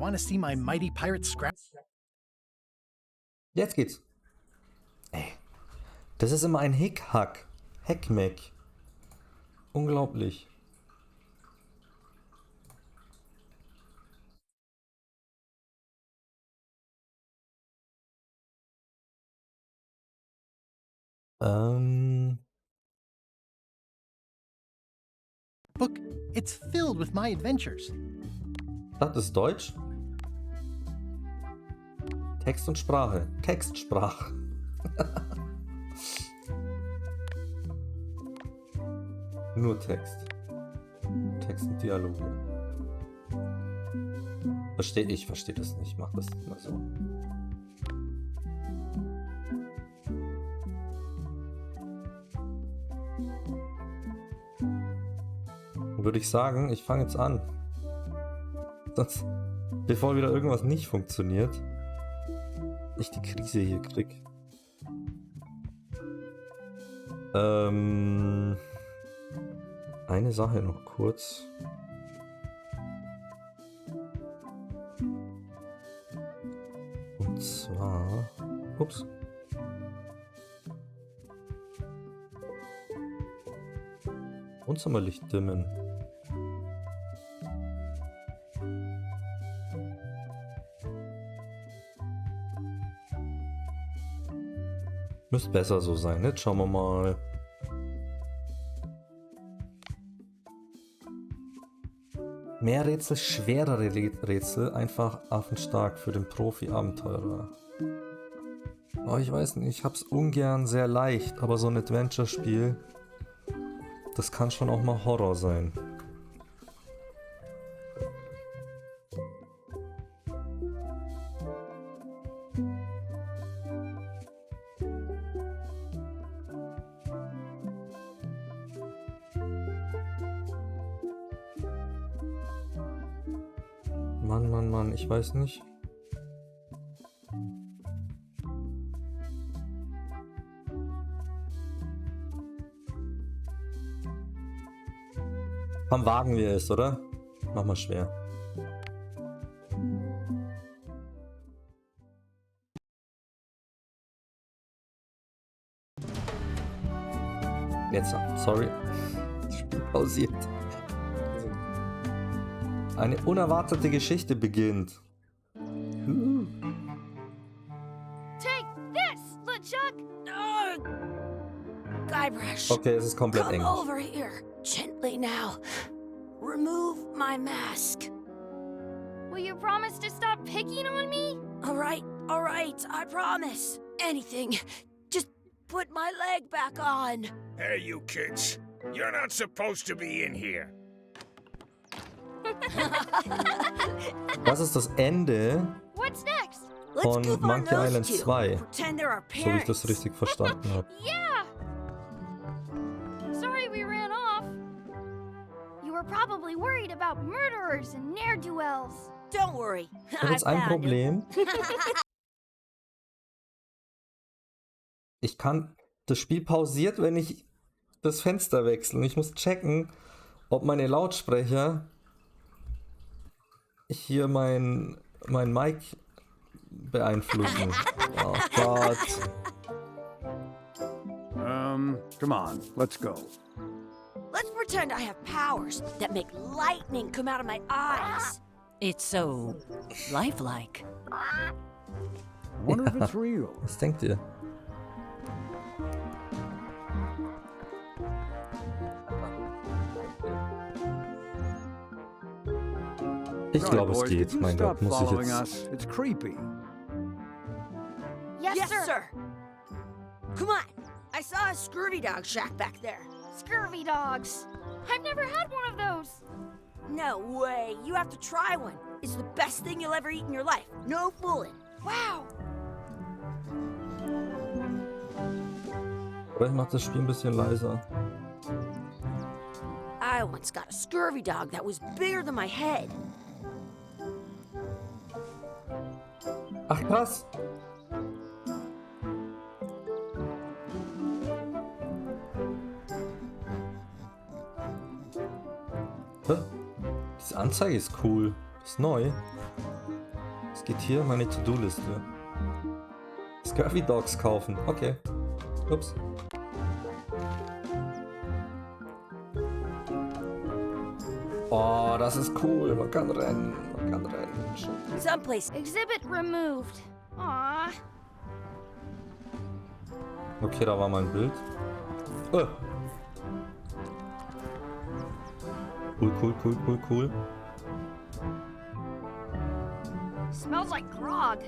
Want to see my mighty pirate scrap? Jetzt geht's. Ey, das ist immer ein Hickhack. Heckmeck. Unglaublich. Book. It's filled with my adventures. Das ist Deutsch. Text und Sprache. Textsprache. Nur Text. Text und Dialoge. Ich verstehe das nicht. Mach das mal so. Würde ich sagen, ich fange jetzt an. Sonst, bevor wieder irgendwas nicht funktioniert, ich die Krise hier krieg. Eine Sache noch kurz. Und zwar... Ups. Wohnzimmerlicht dimmen. Müsste besser so sein. Jetzt schauen wir mal. Mehr Rätsel, schwerere Rätsel, einfach affenstark für den Profi-Abenteurer. Oh, ich weiß nicht, ich hab's ungern sehr leicht, aber so ein Adventure-Spiel, das kann schon auch mal Horror sein. Mann, ich weiß nicht. Komm, wagen wir es, oder? Mach mal schwer. Jetzt, sorry. Das Spiel pausiert. Eine unerwartete Geschichte beginnt. Take this, LeChuck! Guybrush. Okay, es ist komplett Come Englisch. over here, gently now. Remove my mask. Will you promise to stop picking on me? All right, I promise. Anything. Just put my leg back on. Hey, you kids. You're not supposed to be in here. Das ist das Ende What's next? von Let's goof on Monkey those Island two. 2, Pretend they're our so wie ich parents. das richtig verstanden habe. Yeah! Sorry we ran off. You were probably worried about murderers and ne'er-do-wells. Don't worry. Ich habe jetzt ein Problem. Ich kann... Das Spiel pausiert, wenn ich das Fenster wechsle. Ich muss checken, ob meine Lautsprecher hier mein Mic beeinflussen. Oh Gott. Come on, let's go. Let's pretend I have powers that make lightning come out of my eyes. It's so lifelike. Wonder if it's real. Was denkt ihr? Ich Sorry, glaube, es boys, geht. could you Mein stop Gott, muss ich following jetzt... us? It's creepy. Yes, sir. Come on. I saw a scurvy dog shack back there. Scurvy dogs? I've never had one of those. No way. You have to try one. It's the best thing you'll ever eat in your life. No fooling. Wow. Oder ich mache das Spiel ein bisschen leiser. I once got a scurvy dog that was bigger than my head. Ach krass. Hä? Diese Anzeige ist cool. Ist neu. geht hier? Meine To-Do-Liste. Scurvy Dogs kaufen. Okay. Ups. Oh, das ist cool. Man kann rennen. Man kann rennen. Someplace. Exhibit removed. Aw. Okay, da war mein Bild. Cool. Smells like grog.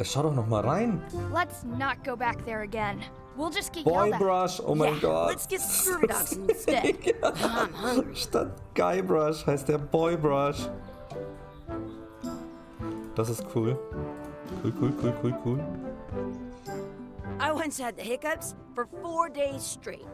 Schau doch noch mal rein. Let's not go back there again. We'll just get Boy yelled at. Brush, oh mein Gott. Let's get scurvy dogs instead. I'm hungry. Statt Guy Brush heißt der Boy Brush. Das ist cool. Cool. I once had the hiccups for 4 days straight.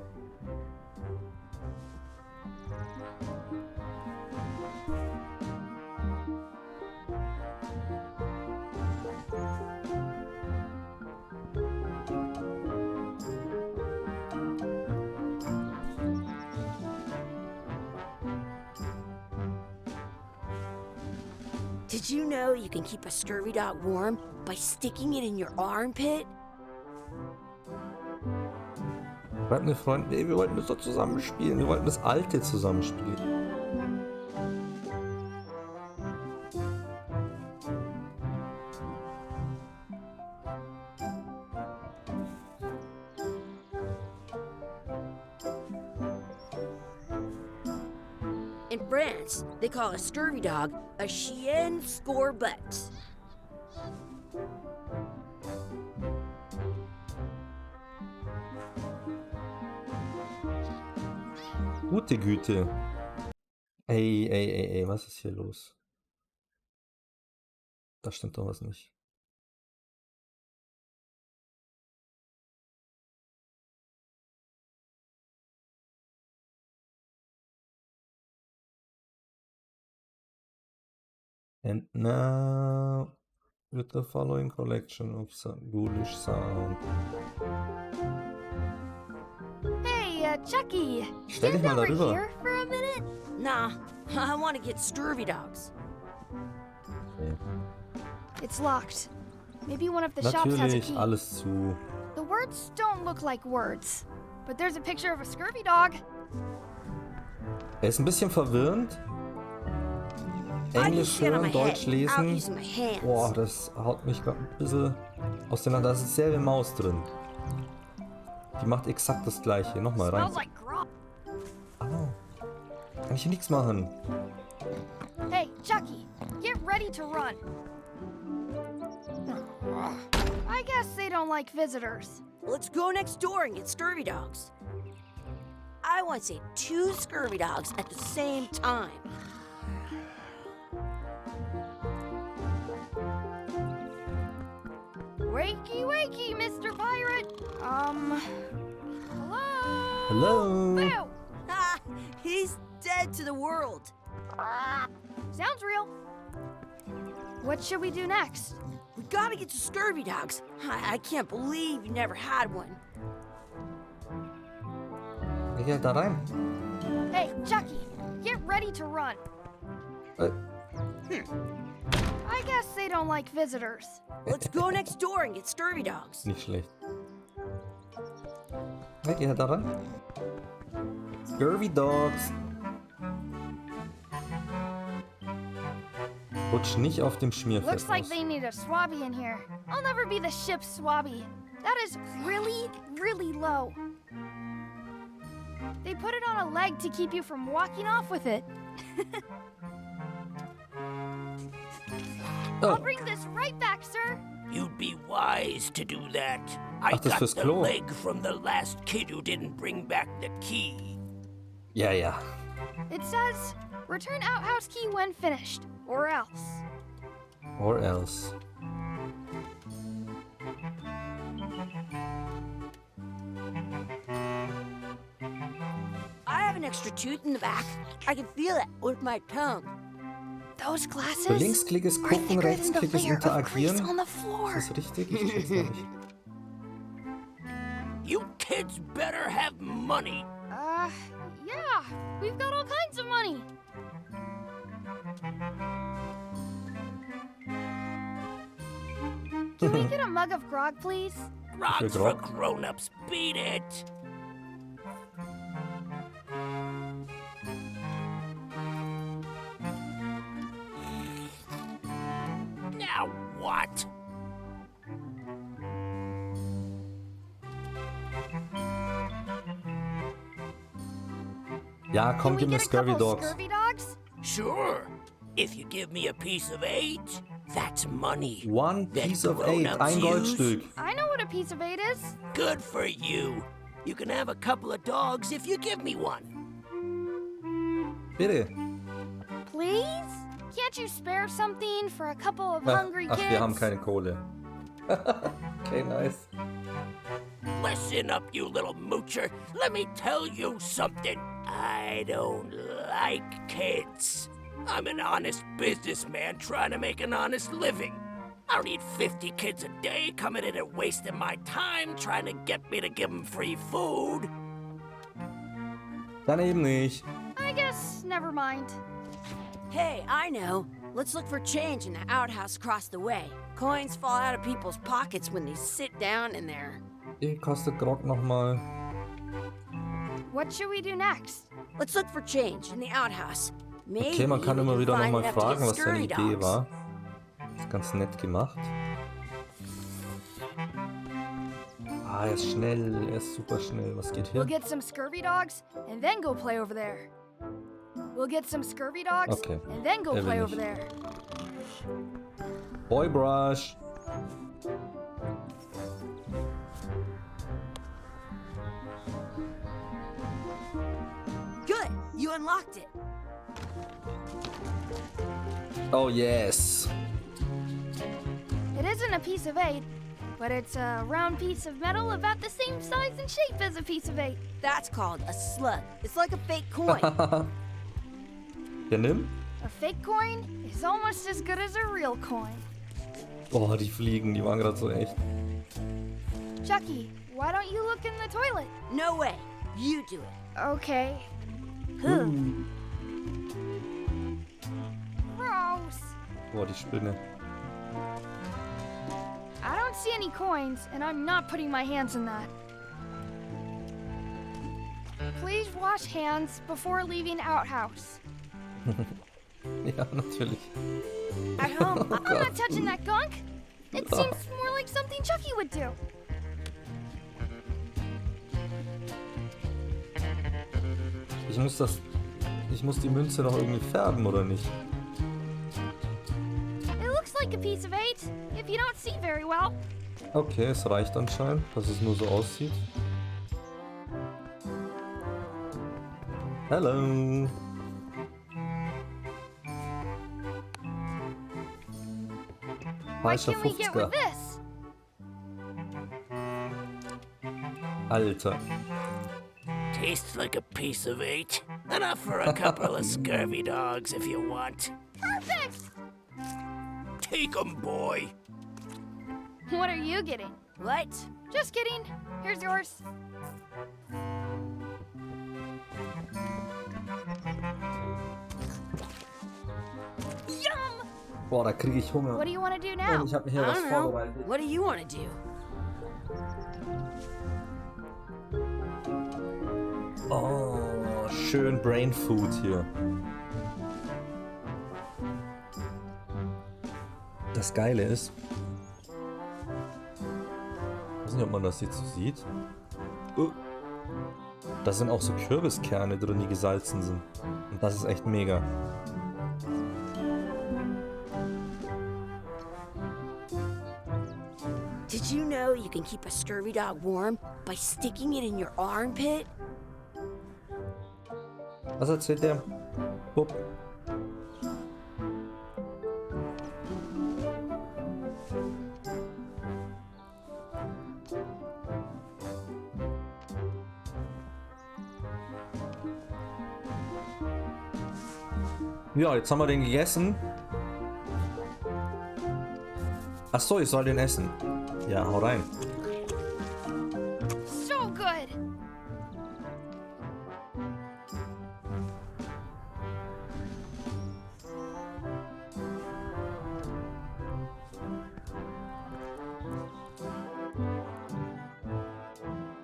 Did you know you can keep a scurvy dog warm by sticking it in your armpit? Wir wollten das doch zusammen spielen. Wir wollten das alte zusammenspielen. In France, they call a scurvy dog a chien scorbut. Gute Güte. Ey, was ist hier los? Da stimmt doch was nicht. And now, with the following collection of some ghoulish sound. Hey, Chucky. Stell dich Stand mal over darüber. here for a minute. Nah, I want to get scurvy dogs. It's locked. Maybe one of the shops has a Natürlich, key. alles zu. The words don't look like words, but there's a picture of a scurvy dog. Ist ein bisschen verwirrend. I can Englisch sit on my hören, Deutsch head. I'll lesen. use my hands. Boah, das haut mich gerade ein bisschen auseinander. Da ist dieselbe Maus drin. Die macht exakt das gleiche. Nochmal rein. Smells like grog. Au. Kann ich hier nichts machen. Hey, Chucky, get ready to run. I guess they don't like visitors. Let's go next door and get scurvy dogs. I want to say 2 scurvy dogs at the same time. Wakey, Mr. Pirate. Hello? Hello. Boo! Ah, he's dead to the world. Sounds real. What should we do next? We gotta get to scurvy dogs. I can't believe you never had one. Ich geh da rein. Hey, Chucky, get ready to run. I guess they don't like visitors. Let's go next door and get scurvy dogs. Nicht schlecht. Ich geh da rein. Scurvy Dogs. Rutsch nicht auf dem Schmierfett Looks like aus. they need a swabby in here. I'll never be the ship's swabby. That is really, really low. They put it on a leg to keep you from walking off with it. I'll bring this right back, sir. You'd be wise to do that. I Ach, das got fürs the Klo. leg from the last kid who didn't bring back the key. Ja. It says, return outhouse key when finished, or else. Or else. I have an extra tooth in the back. I can feel it with my tongue. Those glasses Für Linksklick ist are gucken, thicker than Rechtsklick the ist layer of grease interagieren. on the floor. Ist das richtig? Ich check's gar nicht. You kids better have money. Yeah, we've got all kinds of money. Can we get a mug of grog, please? Grog's for grown-ups. Beat it. Now what? Ja, komm, Can we gib mir get a Scurvy couple Dogs. scurvy dogs? Sure. If you give me a piece of 8, that's money. One That piece of 8, grown-ups ein use. Goldstück. I know what a piece of 8 is. Good for you. You can have a couple of dogs if you give me one. Bitte. Please? Can't you spare something for a couple of hungry Ach, kids? wir haben keine Kohle. Okay, nice. Listen up, you little moocher. Let me tell you something. I don't like kids. I'm an honest businessman trying to make an honest living. I don't need 50 kids a day coming in and wasting my time trying to get me to give them free food. Dann eben nicht. I guess never mind. Hey, I know. Let's look for change in the outhouse across the way. Coins fall out of people's pockets when they sit down in there. Wie kostet Grog nochmal? What should we do next? Let's look for change in the outhouse. Maybe Okay, man kann we immer can wieder find nochmal enough to get fragen, was seine scurvy Idee dogs. war. Ist ganz nett gemacht. Ah, er ist schnell, er ist super schnell. Was geht We'll hier? get some scurvy dogs and then go play over there. We'll get some scurvy dogs Okay. and then go Er will play over nicht. there. Boy Brush. Good, you unlocked it. Oh yes. It isn't a piece of 8, but it's a round piece of metal about the same size and shape as a piece of 8. That's called a slug. It's like a fake coin. Ja, nimm. A fake coin is almost as good as a real coin. Oh, die Fliegen, die waren gerade so echt. Chucky, why don't you look in the toilet? No way. You do it. Okay. Gross. Boah, die Spinne. I don't see any coins, and I'm not putting my hands in that. Please wash hands before leaving outhouse. Ja, natürlich. At home, Oh I'm Gott. not touching that gunk. It seems more like something Chucky would do. Ich muss die Münze noch irgendwie färben, oder nicht? It looks like a piece of 8, if you don't see very well. Okay, es reicht anscheinend, dass es nur so aussieht. Hello. What Falscher can we get 50er. with this? Alter. Tastes like a piece of 8. Enough for a couple of scurvy dogs if you want. Perfect! Take 'em, boy. What are you getting? what? Just kidding. Here's yours. Yum! Boah, da kriege ich Hunger. What do you want to do now? Und ich habe mir I hier was don't know. vorbereitet. What do you want to do? Oh, schön Brain Food hier. Das Geile ist, ich weiß nicht, ob man das jetzt so sieht. Da sind auch so Kürbiskerne drin, die gesalzen sind. Und das ist echt mega. Did you know you can keep a scurvy dog warm by sticking it in your armpit? Was erzählt der? Bub. Ja, jetzt haben wir den gegessen. Ach so, ich soll den essen. Ja, hau rein. So good!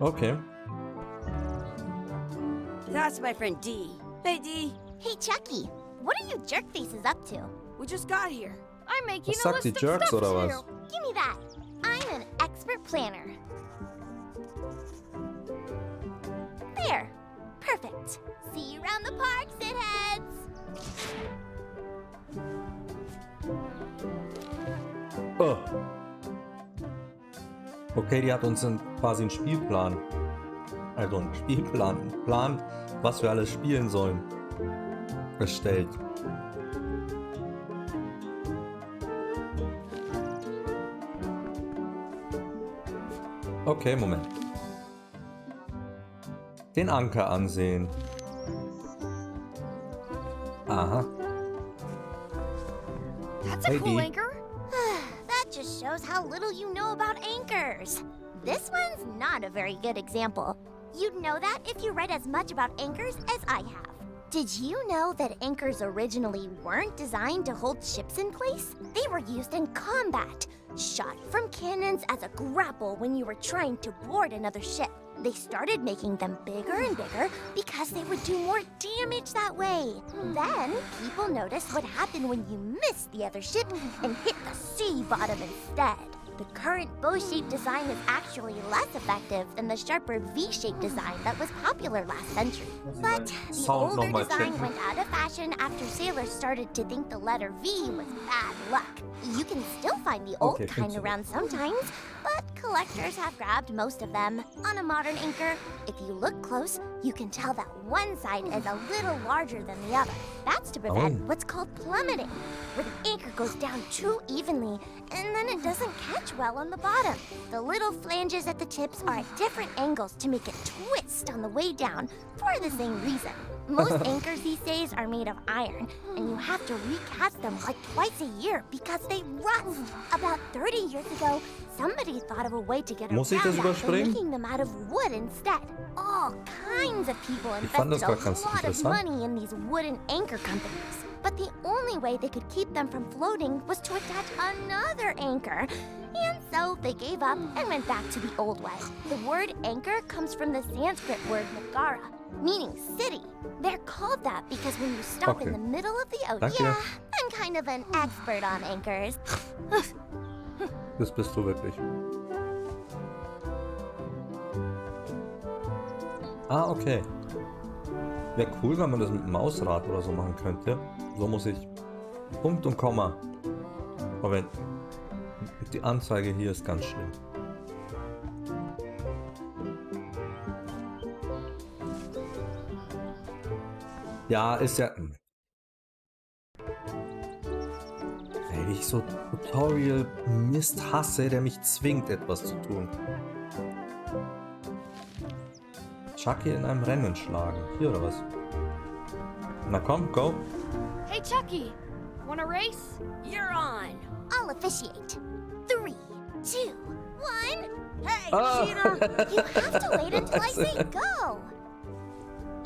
Okay. That's my friend Dee. Hey, Dee. Hey, Chucky, what are you jerk faces up to? We just got here. I'm making Was a sagt list die of Jerks stuff oder to was? do. Give me that. I'm an expert planner. There. Perfect. See you around the park, shitheads. Oh. Okay, die hat uns quasi einen Spielplan. Also einen Spielplan. Einen Plan, was wir alles spielen sollen. Erstellt. Okay, Moment. Den Anker ansehen. Aha. That's a Hey, cool Dee. anchor. That just shows how little you know about anchors. This one's not a very good example. You'd know that if you read as much about anchors as I have. Did you know that anchors originally weren't designed to hold ships in place? They were used in combat, shot from cannons as a grapple when you were trying to board another ship. They started making them bigger and bigger because they would do more damage that way. Then, people noticed what happened when you missed the other ship and hit the sea bottom instead. The current bow-shaped design is actually less effective than the sharper V-shaped design that was popular last century. But the Sound older nochmal design checken. went out of fashion after sailors started to think the letter V was bad luck. You can still find the old Okay, kind funktioniert. around sometimes, but collectors have grabbed most of them. On a modern anchor, if you look close, you can tell that one side is a little larger than the other. That's to prevent Oh. what's called plummeting, where the anchor goes down too evenly and then it doesn't catch well on the bottom. The little flanges at the tips are at different angles to make it twist on the way down for the same reason. Most anchors these days are made of iron, and you have to recast them like twice a year because they rust. About 30 years ago, somebody thought of a way to get Muss ich around das that by überspringen? making them out of wood instead. All kinds of people Ich fand das invested grad a ganz lot of interessant. money in these wooden anchor companies. But the only way they could keep them from floating was to attach another anchor. And so they gave up and went back to the old way. The word anchor comes from the Sanskrit word nagara, meaning city. They're called that because when you stop in Okay. the middle of the ocean, Danke. yeah, I'm kind of an expert on anchors. Das bist du wirklich. Ah, okay. Wäre cool, wenn man das mit dem Mausrad oder so machen könnte. So muss ich Punkt und Komma. Aber die Anzeige hier ist ganz schlimm. Ja, ist ja... Weil ich so Tutorial-Mist hasse, der mich zwingt, etwas zu tun. Chucky in einem Rennen schlagen. Hier oder was? Na komm, go. Hey, Chucky, wanna race? You're on. I'll officiate. 3, 2, 1. Hey, Ah. cheater. You have to wait until I say go.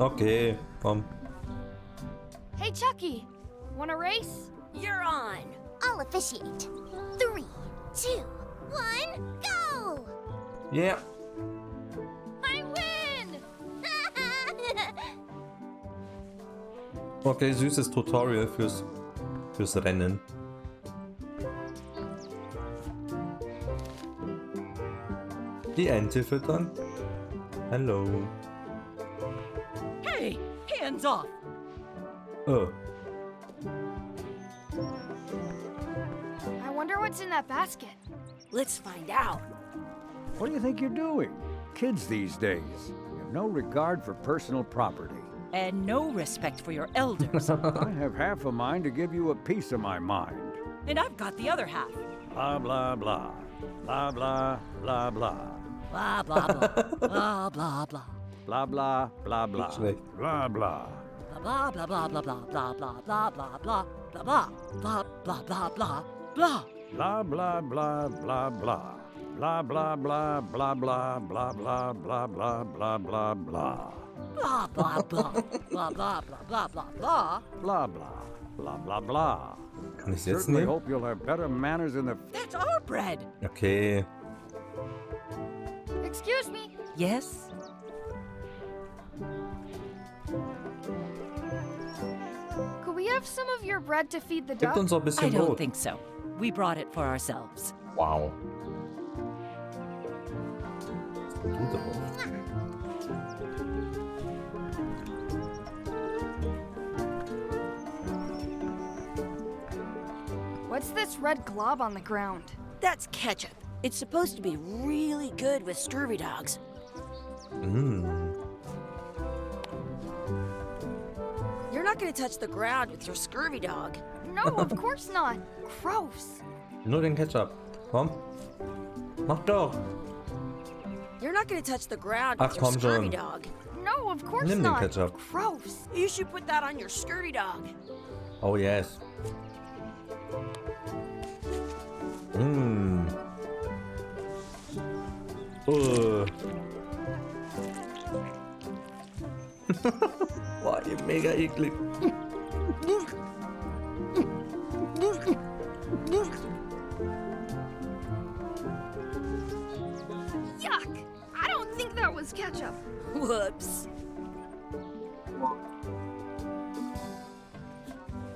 Okay, komm. Hey, Chucky, wanna race? You're on. I'll officiate. 3, 2, 1, go! Yeah. I win! Okay, süßes Tutorial fürs Rennen. Die Ente füttern. Hello. Hey, hands off! Oh. I wonder what's in that basket. Let's find out. What do you think you're doing? Kids these days have no regard for personal property. And no respect for your elders. I have half a mind to give you a piece of my mind. And I've got the other half. Blah, blah, blah. Blah, blah, blah, blah. Blah, blah, blah. Blah, blah, blah. Blah, blah, blah, blah. Schlecht. Blah, blah. Blah, blah, blah, blah, blah, blah, blah, blah, blah, blah, blah, blah, blah, blah, blah, blah. Blah, blah, blah, blah, blah. Blah, blah, blah, blah, blah, blah, blah, blah, blah, blah, blah, blah. Blah, blah, blah. Blah, blah, blah, blah, blah, blah. Blah, blah, blah, blah, blah. Kann ich es jetzt Certainly nehmen? hope you'll have better manners in the... That's our bread. Okay. Excuse me. Yes? Could we have some of your bread to feed the Gibt duck? uns auch ein I bisschen don't Brot. think so. We brought it for ourselves. Wow. Du drauf. What's this red glob on the ground? That's ketchup. It's supposed to be really good with scurvy dogs. Mmm. You're not gonna touch the ground with your scurvy dog. No, of course not. Gross. Nur den Ketchup. Komm. Mach doch. You're not gonna touch the ground Ach, with your komm scurvy schon. dog. No, of course Nimm den not. Ketchup. Gross. You should put that on your scurvy dog. Oh yes. Mmm. Boah, mega eklig. Yuck. I don't think that was ketchup. Whoops.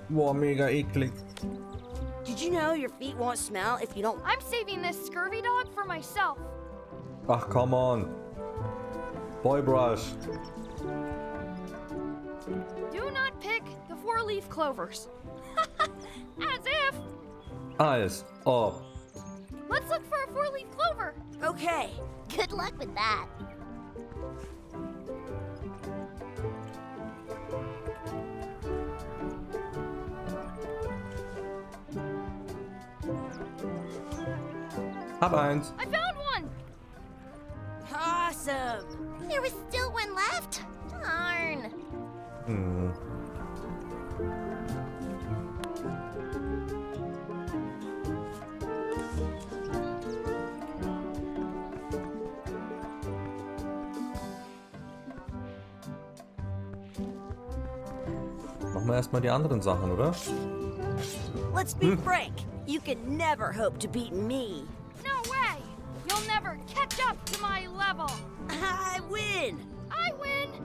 Boah, mega eklig. Did you know your feet won't smell if you don't... I'm saving this scurvy dog for myself. Ach, come on. Boy brush. Do not pick the four-leaf clovers. As if. Als ob. Let's look for a four-leaf clover. Okay. Good luck with that. Hab eins. I found one. Awesome. There was still one left. Darn. Hm. Machen wir erstmal die anderen Sachen, oder? Let's be frank. You can never hope to beat me. No way. You'll never catch up to my level. I win. I win.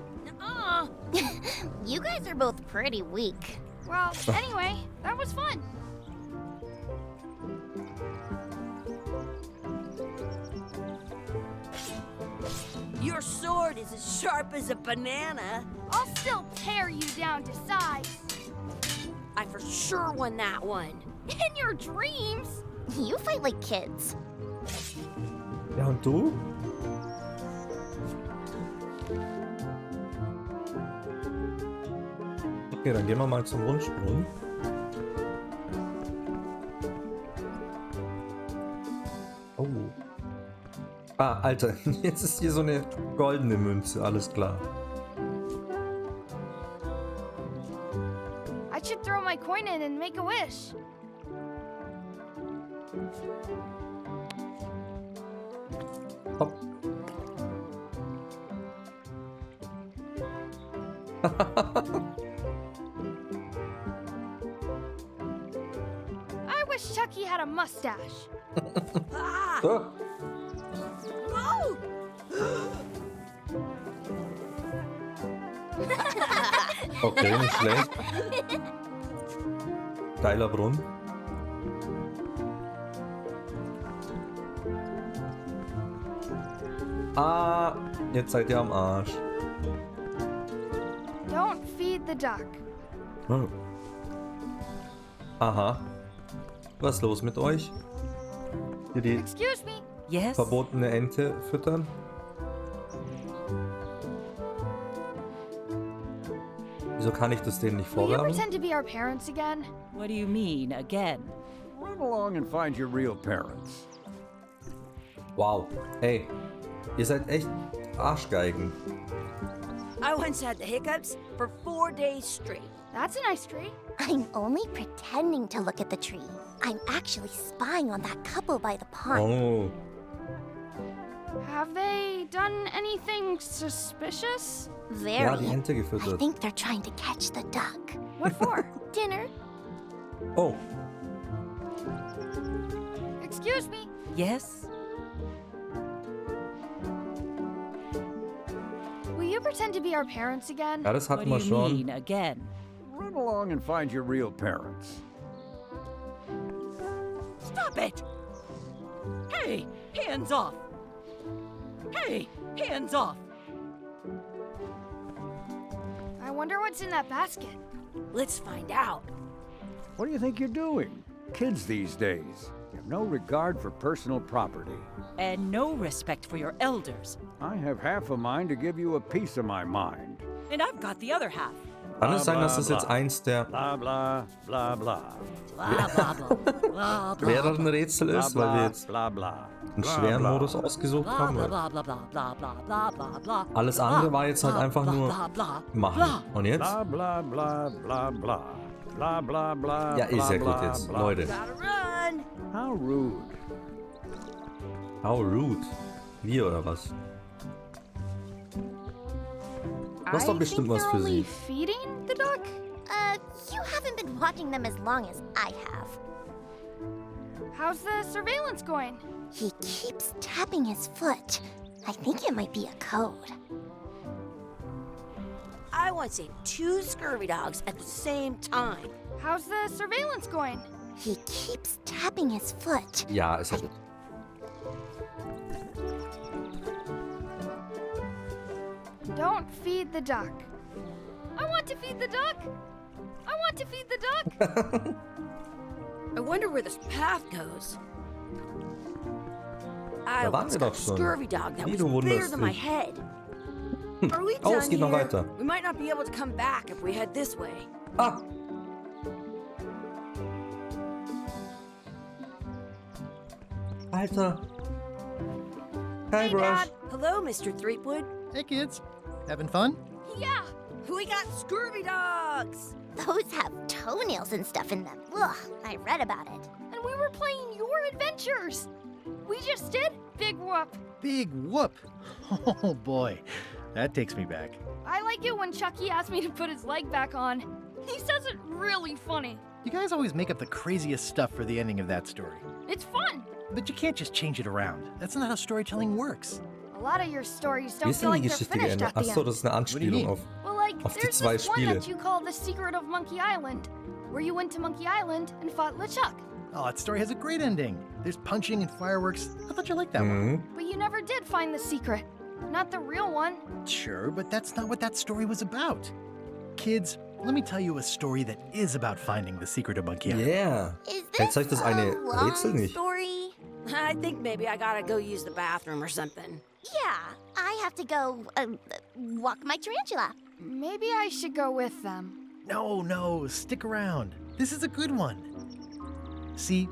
You guys are both pretty weak. Well, anyway, that was fun. Your sword is as sharp as a banana. I'll still tear you down to size. I for sure won that one. In your dreams. You fight like kids. Ja, und du? Okay, dann gehen wir mal zum Rundsprung. Oh. Ah, Alter, jetzt ist hier so eine goldene Münze, alles klar. I should throw my coin in and make a wish. Hopp. I wish Chucky had a mustache. Ah! Oh. Whoa! Okay, nicht schlecht. Geiler Brunnen. Ah, jetzt seid ihr am Arsch. Don't feed the duck. Oh. Aha. Was ist los mit euch? Hier die Excuse me. Yes? verbotene Ente füttern? Wieso kann ich das denen nicht Will you vorwerfen? pretend to be our parents again? What do you mean, again? Run along and find your real parents. Wow. Ey, ihr seid echt Arschgeigen. I once had the hiccups for 4 days straight. That's a nice tree. I'm only pretending to look at the tree. I'm actually spying on that couple by the pond. Oh. Have they done anything suspicious? Very. Ja, die Ente I gefüttert. think they're trying to catch the duck. What for? Dinner. Oh. Excuse me. Yes? pretend to be our parents again? Ja, das What hatten do wir you schon. mean, again? Run along and find your real parents. Stop it! Hey, hands off! Hey, hands off! I wonder what's in that basket. Let's find out. What do you think you're doing? Kids these days have no regard for personal property. And no respect for your elders. I have half a mind to give you a piece of my mind. And I've got the other half. Kann es sein, dass das jetzt bla. eins der Blah, blah, blah, blah. Blah, blah, blah. Blah, blah. schwereren Rätsel Blah, ist, weil wir blah, jetzt blah, blah. einen Blah, schweren blah. Modus ausgesucht Blah, haben. blah, weil blah, blah, blah, blah, blah, blah, blah. Alles andere war jetzt halt einfach nur blah, blah, machen. Und jetzt? Blah, blah, blah, blah, blah. Blah, blah, blah, Ja, ist ja blah, gut jetzt. blah, Leute. Gotta run. How rude. How rude. Wir oder was? Du hast doch bestimmt was für only sie. feeding the duck? You haven't been watching them as long as I have. How's the surveillance going? He keeps tapping his foot. I think it might be a code. I want to say 2 scurvy dogs at the same time. How's the surveillance going? He keeps tapping his foot. Ja, ist ja gut. Don't feed the duck. I want to feed the duck. I want to feed the duck. I wonder where this path goes. I Da waren once wir got doch a schon. scurvy dog that Wie was du bigger wunderst than my dich. head. Are we Oh, done es geht noch here? weiter. We might not be able to come back if we head this way. Ah! Alter. Hi, Brush. Dad. Hello, Mr. Threepwood. Hey, kids. Having fun? Yeah. We got scurvy dogs. Those have toenails and stuff in them. Ugh, I read about it. And we were playing your adventures. We just did. Big whoop. Big whoop. Oh, boy. That takes me back. I like it when Chucky asked me to put his leg back on. He says it really funny. You guys always make up the craziest stuff for the ending of that story. It's fun. But you can't just change it around. That's not how storytelling works. A lot of your stories Wie don't ist feel denn die like they're Geschichte finished geendet? at the Achso, end. das ist eine Anspielung mean? auf. Well, like, auf die there's zwei this one Spiele. that you call The Secret of Monkey Island, where you went to Monkey Island and fought LeChuck. Oh, that story has a great ending. There's punching and fireworks. I thought you liked that one. Mhm. But you never did find the secret. Not the real one. Sure, but that's not what that story was about. Kids, let me tell you a story that is about finding the secret of Monkey Island. Yeah. Is Jetzt this zeigt das eine a long Rätsel nicht. story? I think maybe I gotta go use the bathroom or something. Yeah, I have to go walk my tarantula. Maybe I should go with them. No, stick around. This is a good one. See,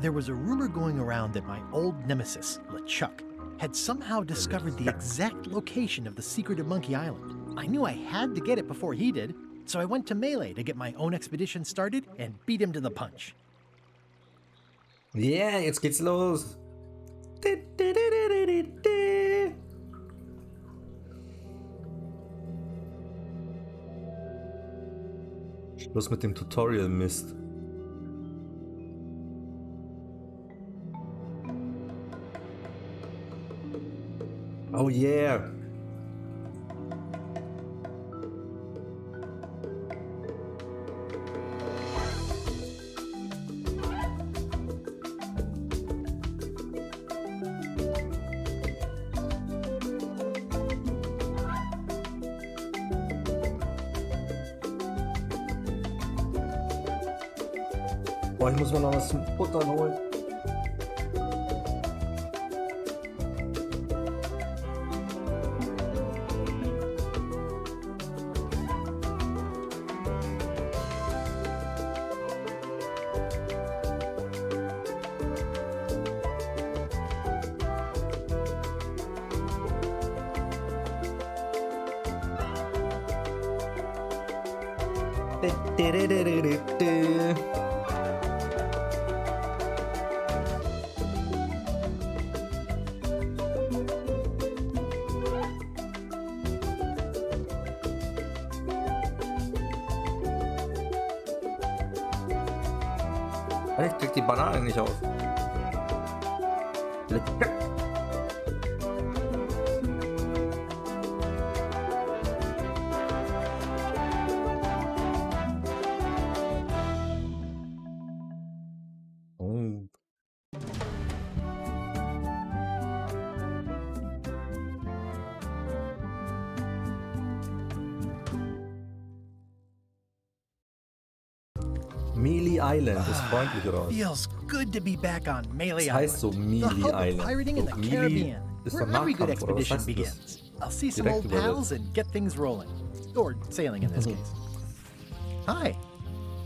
there was a rumor going around that my old nemesis, LeChuck, had somehow discovered the exact location of the secret of Monkey Island. I knew I had to get it before he did, so I went to Melee to get my own expedition started and beat him to the punch. Yeah, jetzt geht's los. Schluss mit dem Tutorial-Mist. Oh yeah. Boah, ich muss mir noch was zum Futtern holen. Ich krieg die Banane nicht auf. Mealy Island ist freundlich raus. Feels good to be back on Melee Das heißt so Island, Mealy the hub of Island. pirating in the Mealy Caribbean, ist where der every good Nahkampf, oder was expedition heißt das? begins. I'll see some Direkt old übersetzt. pals and get things rolling. Or sailing in this case. Hi,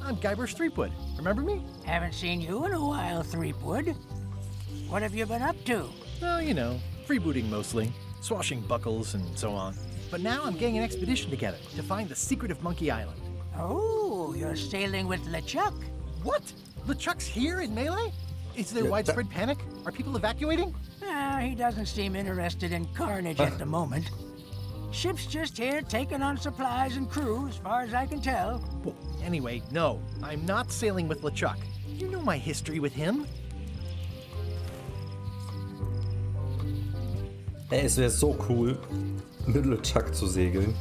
I'm Guybrush Threepwood. Remember me? Haven't seen you in a while, Threepwood. What have you been up to? Oh, you know, freebooting mostly, swashing buckles and so on. But now I'm getting an expedition together to find the secret of Monkey Island. Oh, you're sailing with LeChuck. What? LeChuck's here in Melee? Is there widespread panic? Are people evacuating? He doesn't seem interested in carnage at the moment. Ship's just here taking on supplies and crew, as far as I can tell. Well, anyway, no, I'm not sailing with LeChuck. You know my history with him. Ey, es wäre so cool, mit LeChuck zu segeln.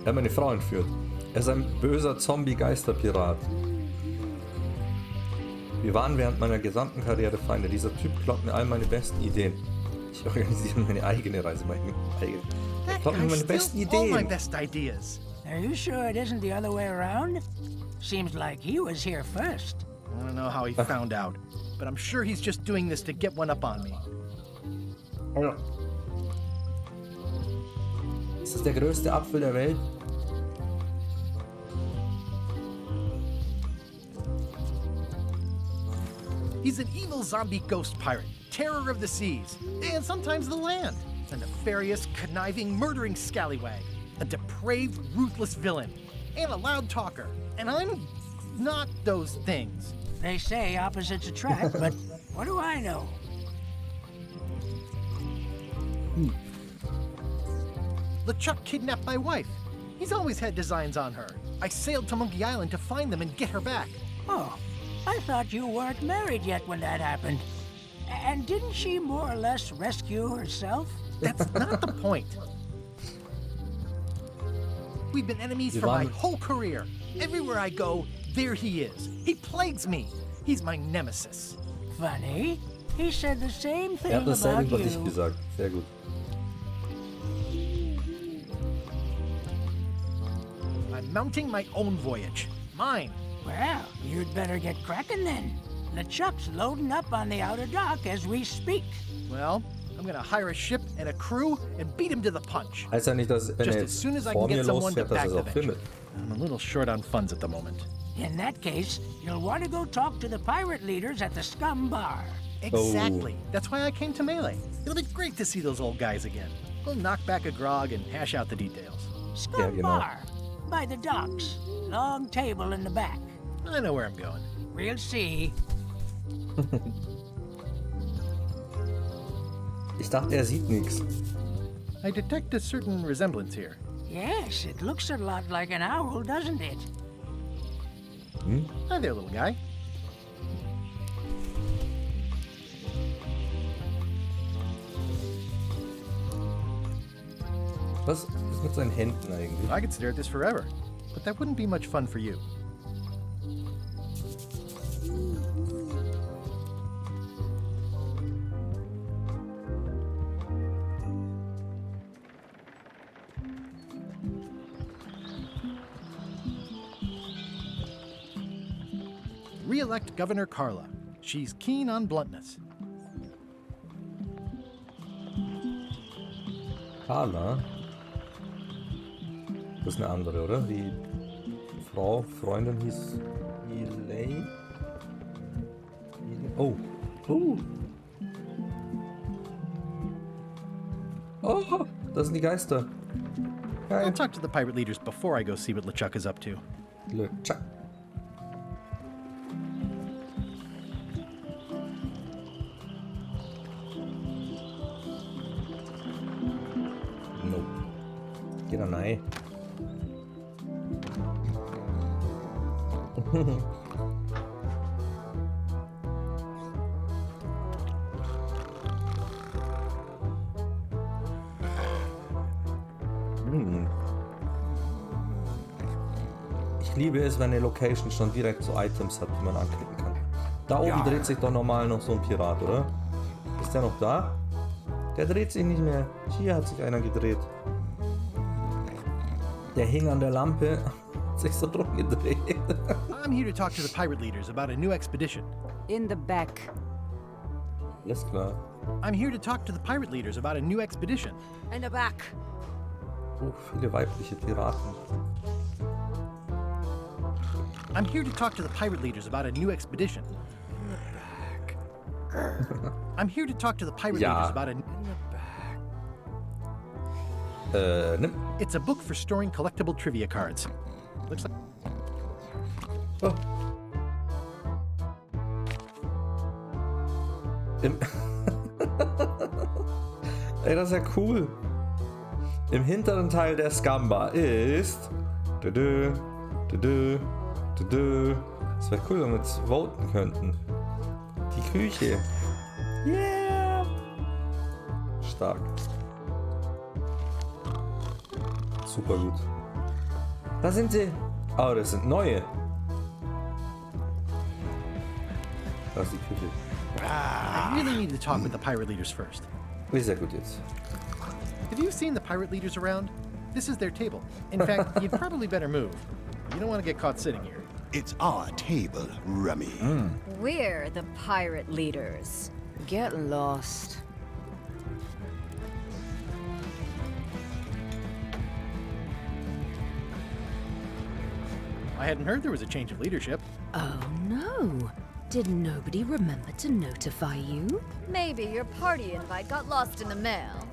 Er hat meine Frau entführt. Er ist ein böser Zombie-Geisterpirat. Wir waren während meiner gesamten Karriere Feinde. Dieser Typ klaut mir all meine besten Ideen. Ich organisiere meine eigene Reise. Er klaut mir meine besten all my Ideen. best ideas. Are you sure it isn't the other way around? Seems like he was here first. I don't know how he found out, but I'm sure he's just doing this to get one up on me. Ist das der größte Apfel der Welt? He's an evil zombie ghost pirate, terror of the seas, and sometimes the land. A nefarious, conniving, murdering scallywag. A depraved, ruthless villain. And a loud talker. And I'm not those things. They say opposites attract, but what do I know? LeChuck kidnapped my wife. He's always had designs on her. I sailed to Monkey Island to find them and get her back. Oh, I thought you weren't married yet when that happened. And didn't she more or less rescue herself? That's not the point. We've been enemies for my whole career. Everywhere I go, there he is. He plagues me. He's my nemesis. Funny. He said the same thing Er hat dasselbe about über dich you. gesagt. Sehr gut. I'm mounting my own voyage. Mine. Well, you'd better get cracking then. LeChuck's loading up on the outer dock as we speak. Well, I'm gonna hire a ship and a crew and beat him to the punch. Heißt ja nicht, dass wenn Just er as jetzt soon as I vor can mir get someone to losfährt, dass back er es the auch venture. findet. I'm a little short on funds at the moment. In that case, you'll want to go talk to the pirate leaders at the Scum Bar. Exactly. That's why I came to Melee. It'll be great to see those old guys again. We'll knock back a grog and hash out the details. Scum genau. Bar. By the docks. Long table in the back. I know where I'm going. We'll see. Ich dachte, er sieht nichts. I detect a certain resemblance here. Yes, it looks a lot like an owl, doesn't it? Hi there, little guy. Was ist mit seinen Händen eigentlich? I could stare at this forever, but that wouldn't be much fun for you. Re-elect Governor Carla. She's keen on bluntness. Carla? Das ist eine andere, oder? Die Frau, Freundin hieß Elaine. Oh. Oh, das sind die Geister. I'll Geil. talk to the pirate leaders before I go see what LeChuck is up to. LeChuck. Nope. Geh da rein. Ich liebe es, wenn eine Location schon direkt so Items hat, die man anklicken kann. Da oben dreht sich doch normal noch so ein Pirat, oder? Ist der noch da? Der dreht sich nicht mehr. Hier hat sich einer gedreht. Der hing an der Lampe. Hat sich so rumgedreht. I'm here to talk to the pirate leaders about a new expedition. In the back. Alles klar. I'm here to talk to the pirate leaders about a new expedition. In the back. Oh, viele weibliche Piraten. I'm here to talk to the pirate leaders about a new expedition. I'm here to talk to the pirate leaders about a... Nimm. It's a book for storing collectible trivia cards. Looks like... Oh. Ey, das ist ja cool. Im hinteren Teil der Scamba ist... Das wäre cool, wenn wir jetzt voten könnten. Die Küche. Yeah! Stark. Super gut. Da sind sie. Oh, das sind neue. Das ist die Küche. I really need to talk with the pirate leaders first. Ist ja gut jetzt. Have you seen the pirate leaders around? This is their table. In fact, you'd probably better move. You don't want to get caught sitting here. It's our table, Rummy. We're the pirate leaders. Get lost. I hadn't heard there was a change of leadership. Oh no. Did nobody remember to notify you? Maybe your party invite got lost in the mail.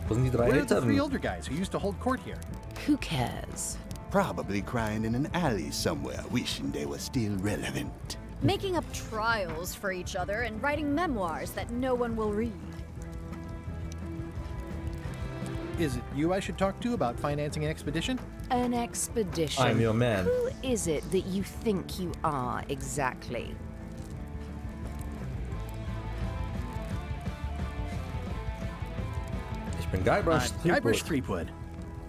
Wo sind die drei Where are the three Älteren? older guys who used to hold court here? Who cares? Probably crying in an alley somewhere, wishing they were still relevant. Making up trials for each other and writing memoirs that no one will read. Is it you I should talk to about financing an expedition? An expedition. I'm your man. Who is it that you think you are exactly? Ich bin Guybrush Guybrush Threepwood. Threepwood.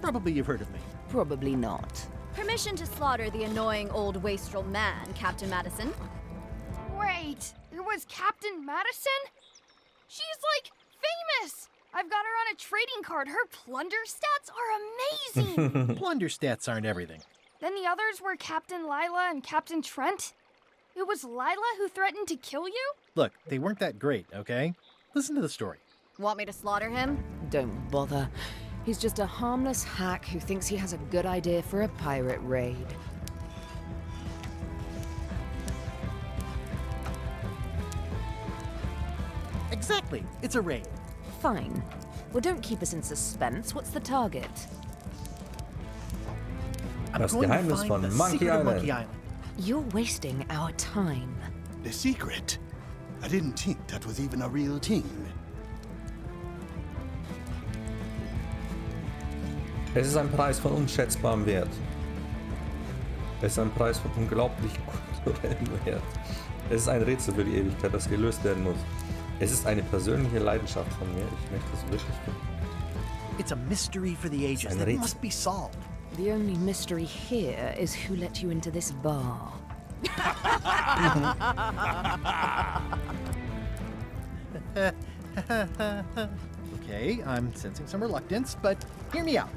Probably you've heard of me. Probably not. Permission to slaughter the annoying old wastrel man, Captain Madison. Wait, it was Captain Madison? She's like famous! I've got her on a trading card. Her plunder stats are amazing! Plunder stats aren't everything. Then the others were Captain Lila and Captain Trent. It was Lila who threatened to kill you? Look, they weren't that great, okay? Listen to the story. Want me to slaughter him? Don't bother. He's just a harmless hack who thinks he has a good idea for a pirate raid. Exactly. It's a raid. Fine. Well, don't keep us in suspense. What's the target? I'm Das going to Geheimnis find von the Monkey secret of Island. Monkey Island. You're wasting our time. The secret? I didn't think that was even a real thing. Es ist ein Preis von unschätzbarem Wert. Es ist ein Preis von unglaublich kulturellem Wert. Es ist ein Rätsel für die Ewigkeit, das gelöst werden muss. Es ist eine persönliche Leidenschaft von mir. Ich möchte es wirklich finden. It's a mystery for the ages Ein that Rätsel. must be solved. The only mystery here is who let you into this bar. Okay, I'm sensing some reluctance, but hear me out.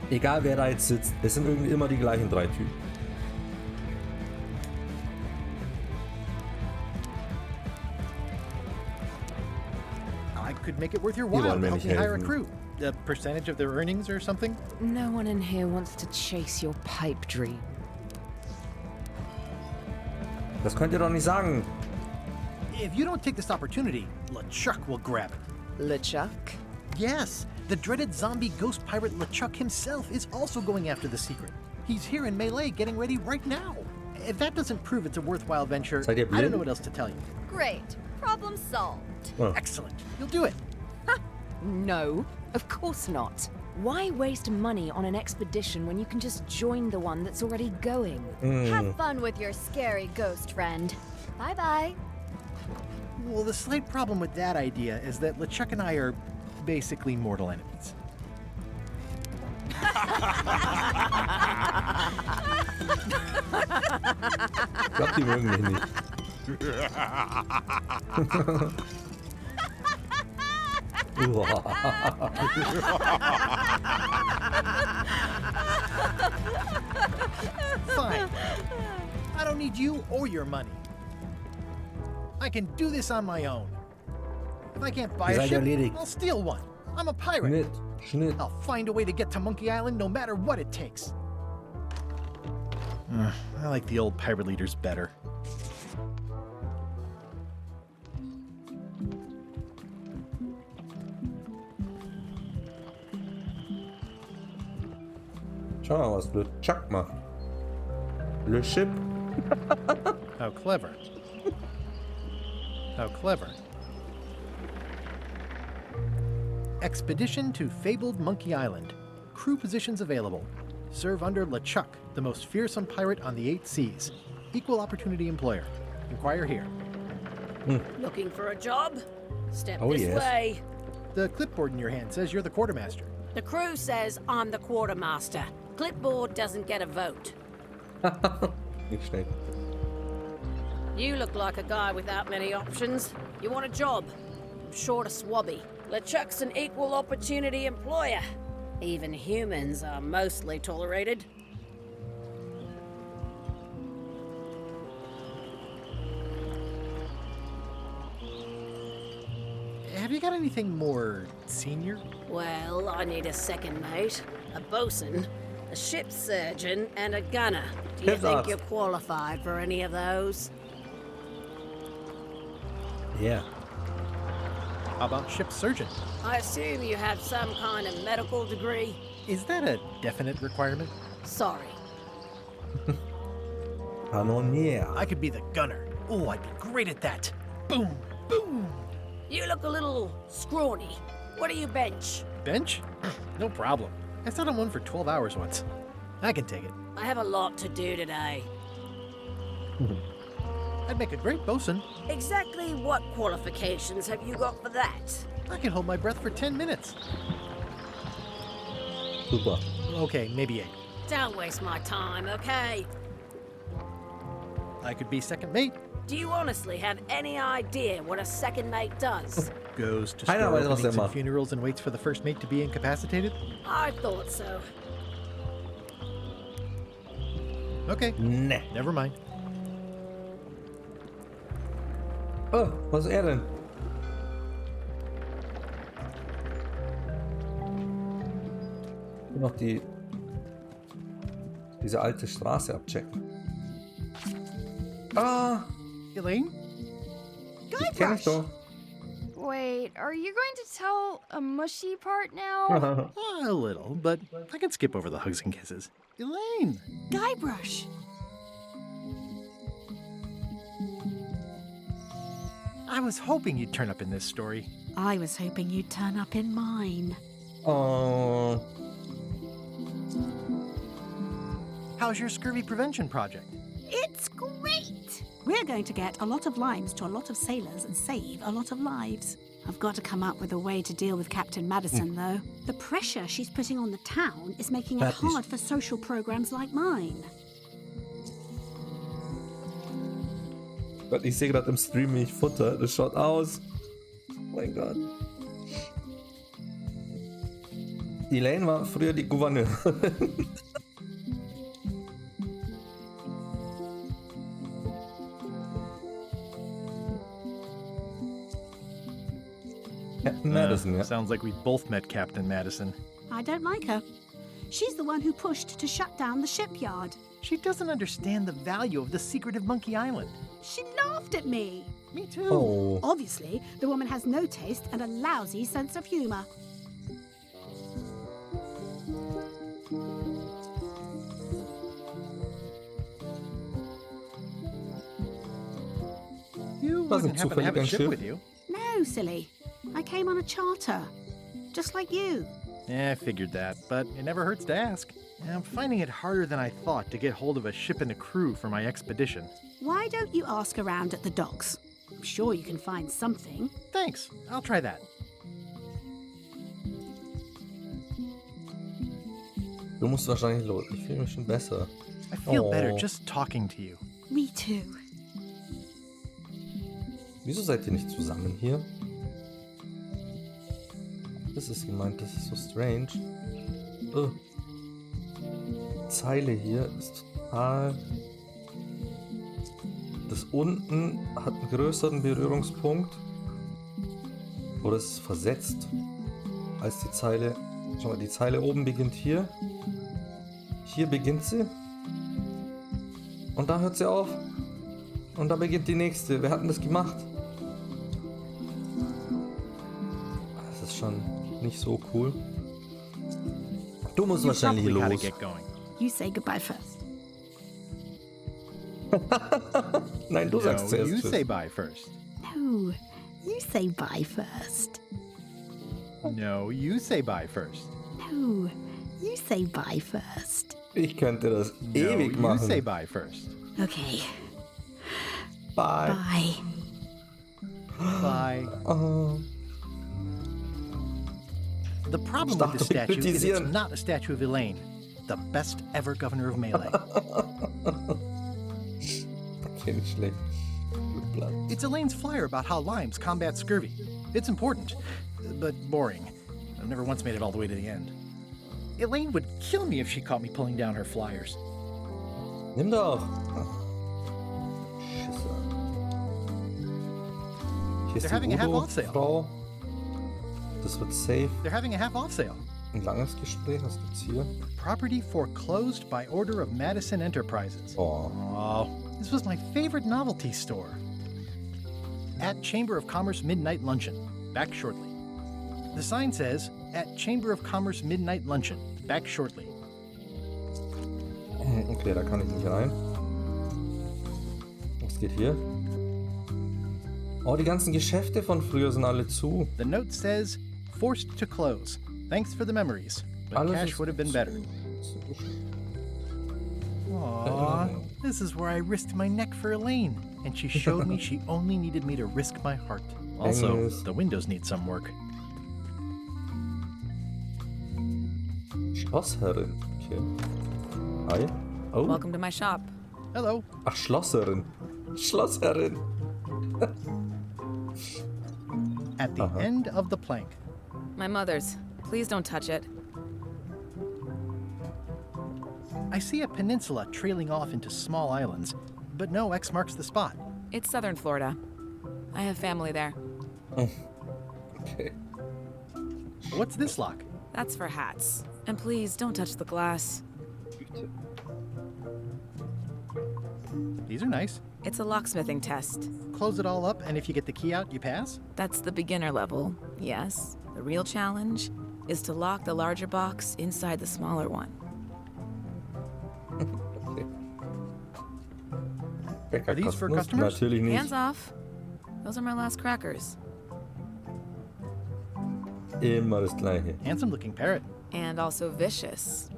Egal wer da jetzt sitzt, es sind irgendwie immer die gleichen drei Typen. I could make it worth your Die while wollen to mir help nicht me hire a helfen. crew. A percentage of their earnings or something? No one in here wants to chase your pipe dream. Das könnt ihr doch nicht sagen. If you don't take this opportunity, LeChuck will grab it. LeChuck? Yes, the dreaded zombie ghost pirate LeChuck himself is also going after the secret. He's here in Melee getting ready right now. If that doesn't prove it's a worthwhile venture, Seid ihr I don't blind? know what else to tell you. Great. Problem solved. Oh. Excellent. You'll do it. No, of course not. Why waste money on an expedition when you can just join the one that's already going? Have fun with your scary ghost friend. Bye-bye. Well, the slight problem with that idea is that LeChuck and I are basically mortal enemies. Ich glaube, die mögen mich nicht. Fine. I don't need you or your money. I can do this on my own. If I can't buy a ship, I'll steal one. I'm a pirate. Schnitt. I'll find a way to get to Monkey Island no matter what it takes. I like the old pirate leaders better. Schau mal, was LeChuck macht. Le Ship. How clever. How clever. Expedition to fabled Monkey Island. Crew positions available. Serve under LeChuck, the most fearsome pirate on the 8 seas. Equal opportunity employer. Inquire here. Looking for a job? Step Oh, this yes. way. The clipboard in your hand says you're the quartermaster. The crew says I'm the quartermaster. Clipboard doesn't get a vote. Nicht schlecht. You look like a guy without many options. You want a job? I'm short of swabby. LeChuck's an equal opportunity employer. Even humans are mostly tolerated. Have you got anything more senior? Well, I need a second mate, a bosun, a ship surgeon, and a gunner. Do you Heads think up. you're qualified for any of those? Yeah. How about ship surgeon? I assume you have some kind of medical degree? Is that a definite requirement? Sorry. Kanonier. I could be the gunner. Oh, I'd be great at that. Boom, boom. You look a little scrawny. What do you bench? Bench? No problem. I sat on one for 12 hours once. I can take it. I have a lot to do today. I'd make a great bosun. Exactly what qualifications have you got for that? I can hold my breath for 10 minutes. Super. Okay, maybe 8. Don't waste my time, okay? I could be second mate. Do you honestly have any idea what a second mate does? Goes to Keiner store weiß, was openings er and macht. funerals and waits for the first mate to be incapacitated. I thought so. Okay, Ne. never mind. Oh, was ist er denn? Ich will noch diese alte Straße abchecken. Ah, Elaine? die kenne ich doch. Wait, are you going to tell a mushy part now? A little, but I can skip over the hugs and kisses. Elaine! Guybrush. I was hoping you'd turn up in this story. I was hoping you'd turn up in mine. Oh, How's your scurvy prevention project? It's great! We're going to get a lot of limes to a lot of sailors and save a lot of lives. I've got to come up with a way to deal with Captain Madison, though. The pressure she's putting on the town is making it That is- hard for social programs like mine. Gott, ich sehe gerade im Stream, wie ich futter. Das schaut aus. Oh mein Gott. Elaine war früher die Gouverneurin. Captain Madison, ja. Sounds like we both met Captain Madison. I don't like her. She's the one who pushed to shut down the shipyard. She doesn't understand the value of the secretive Monkey Island. She laughed at me. Me too. Oh. Obviously, the woman has no taste and a lousy sense of humor. You Doesn't wouldn't happen to have a zufällig ein ship Schiff? with you. No, silly. I came on a charter. Just like you. Yeah, I figured that, but it never hurts to ask. I'm finding it harder than I thought to get hold of a ship and a crew for my expedition. Why don't you ask around at the docks? I'm sure you can find something. Thanks, I'll try that. Du musst wahrscheinlich los. Ich fühle mich schon besser. I feel better Oh. just talking to you. Me too. Wieso seid ihr nicht zusammen hier? Das ist gemeint, das ist so strange. Die Zeile hier ist total... Das unten hat einen größeren Berührungspunkt. Oder es ist versetzt. Als die Zeile... Schau mal, die Zeile oben beginnt hier. Hier beginnt sie. Und da hört sie auf. Und da beginnt die nächste. Wer hat denn das gemacht? Das ist schon nicht so cool. Du musst wahrscheinlich Probably gotta los. get going. You say goodbye first. Nein, du sagst No, zuerst. you Tschüss. say bye first. No, you say bye first. No, you say bye first. No, you say bye first. Ich könnte das No, ewig you machen. say bye first. Okay, Bye. bye. Bye. Oh. The problem with the statue is it's not a statue of Elaine, the best ever governor of Melee. Okay, nicht schlecht. Blatt. It's Elaine's flyer about how limes combat scurvy. It's important, but boring. I've never once made it all the way to the end. Elaine would kill me if she caught me pulling down her flyers. Nimm doch. Schisse. Hier ist They're having die a half-off sale. Frau. Das wird safe. They're having a half-off sale. Ein langes Gespräch. Was gibt's hier? Property foreclosed by order of Madison Enterprises. Oh. This was my favorite novelty store. At Chamber of Commerce Midnight Luncheon. Back shortly. The sign says, at Chamber of Commerce Midnight Luncheon. Back shortly. Okay, da kann ich nicht rein. Was geht hier? Oh, die ganzen Geschäfte von früher sind alle zu. The note says, forced to close. Thanks for the memories, but Alles cash ist would have been better. Aww, this is where I risked my neck for Elaine, and she showed me she only needed me to risk my heart. Also, Engels. the windows need some work. Schlossherrin. Okay. Hi. Oh. Welcome to my shop. Hello. Ach, Schlosserin. Schlossherrin. At the end of the plank. My mother's. Please don't touch it. I see a peninsula trailing off into small islands, but no X marks the spot. It's southern Florida. I have family there. Okay. What's this lock? That's for hats. And please don't touch the glass. These are nice. It's a locksmithing test. Close it all up, and if you get the key out, you pass? That's the beginner level, yes. The real challenge is to lock the larger box inside the smaller one. Okay. Are these for Bäckerkostenlos? customers? Natürlich nicht. Hands off. Those are my last crackers. Immer das Gleiche. Handsome looking parrot. And also vicious.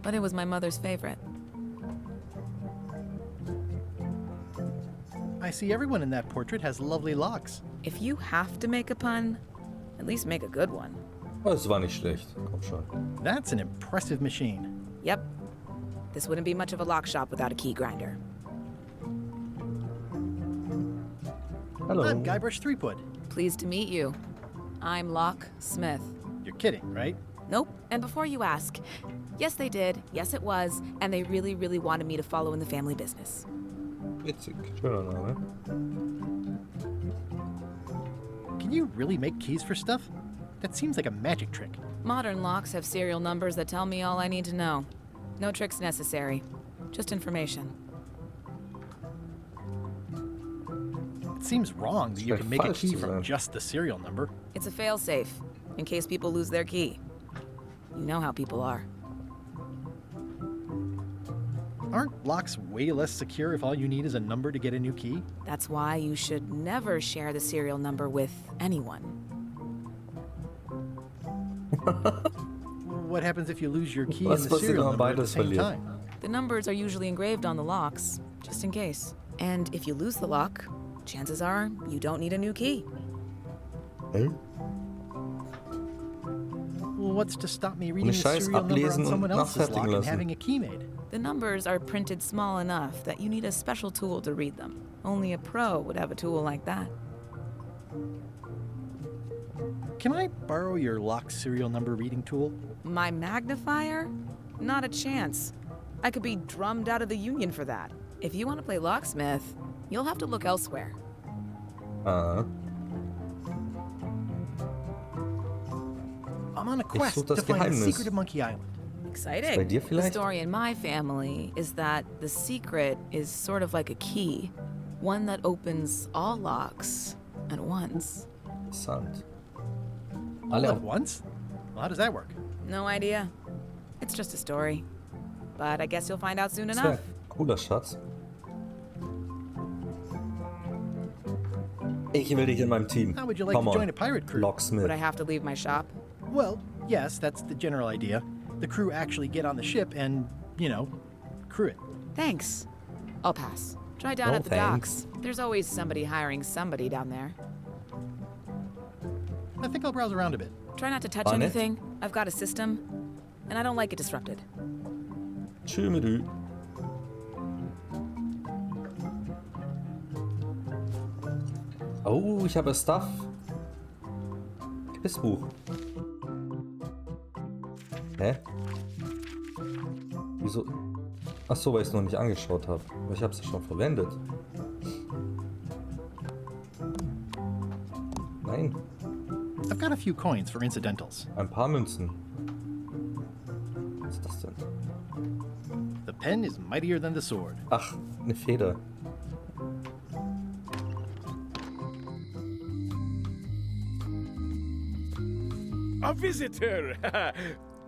But it was my mother's favorite. I see everyone in that portrait has lovely locks. If you have to make a pun, at least make a good one. Oh, das war nicht schlecht. Komm schon. That's an impressive machine. Yep. This wouldn't be much of a lock shop without a key grinder. Hello. I'm Guybrush Threepwood. Pleased to meet you. I'm Lock Smith. You're kidding, right? Nope. And before you ask, yes they did, yes it was, and they really, really wanted me to follow in the family business. Witzig. Schöner Name. Can you really make keys for stuff? That seems like a magic trick. Modern locks have serial numbers that tell me all I need to know. No tricks necessary. Just information. It seems wrong that you Schlecht can make a falsch key zu from sein. just the serial number. It's a failsafe, in case people lose their key. You know how people are. Aren't locks way less secure if all you need is a number to get a new key? That's why you should never share the serial number with anyone. What happens if you lose your key Was and the passiert, serial wenn man number at the beides same verliert? time? The numbers are usually engraved on the locks, just in case. And if you lose the lock, chances are you don't need a new key. Hä? Well, what's to stop me reading Ohne the Scheiß serial number ablesen on und someone else's nachfertigen lock and lassen. having a key made? The numbers are printed small enough that you need a special tool to read them. Only a pro would have a tool like that. can I borrow your lock serial number reading tool? My magnifier? Not a chance. I could be drummed out of the union for that. If you want to play locksmith, you'll have to look elsewhere. I'm on a quest such to das find the Geheimnis. secret of Monkey Island. Exciting. Bei dir The vielleicht? story in my family is that the secret is sort of like a key. One that opens all locks at once. Interessant. All at once? Well, how does that work? No idea. It's just a story. But I guess you'll find out soon Das enough. wär cooler Schatz. Ich will dich in meinem Team. How would you like Come to on. join a pirate crew? Locksmith. Would I have to leave my shop? Well, yes, that's the general idea. The crew actually get on the ship and, you know, crew it. Thanks. I'll pass. Try down No at the thanks. docks. There's always somebody hiring somebody down there. I think I'll browse around a bit. Try not to touch War nett. anything. I've got a system, and I don't like it disrupted. Tschö mit Ü. Oh, ich habe Stuff. Quizbuch. Hä? Wieso? Ach so, weil ich es noch nicht angeschaut habe. Aber ich habe es ja schon verwendet. Nein, I've got a few coins for incidentals. ein paar Münzen. Was ist das denn? The pen is mightier than the sword. Ach, eine Feder. A visitor!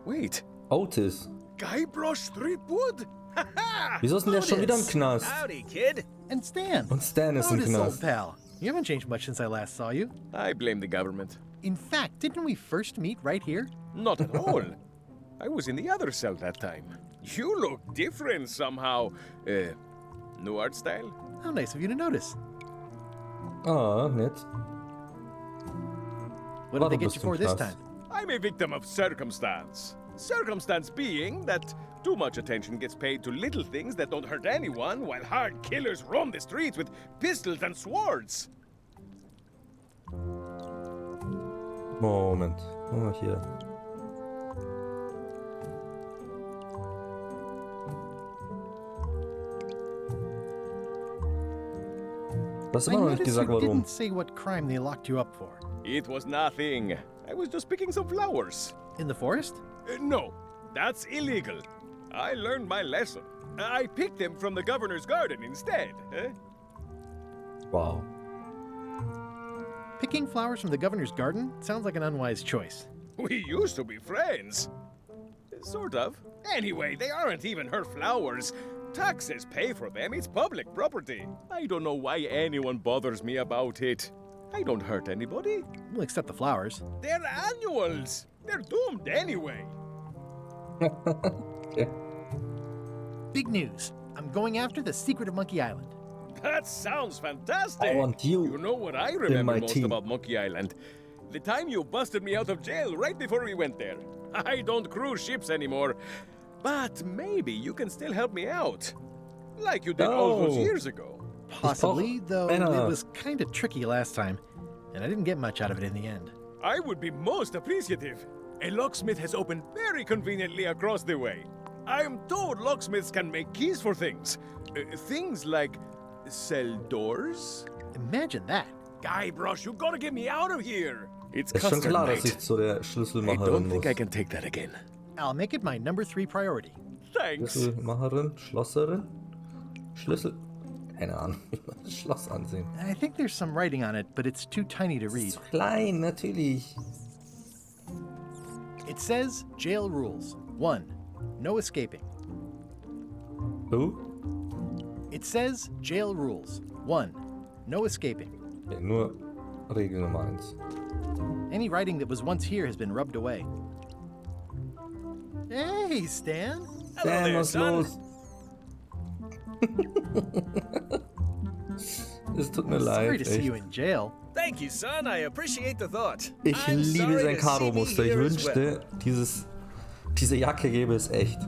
Wait, Otis. Guybrush Threepwood? Wieso ist denn der schon wieder im Knast? Howdy, kid. And Stan. Und Stan ist im Otis, old Knast. pal. You haven't changed much since I last saw you. I blame the government. In fact, didn't we first meet right here? Not at all. I was in the other cell that time. You look different somehow. New art style? How nice of you to notice. Ah, nett. What did they Warum get bist you du for im this Knast? time? I'm a victim of circumstance. Circumstance being that too much attention gets paid to little things that don't hurt anyone, while hard killers roam the streets with pistols and swords. Moment. Oh, hier. Du hast I immer noch nicht noticed gesagt, you warum. didn't say what crime they locked you up for. It was nothing. I was just picking some flowers. In the forest? No, that's illegal. I learned my lesson. I picked them from the governor's garden instead. Wow. Picking flowers from the governor's garden sounds like an unwise choice. We used to be friends. Sort of. Anyway, they aren't even her flowers. Taxes pay for them. It's public property. I don't know why anyone bothers me about it. I don't hurt anybody. We'll accept the flowers. They're annuals. They're doomed anyway. Okay. Big news. I'm going after the secret of Monkey Island. That sounds fantastic. I want you You know what I in remember my most team. about Monkey Island? The time you busted me out of jail right before we went there. I don't cruise ships anymore. But maybe you can still help me out. Like you did all those No. years ago. Possibly, though Männer. it was kind of tricky last time, and I didn't get much out of it in the end. I would be most appreciative. A locksmith has opened very conveniently across the way. I am told locksmiths can make keys for things. Things like cell doors. Imagine that. Guybrush, you gotta get me out of here. It's Ist schon custom klar, dass made. ich zu der I Schlüsselmacherin don't think I muss. can take that again. I'll make it my number 3 priority. Thanks. Schlüsselmacherin? Schlosserin? Schlüssel... Keine Ahnung, wie man das Schloss ansehen. I think there's some writing on it, but it's too tiny to read. So klein, natürlich. It says jail rules. 1. No escaping. Du? It says jail rules. 1. No escaping. Okay, nur Regel Nummer 1. Any writing that was once here has been rubbed away. Hey, Stan. Hello there, was ist son. los? Es tut mir Sorry leid, to see you echt. in jail. Thank you, son. I appreciate the thought. Ich I'm liebe sorry sein to see me Karo-Muster. Ich here as well. wünschte, diese Jacke gäbe es echt.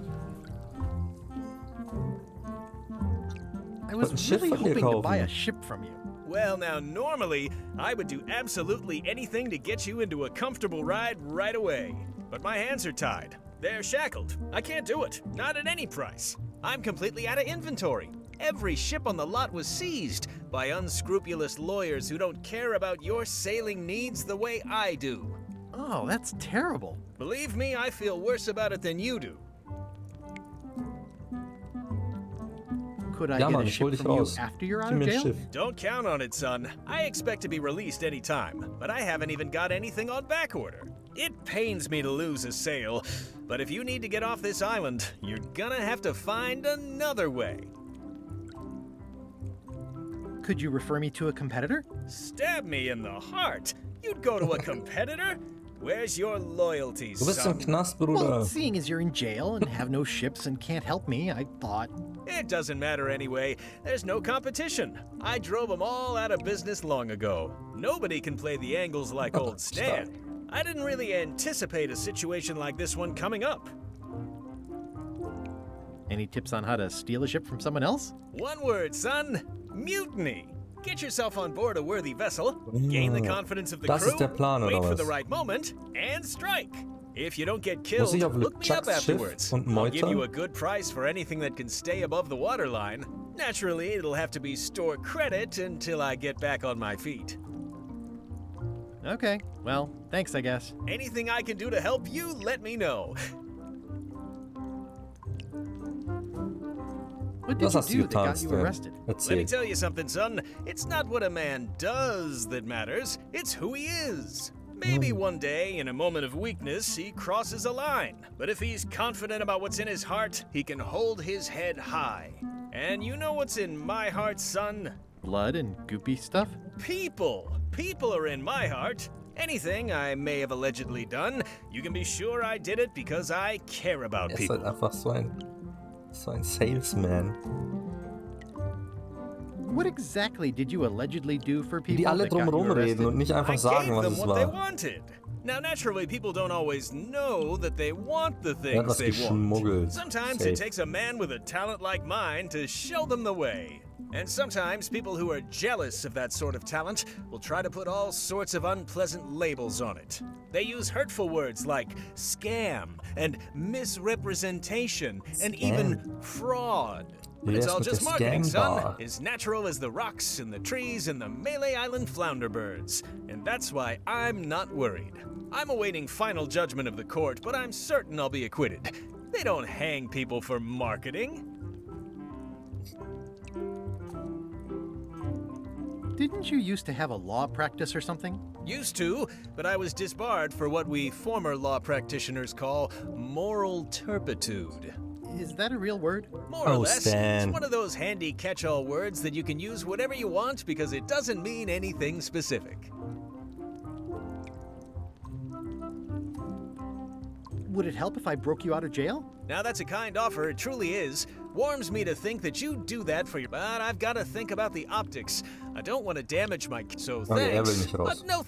I was ein Schiff really von dir hoping to buy kaufen. a ship from you. Well, now, normally, I would do absolutely anything to get you into a comfortable ride right away. But my hands are tied. They're shackled. I can't do it. Not at any price. I'm completely out of inventory. Every ship on the lot was seized by unscrupulous lawyers who don't care about your sailing needs the way I do. Oh, that's terrible. Believe me, I feel worse about it than you do. Could I Ja, get Mann, a ich hol ship dich from you raus. after you're out Gib of mir ein jail? Schiff. Don't count on it, son. I expect to be released any time, but I haven't even got anything on back order. It pains me to lose a sail, but if you need to get off this island, you're gonna have to find another way. Could you refer me to a competitor? Stab me in the heart. You'd go to a competitor? Where's your loyalty, Du bist im son? Knast, Well, Bruder. seeing as you're in jail and have no ships and can't help me, I thought... It doesn't matter anyway. There's no competition. I drove them all out of business long ago. Nobody can play the angles like old Stan. I didn't really anticipate a situation like this one coming up. Any tips on how to steal a ship from someone else? One word, son. Mutiny. Get yourself on board a worthy vessel, gain the confidence of the Das crew, ist der Plan, wait oder for was? the right moment, and strike. If you don't get Muss killed, ich auf look me up Chucks Schiff afterwards. und I'll give you a meutern? good price for anything that can stay above the waterline. Naturally, it'll have to be store credit until I get back on my feet. Okay, well, thanks, I guess. Anything I can do to help you, let me know. What did Was you hast du do that getan, got you Stan? arrested? Let me Erzähl. tell you something, son. It's not what a man does that matters, it's who he is. Maybe one day, in a moment of weakness, he crosses a line. But if he's confident about what's in his heart, he can hold his head high. And you know what's in my heart, son? Blood and goopy stuff? People. People are in my heart. Anything I may have allegedly done, you can be sure I did it because I care about Er ist people. halt einfach so ein Salesman. What exactly did you allegedly do for people Die alle that got you drumherum arrested? reden und nicht einfach I sagen, gave was them es what they war. wanted. Now, naturally, people don't always know that they want the Er hat things was they want. geschmuggelt. Sometimes Safe. it takes a man with a talent like mine to show them the way. And sometimes people who are jealous of that sort of talent will try to put all sorts of unpleasant labels on it. They use hurtful words like scam and misrepresentation and even fraud. But it's Yes, all mit just der marketing, son. Scam-Bar. As natural as the rocks and the trees and the Malay Island flounder birds. And that's why I'm not worried. I'm awaiting final judgment of the court, but I'm certain I'll be acquitted. They don't hang people for marketing. Didn't you used to have a law practice or something? Used to, but I was disbarred for what we former law practitioners call moral turpitude. Is that a real word? More or Oh, less. Stan. It's one of those handy catch-all words that you can use whatever you want because it doesn't mean anything specific. Would it help if I broke you out of jail? Now that's a kind offer, it truly is. Warms me to think that you do that for your... But I've got to think about the optics. I don't want to damage my... So Okay, er will thanks, nicht raus. but no...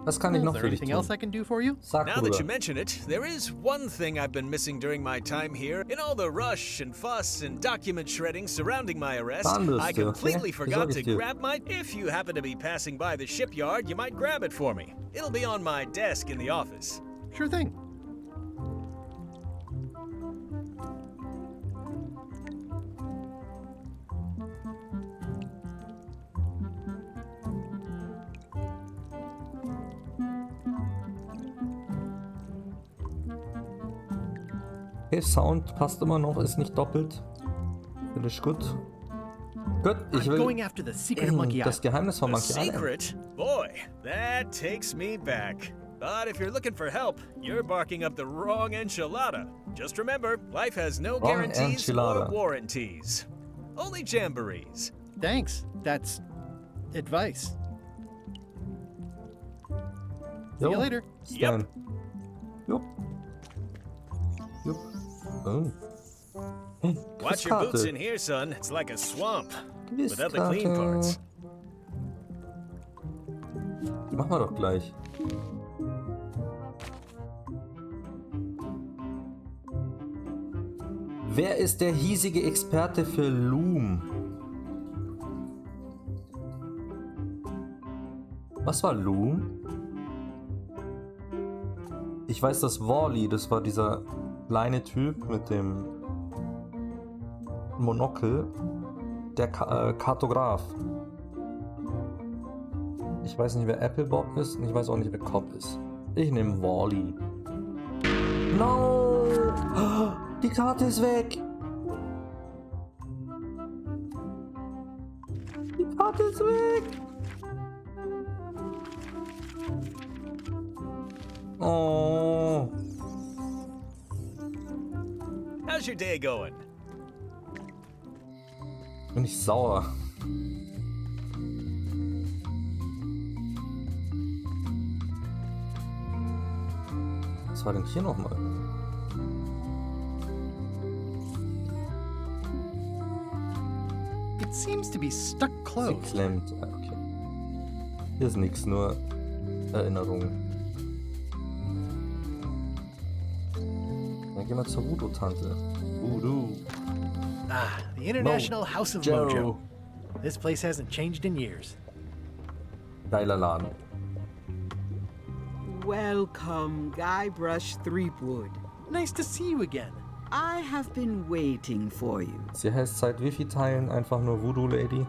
Was kann ich Is noch there für dich anything else tun? I can do for you? Sag, Now that you Bruder. mention it, there is one thing I've been missing during my time here. In all the rush and fuss and document shredding surrounding my arrest, Zahnbürste, I completely okay? forgot Besorge to ich dir. grab my... If you happen to be passing by the shipyard, you might grab it for me. It'll be on my desk in the office. Sure thing. Okay, Sound passt immer noch, ist nicht doppelt. Finde ich gut. Gut, ich I'm will going after the secret of Monkey das Island. Geheimnis von The Monkey Island. secret? Boy, that takes me back. But if you're looking for help, you're barking up the wrong enchilada. Just remember, life has no Wrong guarantees or enchilada. warranties. Only jamborees. Thanks. That's advice. See Jo, you later. Stan. Jupp. Jupp. Oh. Hey, Watch your boots in Quizkarte. here, son. It's like a swamp. Without the clean Quizkarte. parts. Die machen wir doch gleich. Wer ist der hiesige Experte für Loom? Was war Loom? Ich weiß, dass Wally, das war dieser kleine Typ mit dem Monokel, der Kartograf. Ich weiß nicht, wer Applebob ist und ich weiß auch nicht, wer Cobb ist. Ich nehme Wally. No! Die Karte ist weg! Die Karte ist weg! Oh. How's your day going? Bin ich sauer. Was war denn hier nochmal? It seems to be stuck closed. Geklemmt. Okay. Hier ist nichts, nur Erinnerungen. Dann gehen wir zur Voodoo-Tante. Voodoo. Ah, the International House of Mojo. Mojo. This place hasn't changed in years. Geiler Laden. Welcome, Guybrush Threepwood. Nice to see you again. I have been waiting for you. Sie heißt seit wie vielen Teilen einfach nur Voodoo Lady?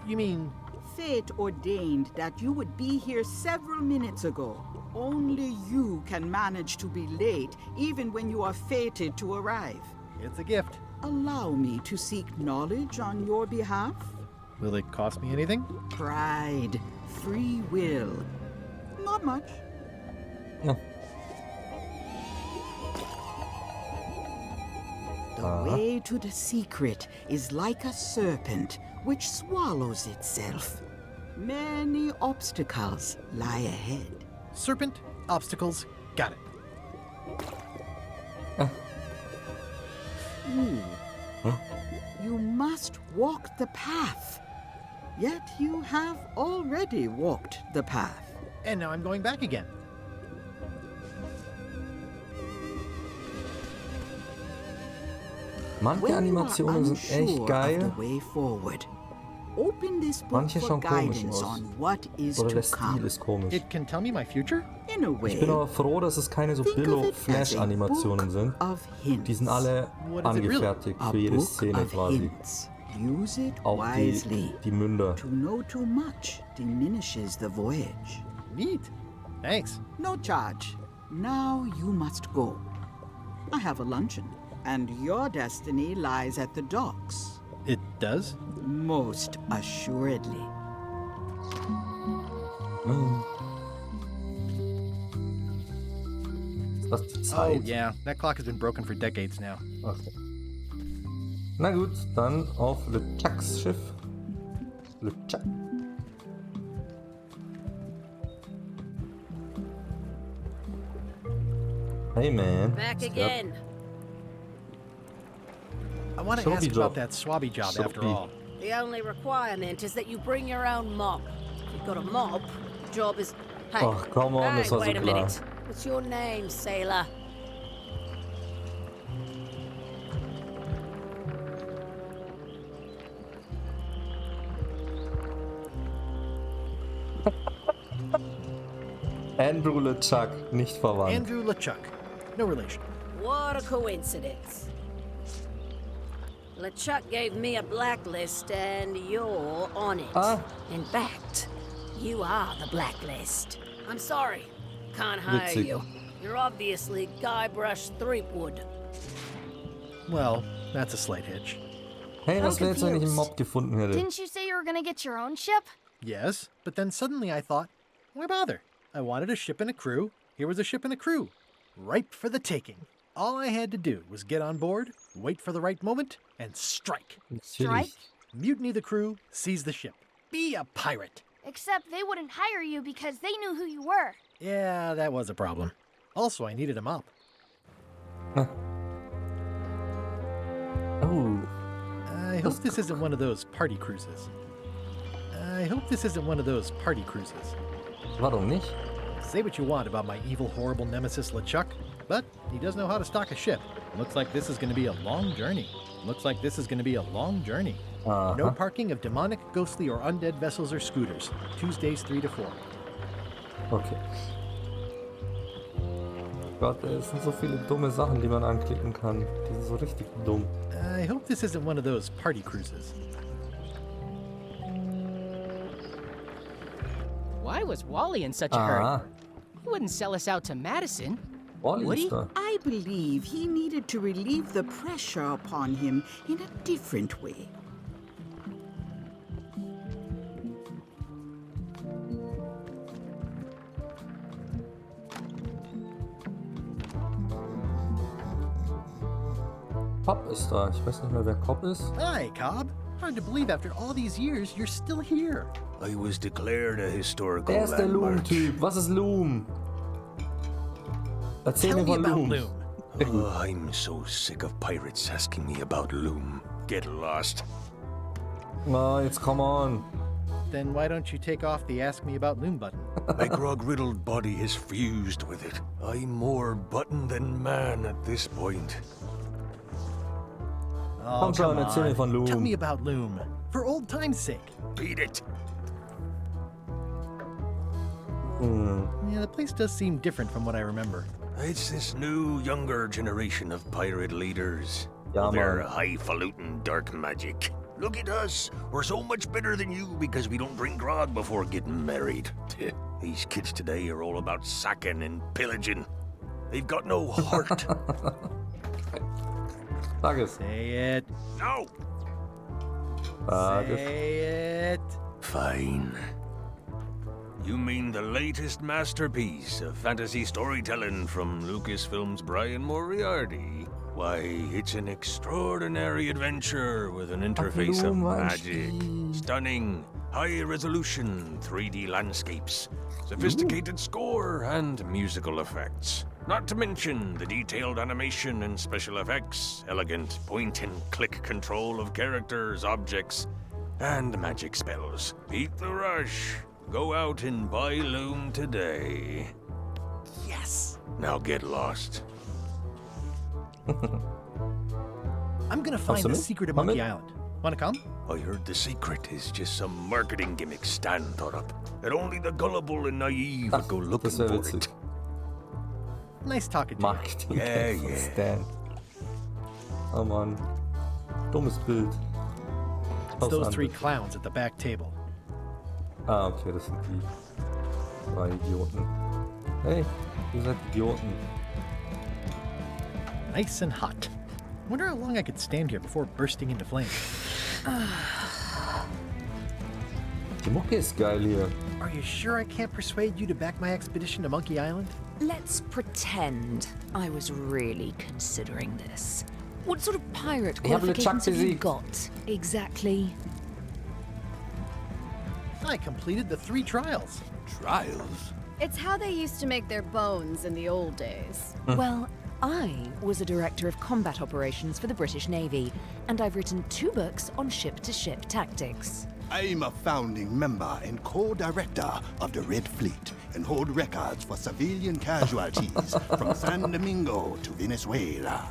You mean... Fate ordained that you would be here several minutes ago. Only you can manage to be late, even when you are fated to arrive. It's a gift. Allow me to seek knowledge on your behalf. Will it cost me anything? Pride, free will. Not much. No. The way to the secret is like a serpent which swallows itself. Many obstacles lie ahead. Serpent, obstacles, got it. You must walk the path. Yet you have already walked the path. And now I'm going back again. Manche Animationen sind echt geil. Manche schon komisch aus. Oder der Stil ist komisch. It can tell me my future? Ich bin aber froh, dass es keine so Billo-Flash-Animationen sind. Die sind alle angefertigt für jede Szene quasi. Auch die Münder. To know too much diminishes the voyage. Neat. Thanks. No charge. Now you must go. I have a luncheon, and your destiny lies at the docks. It does? Most assuredly. Ist das die Zeit? Oh, yeah. That clock has been broken for decades now. Okay. Na gut, dann auf LeChucks Schiff. LeChuck. Hey man. Back again. I want to ask about that swabby job after all. The only requirement is that you bring your own mop. If you've got a mop, the job is... Hey, Oh, come on, das war so wait a klar. minute. What's your name, sailor? Andrew LeChuck, nicht verwandt. Andrew LeChuck. No relation. What a coincidence. LeChuck gave me a blacklist and you're on it. In fact, you are the blacklist. I'm sorry. Can't hire Witzig. you. You're obviously Guybrush Threepwood. Well, that's a slight hitch. Hey, was wäre jetzt, wenn ich einen Mob gefunden hätte? Didn't you say you were gonna get your own ship? Yes, but then suddenly I thought, why bother? I wanted a ship and a crew. Here was a ship and a crew. Ripe for the taking. All I had to do was get on board, wait for the right moment, and strike. Strike? Mutiny the crew, seize the ship. Be a pirate. Except they wouldn't hire you because they knew who you were. Yeah, that was a problem. Also, I needed a mop. Oh. I hope this isn't one of those party cruises. Warum nicht? Say what you want about my evil, horrible nemesis LeChuck, but he does know how to stock a ship. Looks like this is going to be a long journey. No parking of demonic, ghostly, or undead vessels or scooters. Tuesdays 3 to 4. Okay. Gott, ey, es sind so viele dumme Sachen, die man anklicken kann. Die sind so richtig dumm. I hope this isn't one of those party cruises. Why was Wally in such a hurry? He wouldn't sell us out to Madison. Would he? I believe he needed to relieve the pressure upon him in a different way. Cobb ist da. Ich weiß nicht mehr, wer Cobb ist. Hi, Cobb. Hard to believe after all these years you're still here. I was declared a historical Wer ist der landmark. Loom-Typ? Was ist Loom? Erzähl Tell mir me von about Loom. Loom. Oh, I'm so sick of pirates asking me about Loom. Get lost. Oh, jetzt come on. Then why don't you take off the Ask Me About Loom button? My grog-riddled body is fused with it. I'm more button than man at this point. Oh, Komm schon, come erzähl mir von on. Tell Loom. me about Loom. For old time's sake. Beat it. Yeah, the place does seem different from what I remember. It's this new, younger generation of pirate leaders. Ja, Their Mann. highfalutin dark magic. Look at us. We're so much better than you because we don't drink grog before getting married. These kids today are all about sacking and pillaging. They've got no heart. Sag es. Say it. No. Sag es. Say it. Fine. You mean the latest masterpiece of fantasy storytelling from Lucasfilm's Brian Moriarty? Why, it's an extraordinary adventure with an interface of magic, stunning, high-resolution 3D landscapes, sophisticated score, and musical effects. Not to mention the detailed animation and special effects, elegant point-and-click control of characters, objects, and magic spells. Beat the rush. Go out and buy Loom today. Yes. Now get lost. I'm gonna find the secret of Monkey Island. Wanna come? I heard the secret is just some marketing gimmick Stan thought up. That only the gullible and naive would go looking for it. Nice talking to you. Marketing Yeah, von yeah. Stan. Oh Mann. Dummes Bild. It's those three clowns at the back table. Ah, okay, das sind die 3 Idioten. Hey, ihr seid Idioten. Nice and hot. Wonder how long I could stand here before bursting into flames. Die Mucke ist geil hier. Are you sure I can't persuade you to back my expedition to Monkey Island? Let's pretend I was really considering this. What sort of pirate Ich habe qualifications have you besiegt. got, exactly? I completed the 3 trials. Trials? It's how they used to make their bones in the old days. Well, I was a director of combat operations for the British Navy, and I've written 2 books on ship-to-ship tactics. I'm a founding member and co-director of the Red Fleet and hold records for civilian casualties from San Domingo to Venezuela.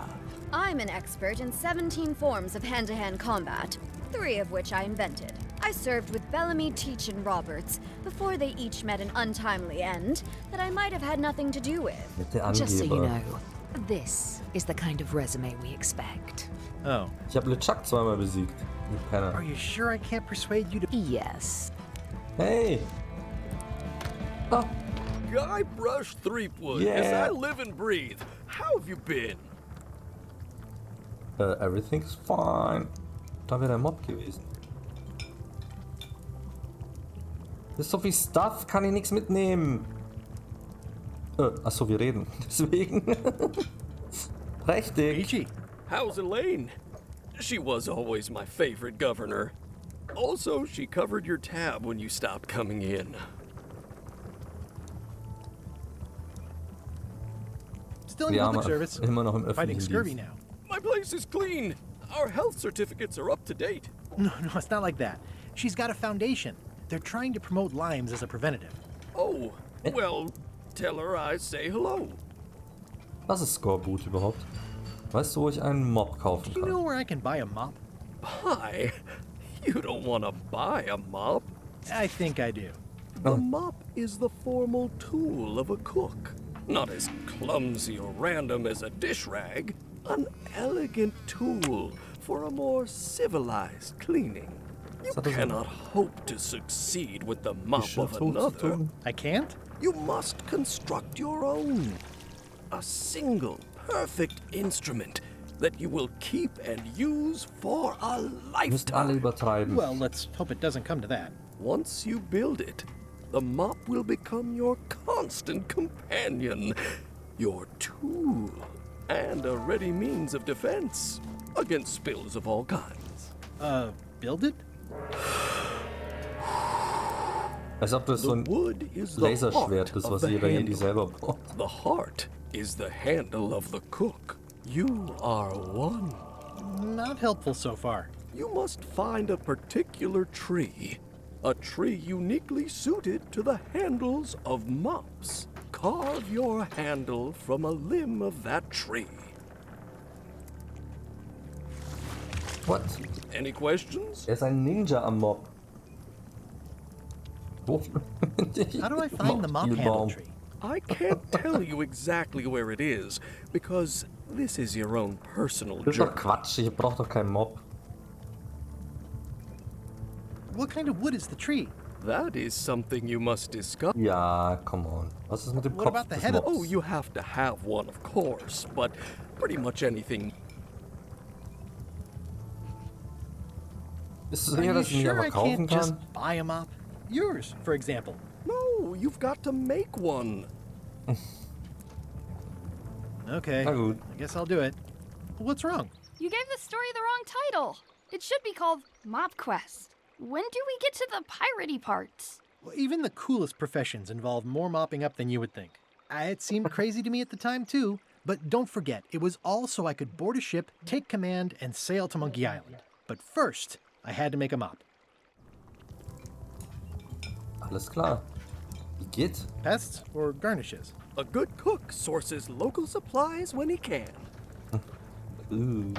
I'm an expert in 17 forms of hand-to-hand combat, 3 of which I invented. I served with Bellamy, Teach, and Roberts before they each met an untimely end that I might have had nothing to do with. Mit der Just so you Angeber. know, this is the kind of resume we expect. Oh. Ich habe LeChuck zweimal besiegt. Keiner. Are you sure I can't persuade you to... Yes. Hey! Oh. Guybrush Threepwood, Yeah. as I live and breathe. How have you been? Everything's fine. Da wäre der Mob gewesen. Das ist so viel Stuff, kann ich nichts mitnehmen. Achso, wir reden. Deswegen. Richtig. How's Elaine? She was always my favorite governor. Also, she covered your tab when you stopped coming in. Still in Ja, public Mann. service. Immer noch im Fighting öffentlichen scurvy Dienst. now. My place is clean. Our health certificates are up to date. No, it's not like that. She's got a foundation. They're trying to promote limes as a preventative. Oh, well, tell her I say hello. Was ist Scoreboot überhaupt? Weißt du, wo ich einen Mob kaufen Do you kann? know where I can buy a mop? Hi. You don't want to buy a mop. I think I do. The mop is the formal tool of a cook. Not as clumsy or random as a dish rag. An elegant tool for a more civilized cleaning. You cannot hope to succeed with the mop of another. I can't? You must construct your own. A single, perfect instrument that you will keep and use for a lifetime. Well, let's hope it doesn't come to that. Once you build it, the mop will become your constant companion, your tool, and a ready means of defense against spills of all kinds. Build it? Als ob das so ein Laserschwert ist, was jeder Jedi selber braucht. The heart is the handle of the cook. You are one. Not helpful so far. You must find a particular tree. A tree uniquely suited to the handles of mops. Carve your handle from a limb of that tree. What? Any questions? Er ist ein Ninja am Mob. How do I find the mop handle tree? I can't tell you exactly where it is, because this is your own personal Das ist doch journey. Quatsch, ich brauch doch keinen Mob. What kind of wood is the tree? That is something you must discover. Ja, come on. Was ist mit dem What Kopf about the des head of- Mobs? Oh, you have to have one, of course, but pretty much anything. Bist du Are sicher, you dass ich ihn sure einfach I kaufen can't kann? just buy a mop? Yours, for example. No, you've got to make one. Okay, Na gut. I guess I'll do it. What's wrong? You gave the story the wrong title. It should be called Mop Quest. When do we get to the piratey parts? Well, even the coolest professions involve more mopping up than you would think. It seemed crazy to me at the time, too. But don't forget, it was all so I could board a ship, take command, and sail to Monkey Island. But first, I had to make a mop. Alles klar. Wie geht? Pests or garnishes? A good cook sources local supplies when he can. Kann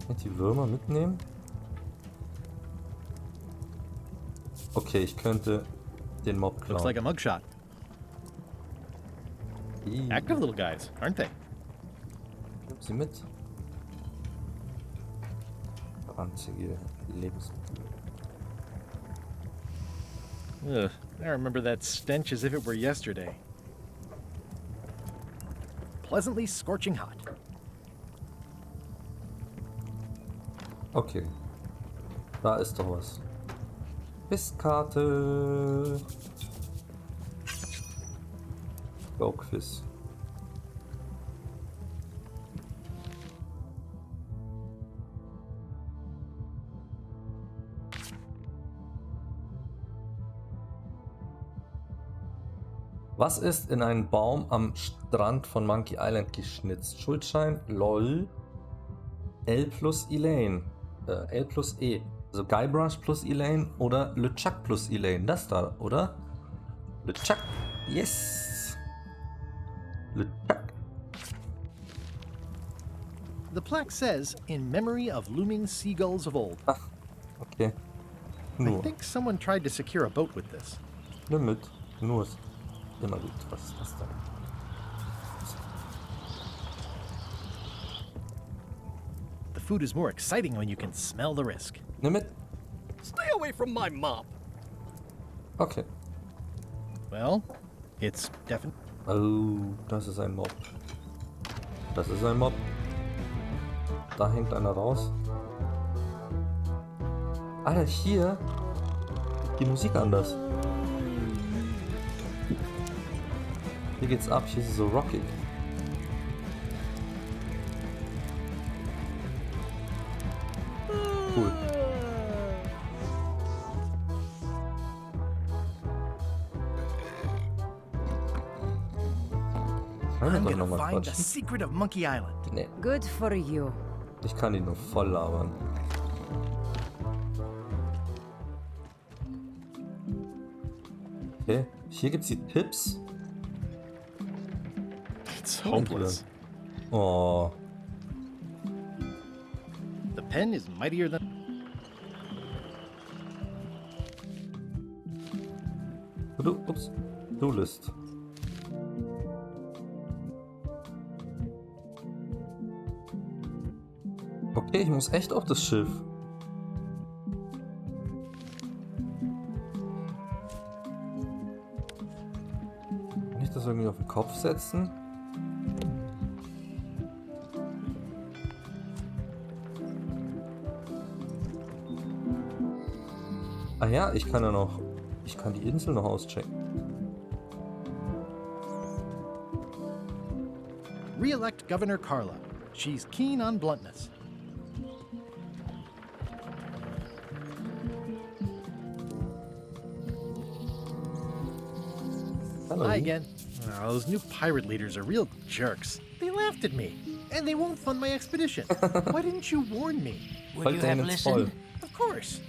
ich die Würmer mitnehmen? Okay, ich könnte den Mob klauen. Looks like a mugshot. Active little guys, aren't they? Nimm sie mit. Ranzige Lebensmittel. Ugh, I remember that stench as if it were yesterday. Pleasantly scorching hot. Okay. Da ist doch was. Fisskarte. Go Quiz. Was ist in einen Baum am Strand von Monkey Island geschnitzt? Schuldschein, LOL, L plus Elaine, L plus E. Also Guybrush plus Elaine oder LeChuck plus Elaine. Das da, oder? LeChuck, yes! LeChuck. The plaque says, in memory of looming seagulls of old. Ach, okay. I Nur. think someone tried to secure a boat with this. Nimm mit. Nur ist immer gut. Was ist das da? The food is more exciting when you can smell the risk. Nimm mit. Stay away from my mop. Okay. Well, it's definitely... Oh, das ist ein Mob. Das ist ein Mob. Da hängt einer raus. Alter, hier die Musik anders. Hier geht's ab, hier ist es so rockig. Cool. I'm gonna find the secret of Monkey Island. Nee, Good for you. ich kann ihn nur voll labern. Okay, hier gibt's die Tipps. It's hopeless. Oh, The pen is mightier than... To-Do-List. Okay, ich muss echt auf das Schiff. Kann ich das irgendwie auf den Kopf setzen? Ah ja, ich kann ja noch... Ich kann die Insel noch auschecken. Re-elect Governor Carla. She's keen on bluntness. Hello. Hi again. Oh, those new pirate leaders are real jerks. They laughed at me, and they won't fund my expedition. Why didn't you warn me? Would you have listened? Of course.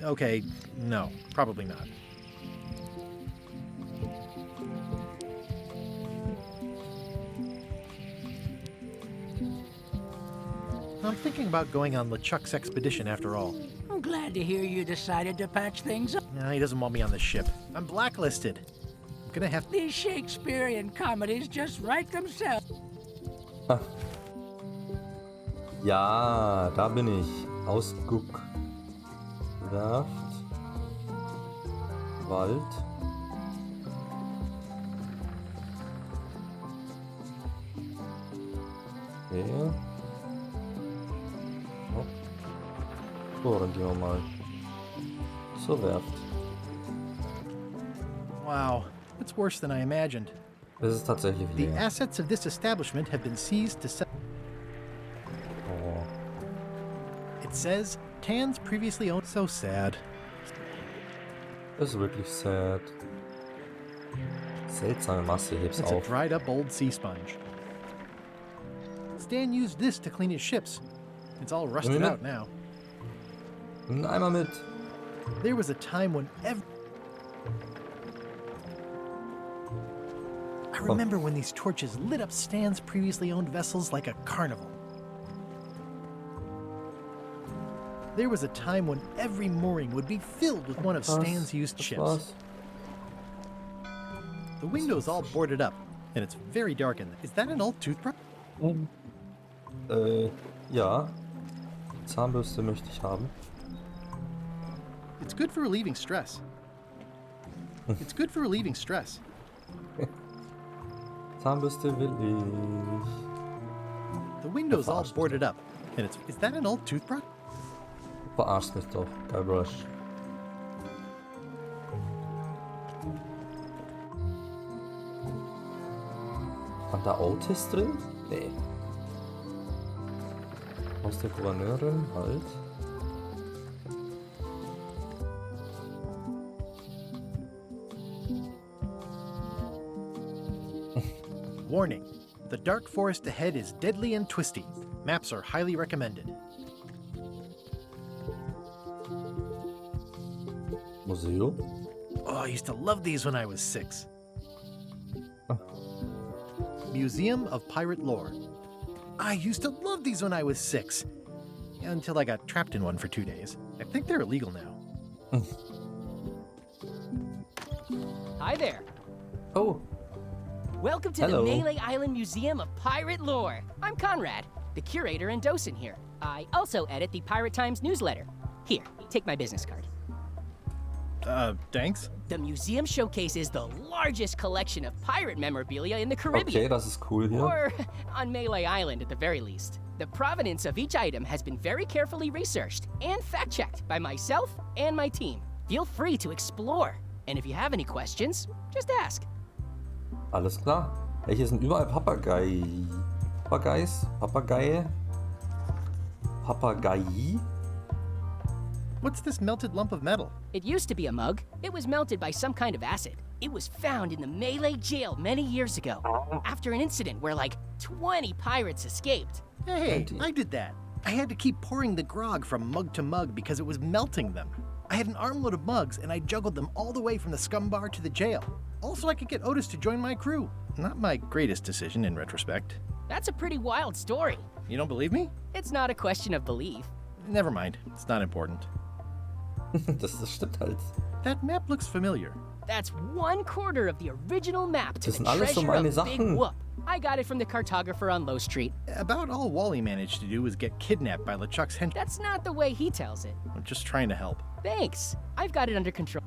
Okay, no, probably not. I'm thinking about going on LeChuck's expedition after all. I'm glad to hear you decided to patch things up. No, he doesn't want me on the ship. I'm blacklisted. I'm gonna have... These Shakespearean comedies just write themselves. Ja, da bin ich. Ausguck. Werft. Wald. Okay. Oh. So, dann gehen wir mal zur Werft. Wow, it's worse than I imagined. Das ist tatsächlich The leer. assets of this establishment have been seized to sell. Oh. It says Tan's previously owned. So sad. Das ist wirklich sad. Seltsame Masse, heb's It's a auf. dried up old sea sponge. Stan used this to clean his ships. It's all rusted out now. Nimm einmal mit. There was a time when I remember when these torches lit up Stan's previously owned vessels like a carnival. There was a time when every mooring would be filled with one of Stan's used ships. The window's all boarded up, and it's very dark in there. Is that an old toothbrush? Ja. Zahnbürste möchte ich haben. It's good for relieving stress. It's good for relieving stress. Zahnbürste will ich. The window's all boarded up, and it's... Is that an old toothbrush? Verarscht mich doch, Guybrush. War da Otis drin? Nee. Aus der Gouverneurin, halt. Warning. The dark forest ahead is deadly and twisty. Maps are highly recommended. Museum? Oh, I used to love these when I was 6. Museum of Pirate Lore. I used to love these when I was 6. Until I got trapped in one for 2 days. I think they're illegal now. Hi there. Oh. Welcome to Hello. the Melee Island Museum of Pirate Lore. I'm Conrad, the curator and docent here. I also edit the Pirate Times newsletter. Here, take my business card. Thanks. The museum showcases the largest collection of pirate memorabilia in the Caribbean. Okay, das ist cool hier. Or on Melee Island at the very least. The provenance of each item has been very carefully researched and fact-checked by myself and my team. Feel free to explore. And if you have any questions, just ask. Alles klar. Ja, hier sind überall Papagei. Papagei. What's this melted lump of metal? It used to be a mug. It was melted by some kind of acid. It was found in the Melee jail many years ago, after an incident where like 20 pirates escaped. Hey, I did that. I had to keep pouring the grog from mug to mug because it was melting them. I had an armload of mugs and I juggled them all the way from the scum bar to the jail. Also, I could get Otis to join my crew. Not my greatest decision in retrospect. That's a pretty wild story. You don't believe me? It's not a question of belief. Never mind. It's not important. Das stimmt halt. That map looks familiar. That's 1/4 of the original map to Das the sind alles so treasure meine of Big Sachen. Whoop. I got it from the cartographer on Low Street. About all Wally managed to do was get kidnapped by LeChuck's henchmen. That's not the way he tells it. I'm just trying to help. Thanks. I've got it under control.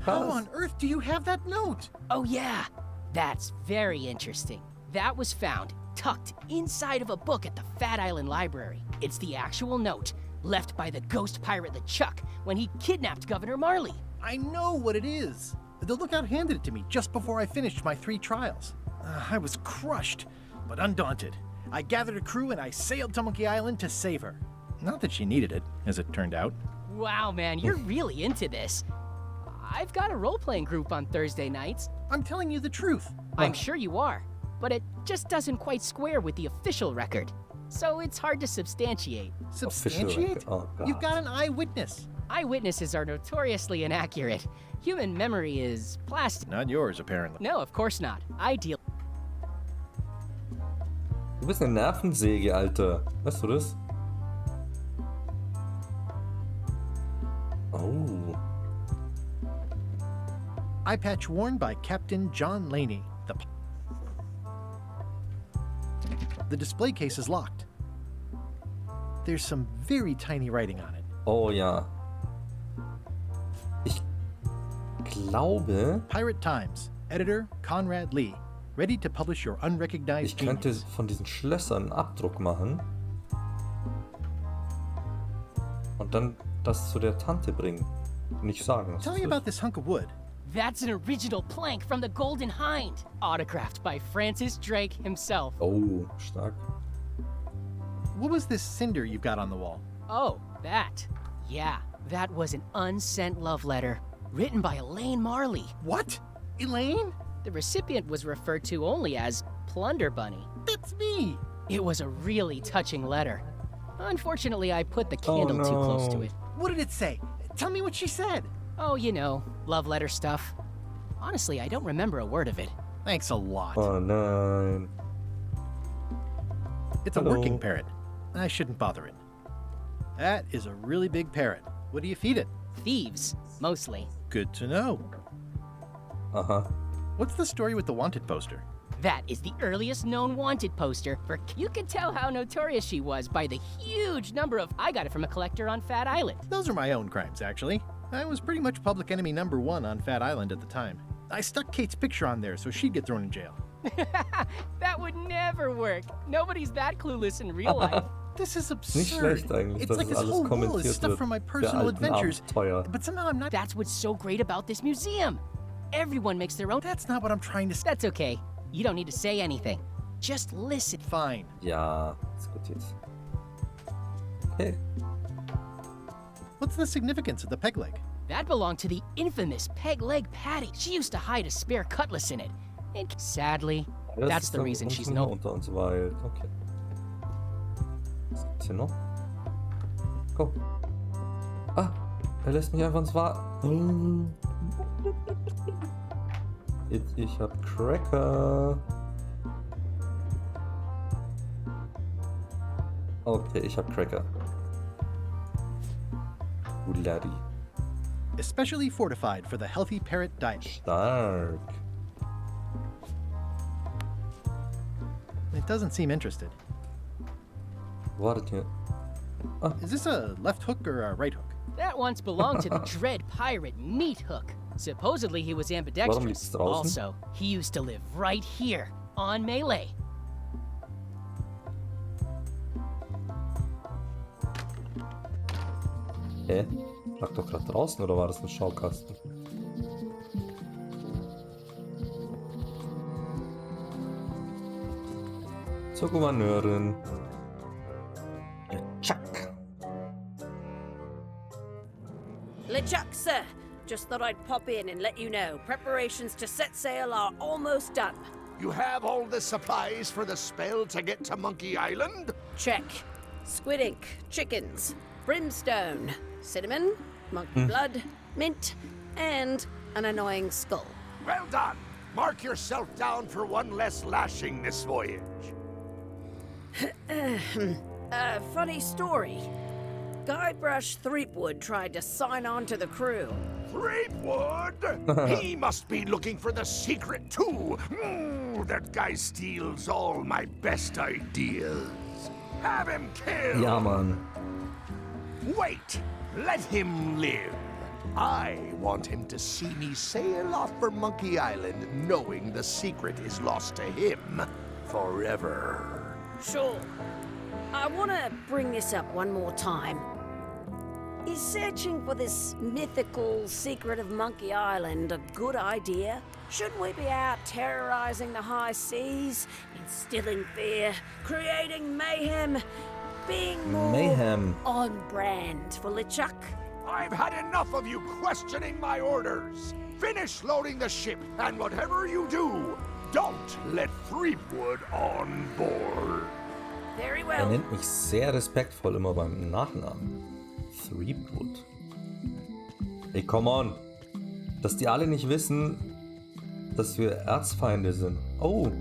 How on earth do you have that note? Oh yeah, that's very interesting. That was found tucked inside of a book at the Fat Island Library. It's the actual note left by the ghost pirate LeChuck when he kidnapped Governor Marley. I know what it is. The lookout handed it to me just before I finished my 3 trials. I was crushed, but undaunted. I gathered a crew and I sailed to Monkey Island to save her. Not that she needed it, as it turned out. Wow, man, you're really into this. I've got a role-playing group on Thursday nights. I'm telling you the truth. I'm sure you are, but it just doesn't quite square with the official record. So it's hard to substantiate. Substantiate? Oh, God. You've got an eyewitness. Eyewitnesses are notoriously inaccurate. Human memory is plastic. Not yours, apparently. No, of course not. I deal. Du bist eine Nervensäge, Alter. Weißt du das? Oh. Eye patch worn by Captain John Laney. The display case is locked. There's some very tiny writing on it. Oh ja. Ich glaube, Pirate Times, editor Conrad Lee, ready to publish your unrecognized ich könnte genius. von diesen Schlössern einen Abdruck machen und dann das zu der Tante bringen. Nicht sagen. was Tell das me ist. about this hunk of wood. That's an original plank from the Golden Hind, autographed by Francis Drake himself. Oh, stark. What was this cinder you've got on the wall? Oh, that. Yeah, that was an unsent love letter written by Elaine Marley. What? Elaine? The recipient was referred to only as Plunder Bunny. That's me. It was a really touching letter. Unfortunately, I put the candle too close to it. What did it say? Tell me what she said. Oh, you know, love letter stuff. Honestly, I don't remember a word of it. Thanks a lot. Oh nein. It's a Hello. working parrot. I shouldn't bother it. That is a really big parrot. What do you feed it? Thieves, mostly. Good to know. Aha. What's the story with the wanted poster? That is the earliest known wanted poster for. You can tell how notorious she was by the huge number of. I got it from a collector on Fat Island. Those are my own crimes, actually. I was pretty much public enemy #1 on Fat Island at the time. I stuck Kate's picture on there so she'd get thrown in jail. That would never work. Nobody's that clueless in real life. This is Nicht absurd. schlecht eigentlich, It's dass like es this alles whole wall is kommentiert stuff wird. from my Der personal alten adventures. Abenteuer. But somehow I'm not. That's what's so great about this museum. Everyone makes their own. That's not what I'm trying to say. That's okay. You don't need to say anything. Just listen. Fine. Ja, ist gut jetzt. Okay. What's the significance of the peg leg? That belonged to the infamous Peg Leg Patty. She used to hide a spare cutlass in it. And sadly, Das that's ist the dann reason she's unten no. unter uns weilt. Okay. Was gibt's hier noch? Go. Ah, er lässt mich einfach ins Warten. Ich hab Cracker. Okay, ich hab Cracker. Ulari. Especially fortified for the healthy parrot diet. Stark. It doesn't seem interested. Wartet hier. Ah. Is this a left hook or a right hook? That once belonged to the dread pirate Meat Hook. Supposedly he was Warum ambidextrous. liegt's draußen? Also, he used to live right here on Melee. Hä? Lag doch gerade draußen oder war das ein Schaukasten? Zur Gouverneurin. Chuck. LeChuck, sir. Just thought I'd pop in and let you know. Preparations to set sail are almost done. You have all the supplies for the spell to get to Monkey Island? Check. Squid ink, chickens, brimstone, cinnamon, monkey blood, mint, and an annoying skull. Well done. Mark yourself down for one less lashing this voyage. Funny story. Guybrush Threepwood tried to sign on to the crew. Threepwood? He must be looking for the secret too. That guy steals all my best ideas. Have him killed. Ja, Mann. Wait, let him live. I want him to see me sail off for Monkey Island knowing the secret is lost to him forever. Sure. I want to bring this up one more time. Is searching for this mythical secret of Monkey Island a good idea? Shouldn't we be out terrorizing the high seas, instilling fear, creating mayhem, being more on brand for LeChuck? I've had enough of you questioning my orders. Finish loading the ship, and whatever you do, don't let Threepwood on board. Very Er well. nennt mich sehr respektvoll immer beim Nachnamen. Threepwood. Ey, come on. Dass die alle nicht wissen, dass wir Erzfeinde sind. Oh.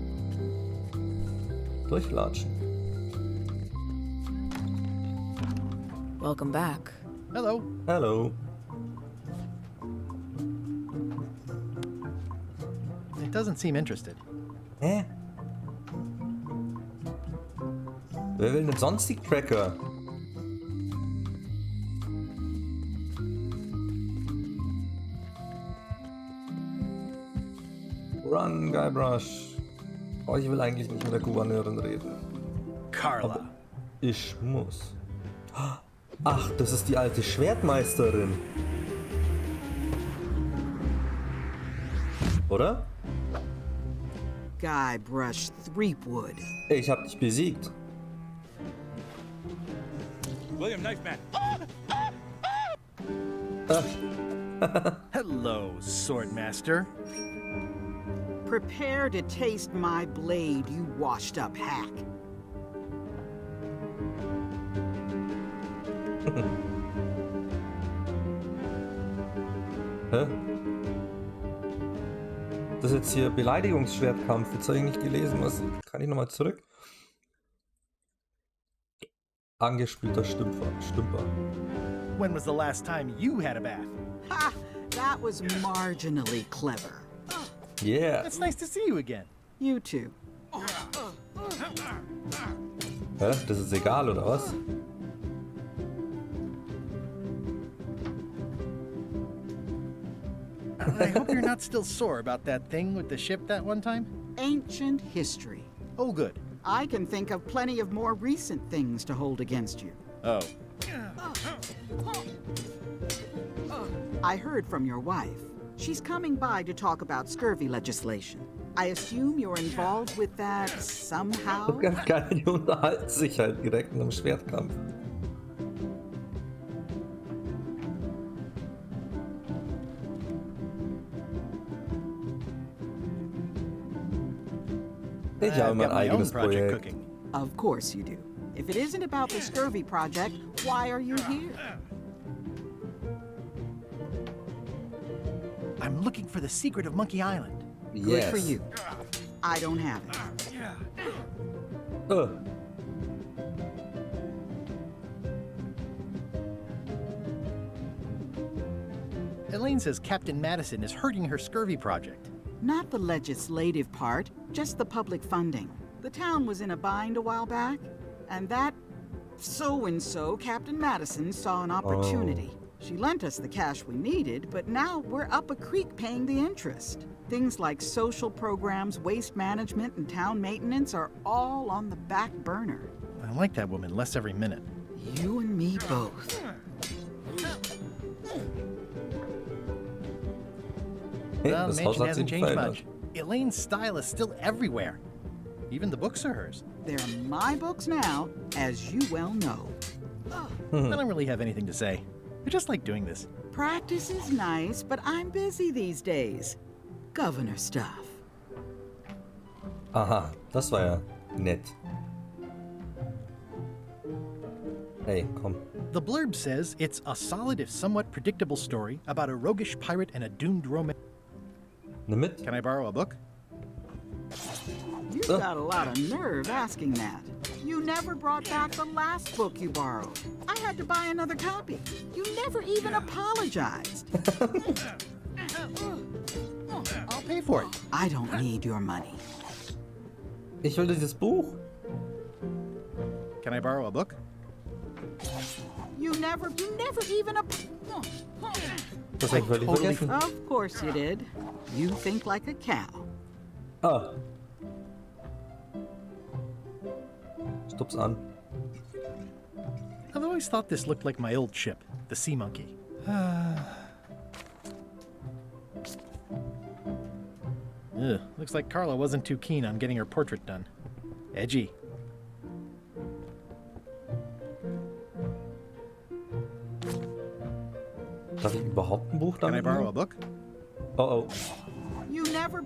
Durchlatschen. Welcome back. Hello. Hello. It doesn't seem interested. Hä? Wer will denn sonst die Cracker? Run, Guybrush. Oh, ich will eigentlich nicht mit der Gouverneurin reden. Carla. Aber ich muss. Ach, das ist die alte Schwertmeisterin. Oder? Guybrush Threepwood. Ey, ich hab dich besiegt. William, knife man. Hello, Swordmaster. Prepare to taste my blade, you washed-up hack. Hä? Das ist jetzt hier Beleidigungsschwertkampf. Jetzt habe ich nicht gelesen. Was? Kann ich nochmal zurück? Angespülter Stümper. When was the last time you had a bath? Ha! That was marginally clever. Yeah. It's nice to see you again. You too. Hä? Das ist egal, oder was? I hope you're not still sore about that thing with the ship that one time. Ancient history. Oh, good. I can think of plenty of more recent things to hold against you. Oh. I heard from your wife. She's coming by to talk about scurvy legislation. I assume you're involved with that somehow? Ganz geil, die unterhalten sich halt direkt in einem Schwertkampf. Ich habe mein eigenes Projekt. Of course you do. If it isn't about the scurvy project, why are you here? I'm looking for the secret of Monkey Island. Good for you. I don't have it. Elaine says Captain Madison is hurting her scurvy project. Not the legislative part, just the public funding. The town was in a bind a while back, and that so-and-so, Captain Madison, saw an opportunity. She lent us the cash we needed, but now we're up a creek paying the interest. Things like social programs, waste management, and town maintenance are all on the back burner. I like that woman less every minute. You and me both. Well, the mansion hasn't changed much. Elaine's style is still everywhere. Even the books are hers. They're my books now, as you well know. I don't really have anything to say. I just like doing this. Practice is nice, but I'm busy these days. Governor stuff. Aha, das war ja nett. Hey, komm. The blurb says it's a solid if somewhat predictable story about a roguish pirate and a doomed romance. Nimm mit. Can I borrow a book? You've got a lot of nerve asking that. You never brought back the last book you borrowed. I had to buy another copy. You never even apologized. I'll pay for it. I don't need your money. Ich will dieses Buch. Can I borrow a book? You never even Das habe ich völlig vergessen. Of course you did. You think like a cow. Ah. Stup's an. I've always thought this looked like my old ship, the Sea Monkey. Ugh, looks like Carla wasn't too keen on getting her portrait done. Edgy. Darf ich überhaupt ein Buch Can I damit borrow nehmen? a book? Oh. You never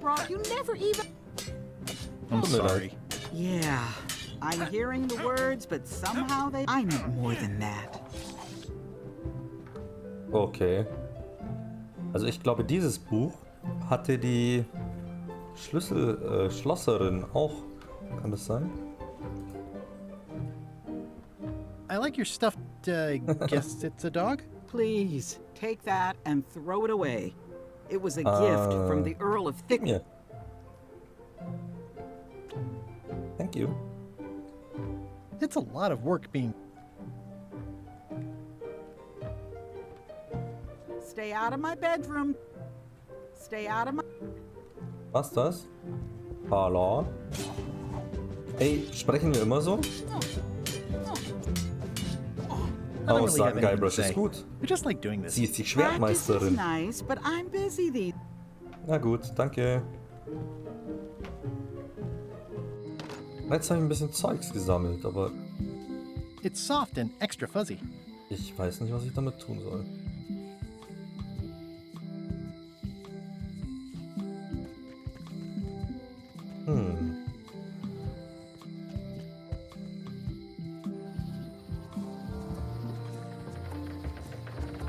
even... I'm sorry. Yeah, I'm hearing the words, but somehow I need more than that. Okay. Also ich glaube, dieses Buch hatte die Schlosserin auch. Kann das sein? I like your stuffed, guess it's a dog? Please, take that and throw it away. It was a gift from the Earl of Thick... Yeah. Thank you. It's a lot of work being... Stay out of my bedroom. Stay out of my... Was das? Hallo? Ey, sprechen wir immer so? Oh, sagen Guybrush ist gut. We just like doing this. Sie ist die Practice is Schwertmeisterin. nice, but I'm busy these... Na gut, danke. Jetzt habe ich ein bisschen Zeugs gesammelt, aber It's soft and extra fuzzy. ich weiß nicht, was ich damit tun soll.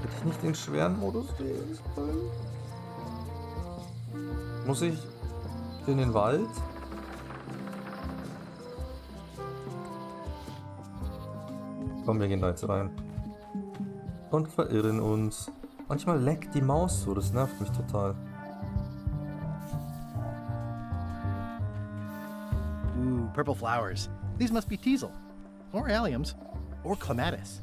Hätte ich nicht den schweren Modus wählen sollen? Muss ich in den Wald? Komm, wir gehen da jetzt rein. Und verirren uns. Manchmal leckt die Maus so, das nervt mich total. Ooh, purple flowers. These must be teasel. Or alliums. Or clematis.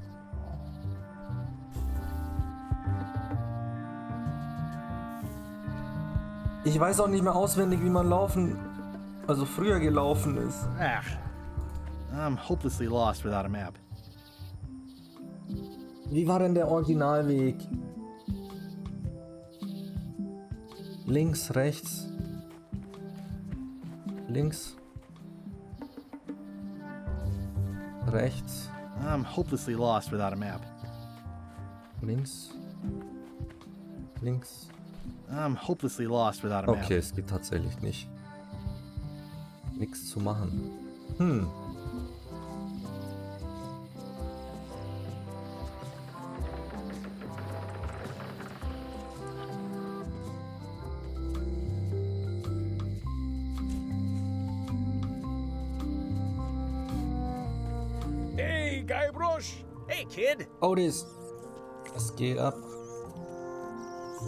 Ich weiß auch nicht mehr auswendig, wie man also früher gelaufen ist. Ah, I'm hopelessly lost without a map. Wie war denn der Originalweg? Links, rechts. Links. Rechts. I'm hopelessly lost without a map. Links. Links. I'm hopelessly lost without a map. Okay, es geht tatsächlich nicht. Nichts zu machen. Hey, Guybrush! Hey, kid! Otis! Es geht ab.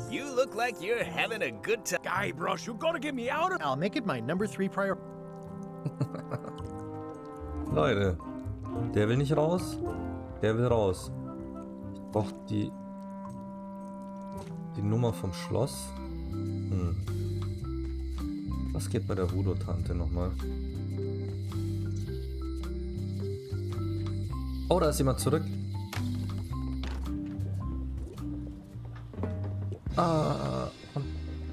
You look like you're having a good time. Guybrush, you gotta get me out of... I'll make it my number 3 priority. Leute, der will nicht raus. Der will raus. Ich brauch die Nummer vom Schloss. Was geht bei der Voodoo-Tante nochmal? Oh, da ist jemand zurück.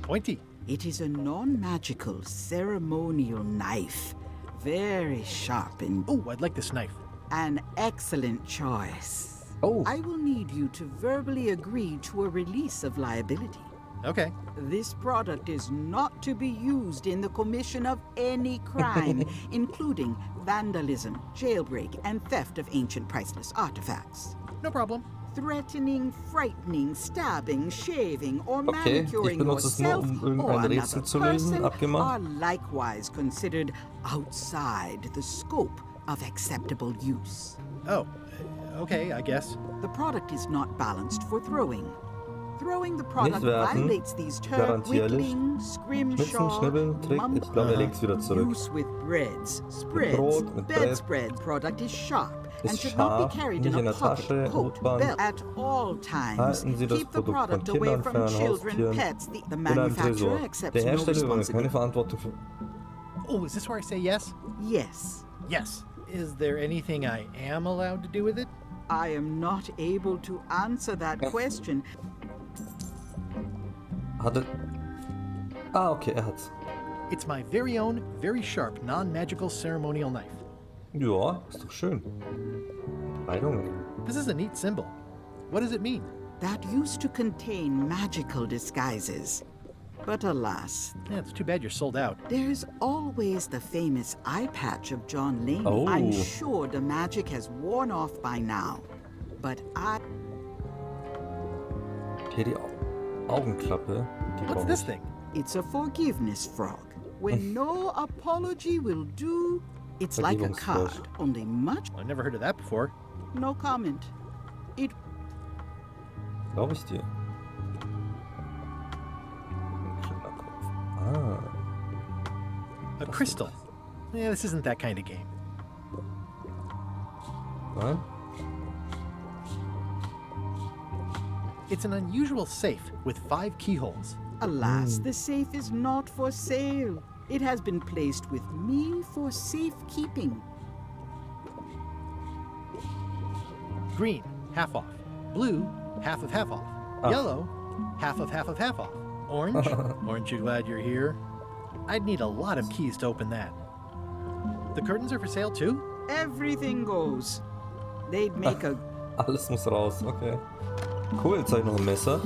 Pointy. It is a non-magical ceremonial knife. Very sharp and... Oh, I'd like this knife. An excellent choice. Oh. I will need you to verbally agree to a release of liability. Okay. This product is not to be used in the commission of any crime, including vandalism, jailbreak, and theft of ancient priceless artifacts. No problem. Threatening, frightening, stabbing, shaving, or Okay, ich manicuring benutze es nur, yourself um or irgendein Rätsel another zu lösen. person Abgemacht. are likewise considered outside the scope of acceptable use. Oh, okay, I guess. The product is not balanced for throwing. Throwing the product Nicht werfen, violates these terms: garantierlich. wiggling, Schnitzen, scrimshaw, schnibbeln, Trick. Ich glaube, er legt es wieder zurück. use with breads. Spreads, Brot, mit Brett. bedspread product is sharp and Ist should not scharf, be carried nicht in in a der pocket, Tasche, coat, Hutband. belt at all times. Halten Sie das Keep the Produkt von product away Kindern from fern, children, Haustieren pets. The oder einem manufacturer Tresor. accepts Der no Hersteller übernimmt keine responsibility. Verantwortung für... Oh, is this where I say yes? Yes. Yes. Is there anything I am allowed to do with it? I am not able to answer that question. Hatte... Ah, okay, er hat's. It's my very own, very sharp, non-magical ceremonial knife. Ja, ist doch schön. Kleidung. This is a neat symbol. What does it mean? That used to contain magical disguises. But alas, Yeah, it's too bad you're sold out. there's always the famous eye patch of John Laney. Oh. I'm sure the magic has worn off by now. But Hier die Augenklappe. Die What's brauche this ich. thing? it's a forgiveness frog. When no apology will do, it's like a card, Vergebungsfrosch. only much. I've never heard of that before. No comment. It Glaube ich dir. Ein kleiner Kopf. Ah. A crystal. Yeah, this isn't that kind of game. Nein? It's an unusual safe with 5 keyholes. Alas, the safe is not for sale. It has been placed with me for safekeeping. Green, half off. Blue, half of half off. Yellow, half of half of half off. Orange, aren't you glad you're here? I'd need a lot of keys to open that. The curtains are for sale too? Everything goes. They'd make a Alles muss raus, okay. Cool, jetzt habe ich noch ein Messer.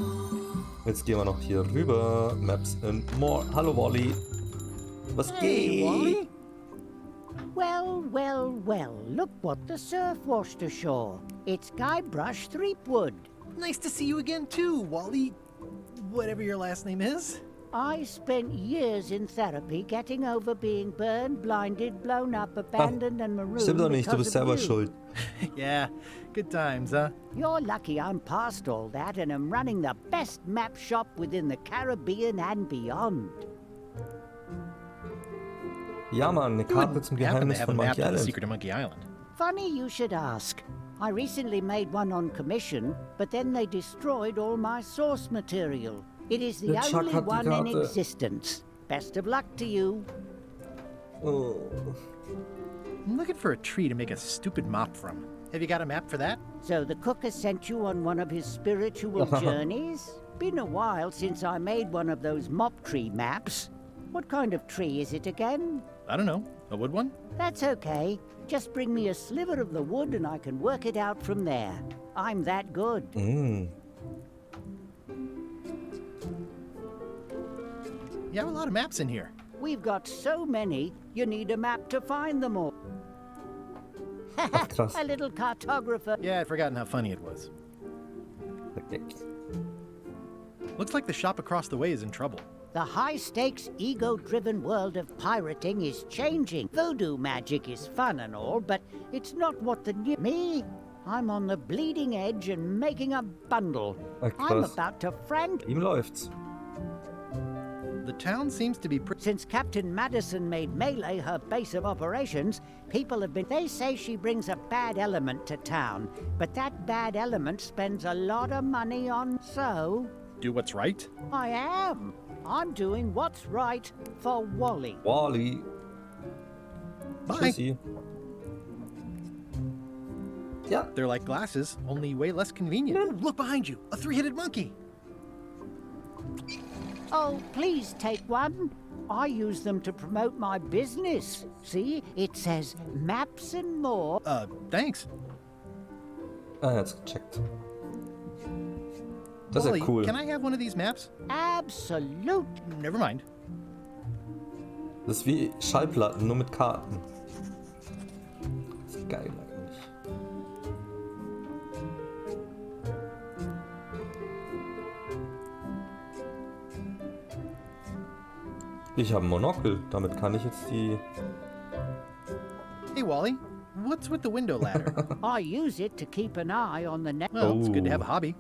Jetzt gehen wir noch hier rüber. Maps and more. Hallo Wally. Was geht? Wally? Well, well, well, look what the surf washed ashore. It's Guybrush Threepwood. Nice to see you again too, Wally. Whatever your last name is. I spent years in therapy getting over being burned, blinded, blown up, abandoned and marooned Stimmt doch nicht, du bist because of selber you. schuld. Yeah, good times, huh? You're lucky I'm past all that and am running the best map shop within the Caribbean and beyond. Ja, Mann, eine Karte zum Happen to Geheimnis have a von map Monkey to the Island. secret of Monkey Island. Funny you should ask. I recently made one on commission, but then they destroyed all my source material. It is the Der Chuck only hat die one in Karte. existence. Best of luck to you. Oh. I'm looking for a tree to make a stupid mop from. Have you got a map for that? So the cook has sent you on one of his spiritual journeys? Been a while since I made one of those mop tree maps. What kind of tree is it again? I don't know. A wood one? That's okay. Just bring me a sliver of the wood and I can work it out from there. I'm that good. Mm. You have a lot of maps in here. We've got so many, you need a map to find them all. krass. A little cartographer. Yeah, I'd forgotten how funny it was. Looks like the shop across the way is in trouble. The high-stakes, ego-driven world of pirating is changing. Voodoo magic is fun and all, but it's not what the new... Me? I'm on the bleeding edge and making a bundle. Ach, I'm krass. about to frank... Ihm läuft's. The town seems to be Since Captain Madison made Melee her base of operations, people have been... They say she brings a bad element to town, but that bad element spends a lot of money on... So... Do what's right? I am. I'm doing what's right for Wally. Wally. Bye. Tschüssi. Yeah. They're like glasses, only way less convenient. Ooh, look behind you, a 3-headed monkey. Oh, please take one. I use them to promote my business. See, it says maps and more. Thanks. Ah, er hat's gecheckt. Das ist Wally, ja cool. can I have one of these maps? Absolute. Never mind. Das ist wie Schallplatten, nur mit Karten. Das ist geil eigentlich. Ich habe ein Monokel, damit kann ich jetzt die... Hey, Wally. What's with the window ladder? I use it to keep an eye on the net. Well, it's good to have a hobby.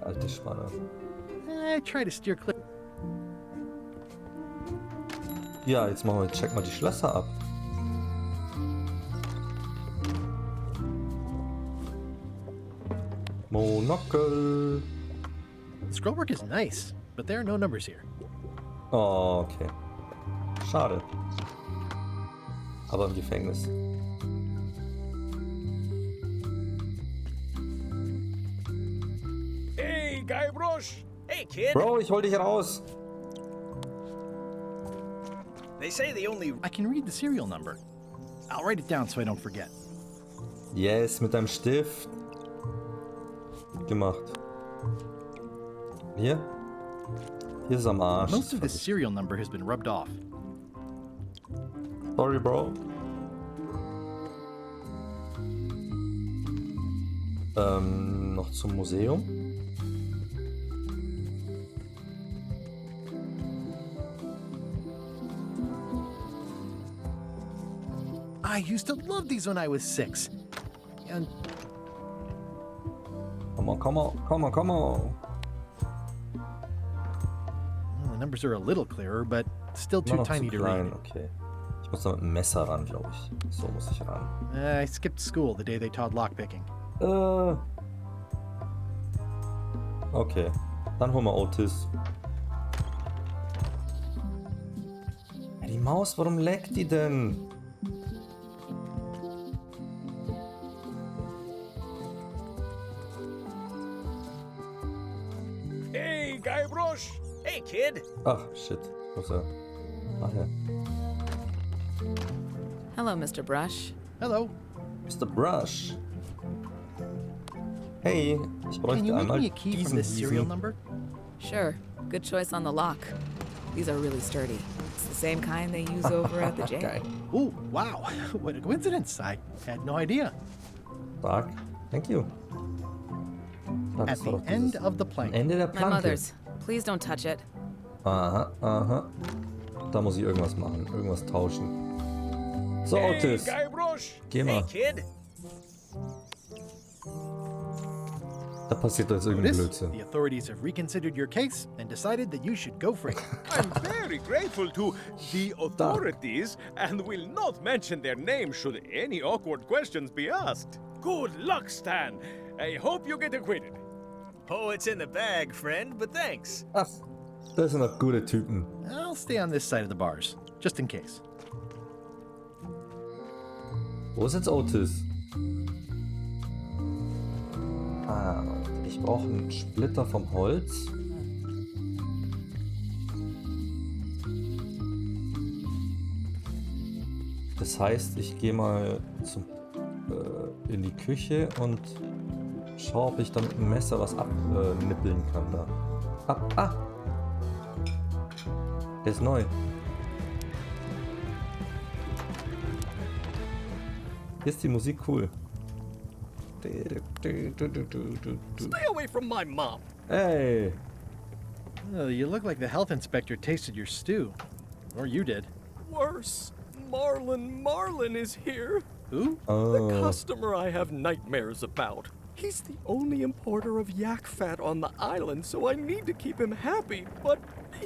Alte Spanne. I try to steer clear. Ja, jetzt machen wir, check mal die Schlösser ab. Monocle. Scrollwork is nice, but there are no numbers here. Oh, okay. Schade. Aber im Gefängnis. Hey, Guybrush! Hey, kid! Bro, ich hol dich raus! They say the only... I can read the serial number. I'll write it down so I don't forget. Yes, mit deinem Stift. Gemacht. Hier? Hier ist am Arsch. Most of the serial number has been rubbed off. Sorry, bro. Noch zum Museum. I used to love these when I was 6. And Come on, come on, come on, come on. well, the numbers are a little clearer, but still too Immer noch tiny zu to klein, read. okay. Ich muss da mit dem Messer ran, glaube ich. So muss ich ran. I skipped school the day they taught lockpicking. Okay. Dann holen wir Otis. Ja, die Maus, warum leckt die denn? Hey, Guybrush! Hey, kid! Ach, shit. Muss er. Ach ja. Hello, Mr. Brush. Hello. Mr. Brush. Hey, ich Can bräuchte you make einmal me a key from diesen this serial Wiesen. number? Sure. Good choice on the lock. These are really sturdy. It's the same kind they use over at the jail. Geil. Oh, wow. What a coincidence. I had no idea. Stark. Thank you. Ah, At das war the doch end dieses- of the plank. Ende der My Planke. mother's. Please don't touch it. Aha, aha. Da muss ich irgendwas machen. Irgendwas tauschen. So, Hey, Otis. Guybrush! Geh mal. Hey, kid! Da passiert doch jetzt irgendein Otis, Blödsinn. the authorities have reconsidered your case and decided that you should go free. I'm very grateful to the authorities and will not mention their name should any awkward questions be asked. Good luck, Stan. I hope you get acquitted. Oh, it's in the bag, friend, but thanks. Ach, das sind doch gute Typen. I'll stay on this side of the bars, just in case. Wo ist jetzt Otis? Ah, ich brauche einen Splitter vom Holz. Das heißt, ich gehe mal in die Küche und schaue, ob ich da mit dem Messer was abnippeln kann da. Ah! Der ist neu. Hier ist die Musik cool. Stay away from my mom. Hey! Oh, you look like the health inspector tasted your stew. Or you did. Worse, Marlin is here. Who? The customer I have nightmares about. He's the only importer of yak fat on the island, so I need to keep him happy, but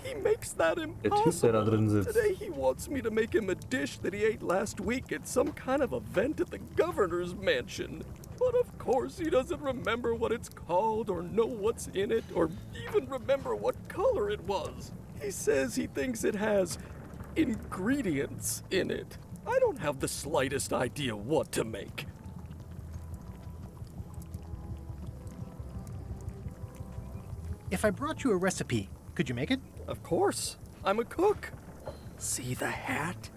he makes that Der Typ, der da drin impossible. sitzt. Today he wants me to make him a dish that he ate last week at some kind of event at the governor's mansion. But of course he doesn't remember what it's called or know what's in it or even remember what color it was. He says he thinks it has ingredients in it. I don't have the slightest idea what to make. If I brought you a recipe, could you make it? Of course. I'm a cook. See the hat?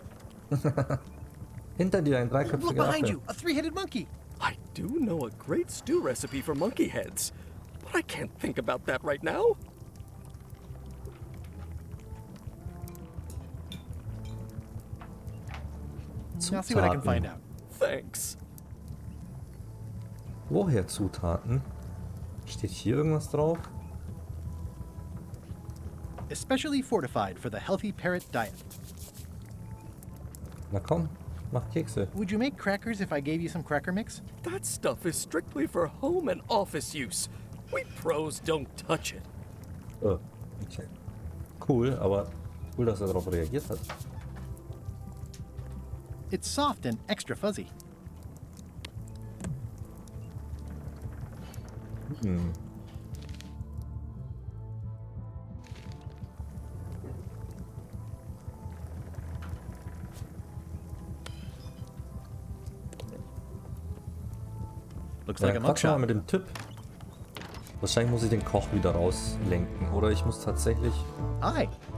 Hinter dir ein Look dreiköpfiger behind Affe. you, a three-headed monkey. I do know a great stew recipe for monkey heads, but I can't think about that right now. I'll see what I can find out. Thanks. Woher Zutaten? Steht hier irgendwas drauf? Especially fortified for the healthy parrot diet. Na komm. Mach Kekse. Would you make crackers if I gave you some cracker mix? That stuff is strictly for home and office use. We pros don't touch it. Oh, okay. Cool, aber cool, dass er darauf reagiert hat. It's soft and extra fuzzy. Hm. Looks like a Quatsch mal mugshot. mit dem Typ. Wahrscheinlich muss ich den Koch wieder rauslenken. Oder ich muss tatsächlich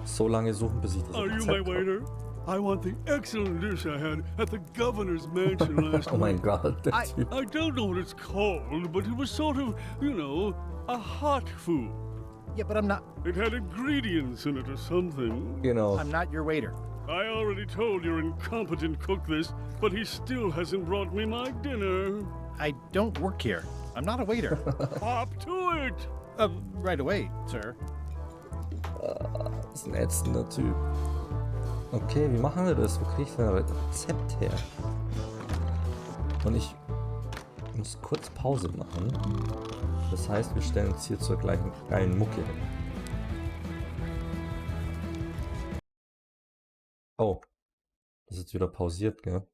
so lange suchen, bis ich das Are you Rezept my waiter? I want the excellent dish I had at the governor's mansion last Oh mein week. Gott, der I Typ. don't know what it's called, but it was sort of, you know, a hot food. Yeah, but I'm not. It had ingredients in it or something. Genau. I'm not your waiter. I already told your incompetent cook this, but he still hasn't brought me my dinner. I don't work here. I'm not a waiter. Hop to it! Right away, sir. Das ist ein ätzender Typ. Okay, wie machen wir das? Wo kriege ich denn ein Rezept her? Und ich muss kurz Pause machen. Das heißt, wir stellen uns hier zur gleichen geilen Mucke hin. Oh. Das ist wieder pausiert, gell?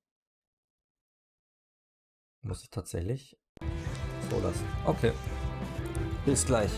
Muss ich tatsächlich so lassen. Okay. Bis gleich.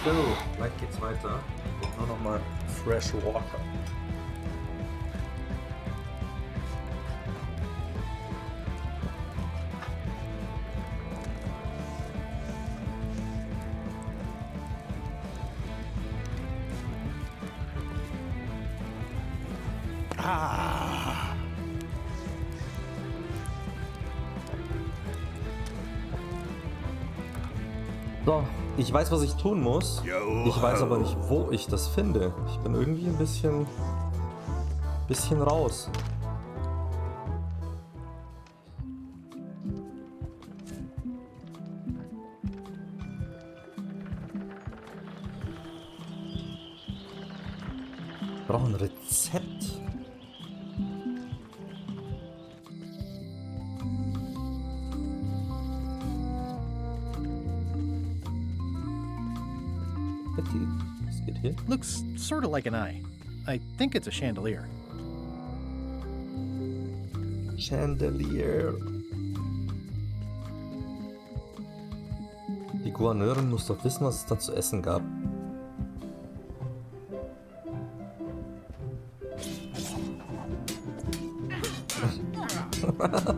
So, gleich geht's weiter. Und nur nochmal Fresh Water. So, ich weiß, was ich tun muss. Ich weiß aber nicht, wo ich das finde. Ich bin irgendwie ein bisschen raus. Ich brauche ein Rezept. Was geht hier? Looks sort of like an eye. I think it's a chandelier. Chandelier. Die Gouverneurin muss doch wissen, was es da zu essen gab.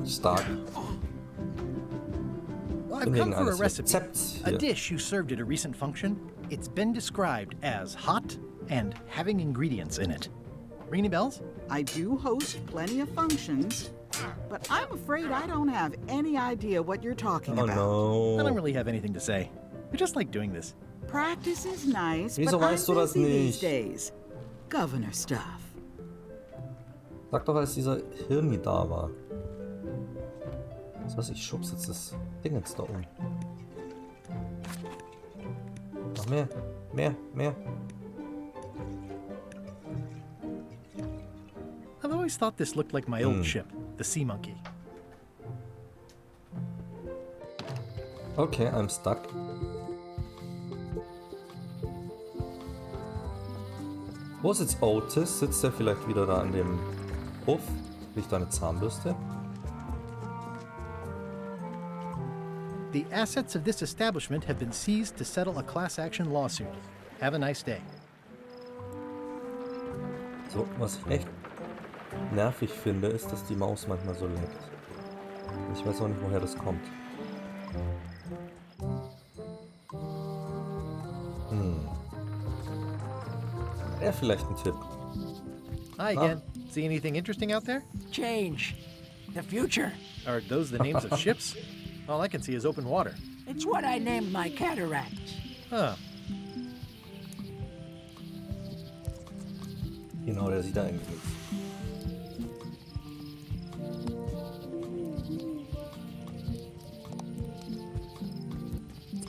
Stark. I've come for a recipe. A dish you served at a recent function. It's been described as hot and having ingredients in it. Ring any bells? I do host plenty of functions, but I'm afraid I don't have any idea what you're talking about. No. I don't really have anything to say. I just like doing this. Practice is nice, Wieso but weißt du I'm das busy these nicht? days. Governor stuff. Sag doch, als dieser Hirni da war. Das heißt, ich schub's jetzt das Ding jetzt da um. Noch mehr, mehr. I've always thought this looked like my old ship, the Sea Monkey. Okay, I'm stuck. Wo ist jetzt Otis? Sitzt er vielleicht wieder da an dem Puff? Liegt da eine Zahnbürste? The assets of this establishment have been seized to settle a class action lawsuit. Have a nice day. So, was ich echt nervig finde, ist, dass die Maus manchmal so leckt. Ich weiß auch nicht, woher das kommt. Wäre vielleicht ein Tipp. Hi again. See anything interesting out there? Change. The future. Are those the names of ships? All I can see is open water. It's what I named my cataracts. Huh. Genau, der sieht da eigentlich nichts.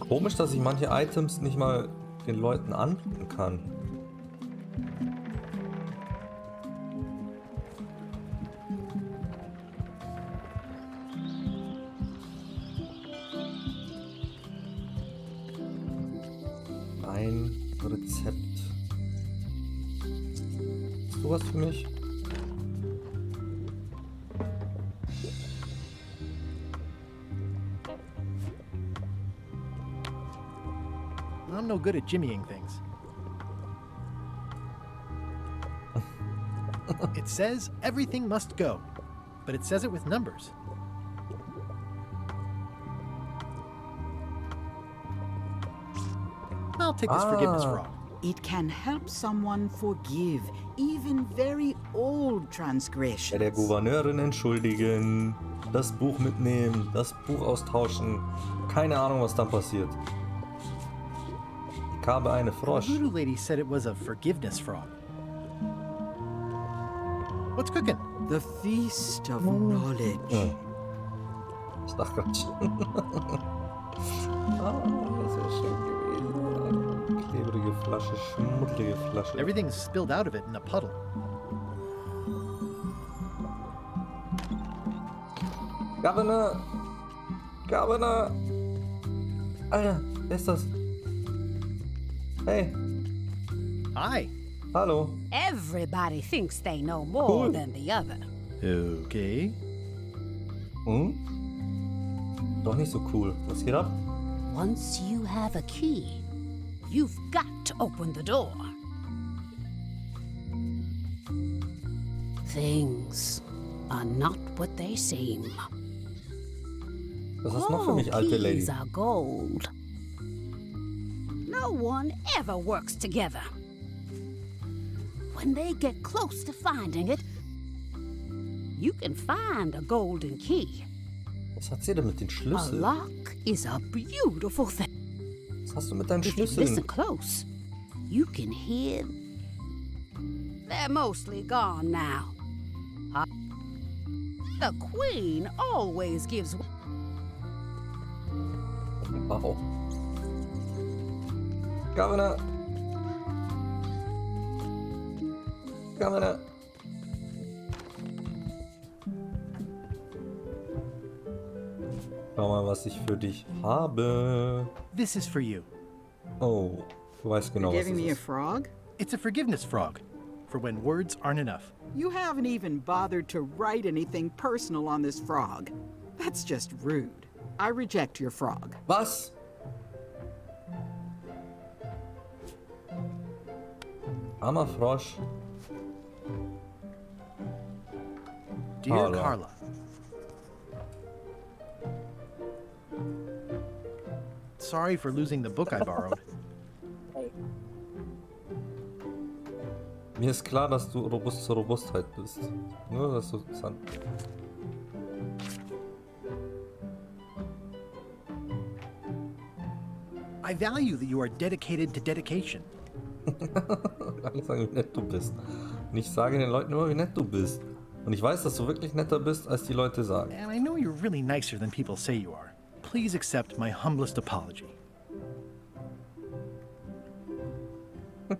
Komisch, dass ich manche Items nicht mal den Leuten anbieten kann. Ein Rezept. Hast du was für mich? I'm no good at jimmying things. It says everything must go, but it says it with numbers. I'll take this forgiveness frog. It can help someone forgive even very old transgressions. Bei der Gouverneurin entschuldigen, das Buch mitnehmen, das Buch austauschen. Keine Ahnung, was dann passiert. Ich habe eine Frosch. The voodoo lady said it was a forgiveness frog. What's cooking? The feast of knowledge. Ich dachte gerade schon. Das wäre schön gewesen. Klebrige Flasche, schmuddelige Flasche. Everything's spilled out of it in a puddle. Governor! Governor! Alter, wer ist das? Hey. Hi. Hallo. Everybody thinks they know more Cool. than the other. Okay. Doch nicht so cool. Was geht ab? Once you have a key, You've got to open the door. Things are not what they seem. Was ist noch für mich, alte Lady? Keys are gold. No one ever works together. When they get close to finding it, you can find a golden key. Was hat sie denn mit den A Schlüsseln? lock is a beautiful thing. Was hast du mit deinen If you Schlüsseln? listen close, you can hear. They're mostly gone now. The queen always gives. Wow. Governor! Governor! Schau mal, was ich für dich habe. This is for you. Oh, du weißt genau, You're was giving es me a ist. frog? It's a forgiveness frog, for when words aren't enough. You haven't even bothered to write anything personal on this frog. That's just rude. I reject your frog. Was? Armer Frosch. Dear Carla. Carla. Sorry for losing the book I borrowed. Mir ist klar, dass du robust zur Robustheit bist. Nur, dass du I value that you are dedicated to dedication. Alle sagen, wie nett du bist. Und ich sage den Leuten immer, wie nett du bist. Und ich weiß, dass du wirklich netter bist, als die Leute sagen. And I know you're really nicer than people say you are. Please accept my humblest apology. Ich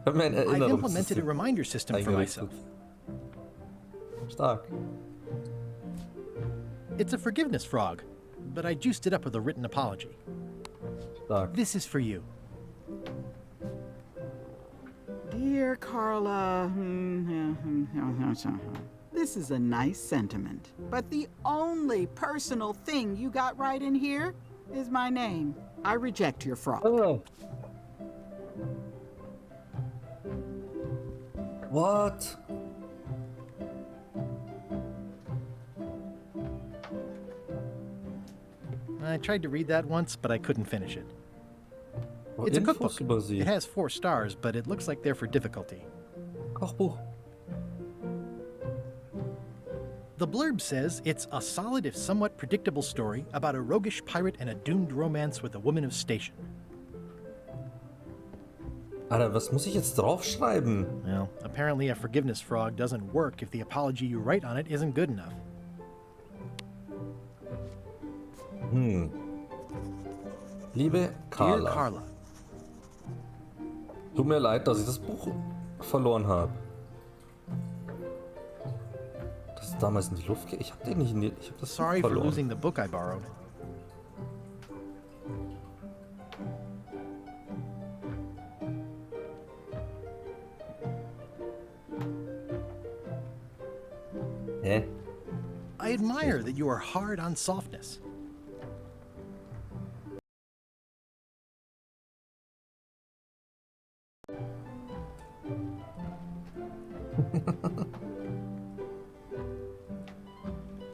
habe mir ein I've implemented a Erinnerungssystem reminder system for myself. Stark. It's a forgiveness frog, but I juiced it up with a written apology. Stark. This is for you. Dear Carla, this is a nice sentiment, but the only personal thing you got right in here is my name. I reject your frog. Oh. What? I tried to read that once, but I couldn't finish it. Oh, It's a Infos cookbook. über sie. It has 4 stars, but it looks like they're for difficulty. Kochbuch. The blurb says it's a solid if somewhat predictable story about a roguish pirate and a doomed romance with a woman of station. Alter, was muss ich jetzt draufschreiben? Well, apparently a forgiveness frog doesn't work if the apology you write on it isn't good enough. Liebe Carla. Dear Carla. Tut mir leid, dass ich das Buch verloren habe. Das ist damals in die Luft Ich habe den nicht in die... Ich habe das Sorry Buch for verloren. losing the book I borrowed. Hä? I admire that you are hard on softness.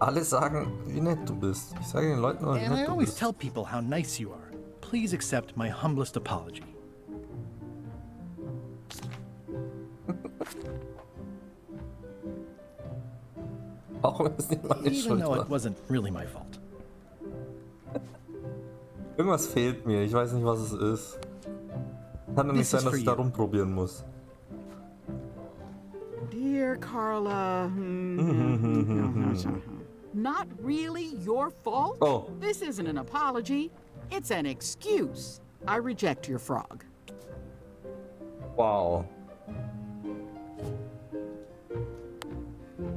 Alle sagen, wie nett du bist. Ich sage den Leuten immer, wie And I nett du always bist. tell people how nice you are. Please accept my humblest apology. Auch wenn es nicht meine Even Schuld though war. it wasn't really my fault. Irgendwas fehlt mir. Ich weiß nicht, was es ist. Kann doch nicht This sein, is dass for ich da you. rumprobieren muss. Dear Carla, not really your fault? Oh. This isn't an apology. It's an excuse. I reject your frog. Wow.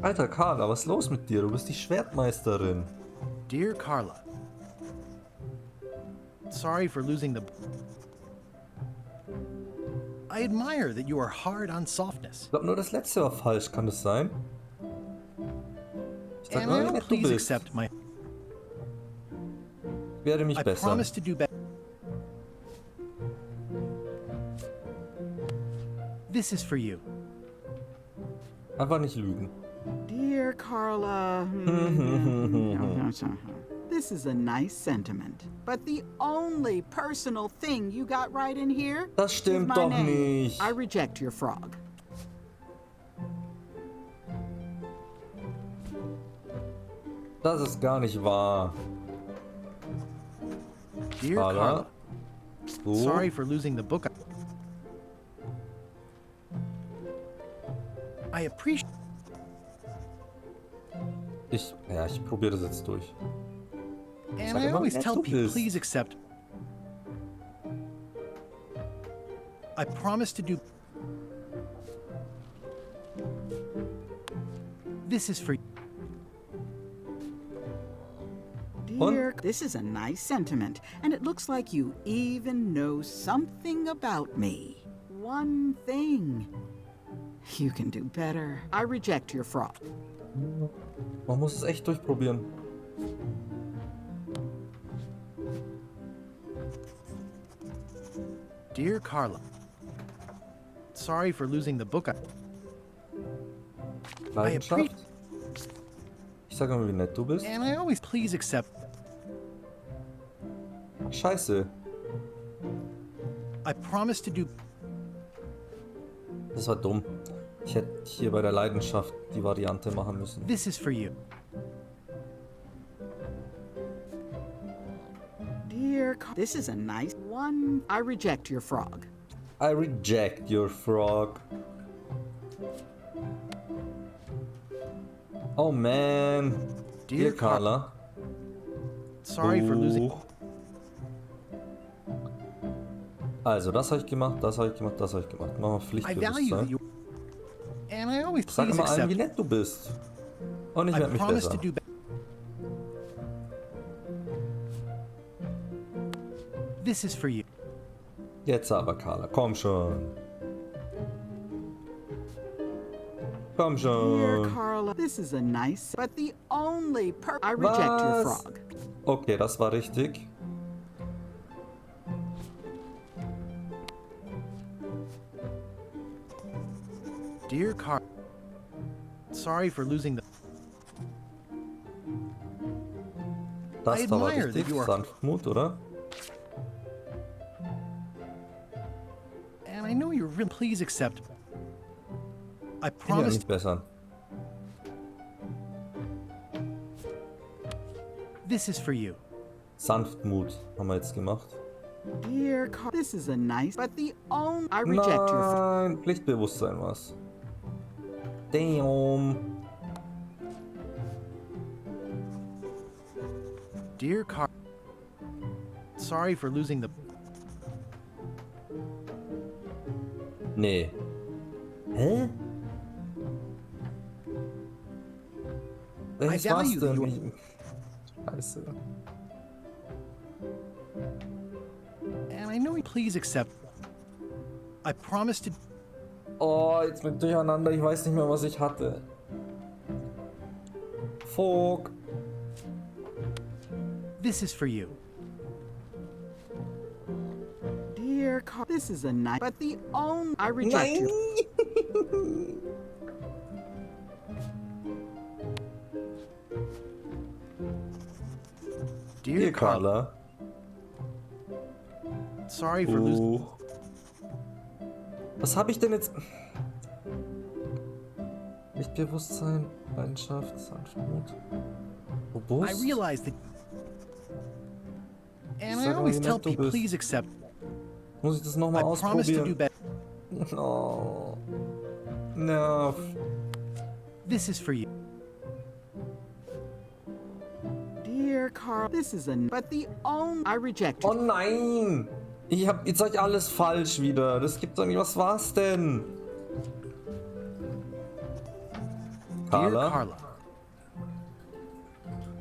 Alter Carla, was ist los mit dir? Du bist die Schwertmeisterin. Dear Carla. Sorry for losing the... I admire that you are hard on softness. Ich glaube nur das letzte war falsch, kann das sein? Ich sag And nur, wie now nett du please bist. accept my... Ich werde mich I bessern. promise to do better. This is for you. Einfach nicht lügen. Dear Carla. This is a nice sentiment. But the only personal thing you got right in here Das is stimmt my doch name. nicht. I reject your frog. Das ist gar nicht wahr. Dear Carla. Carla. So. Sorry for losing the book. I appreciate. Ich probiere das jetzt durch. And Sag I immer, always wie nett tell du people, bist. please accept. I promise to do. This is for you. Dear, this is a nice sentiment, and it looks like you even know something about me. One thing. You can do better. I reject your frog. Man muss es echt durchprobieren. Dear Carla. Sorry for losing the book. Leidenschaft. Ich sage mal, wie nett du bist. And I always please accept. Scheiße. I promise to do. Das war dumm. Ich hätte hier bei der Leidenschaft die Variante machen müssen. This is for you. Dear, this is a nice one. I reject your frog. I reject your frog. Oh man. Dear Carla. Sorry for losing. Also, das habe ich gemacht, das habe ich gemacht, das habe ich gemacht. Machen wir Pflichtbewusstsein. you. And I always Sag please immer allen, accept. wie nett du bist. Und ich I werde mich promise besser. to do This is for you. Jetzt aber, Carla. Komm schon. Komm Dear schon. Carla, this is a nice, but the only I reject your Was? frog. Okay, das war richtig. Dear Carl. Sorry for losing the. Das I war aber admire richtig. that you are- Sanftmut, oder? And I know you're real. Please accept. I Ich werde promise. mich bessern. This is for you. Sanftmut haben wir jetzt gemacht. Dear Carla, this is a nice, but the only I reject your frog. Nein, Pflichtbewusstsein war's. Damn. Dear Carl. Sorry for losing the. Nee. Hä? Welches war's value denn? your- Scheiße. And I know you. Please accept. I promise to. Oh, jetzt mit durcheinander. Ich weiß nicht mehr, was ich hatte. Fuck. This is for you. Dear Carla, this is a nice, but the only I reject your. Dear Carl. Carla. Sorry for losing. Was habe ich denn jetzt? Lichtbewusstsein, Leidenschaft, Sanftmut. I Robust. realize that. And I Sag mal, always wie tell nett du people, bist. please accept. Muss ich das nochmal I promise to do ausprobieren? better. Oh. Nerv. This is for you. Dear Carl, this is a but the only I reject Oh your. nein! Ich hab jetzt euch alles falsch wieder. Das gibt doch nicht. Was war's denn? Dear Carla? Carla.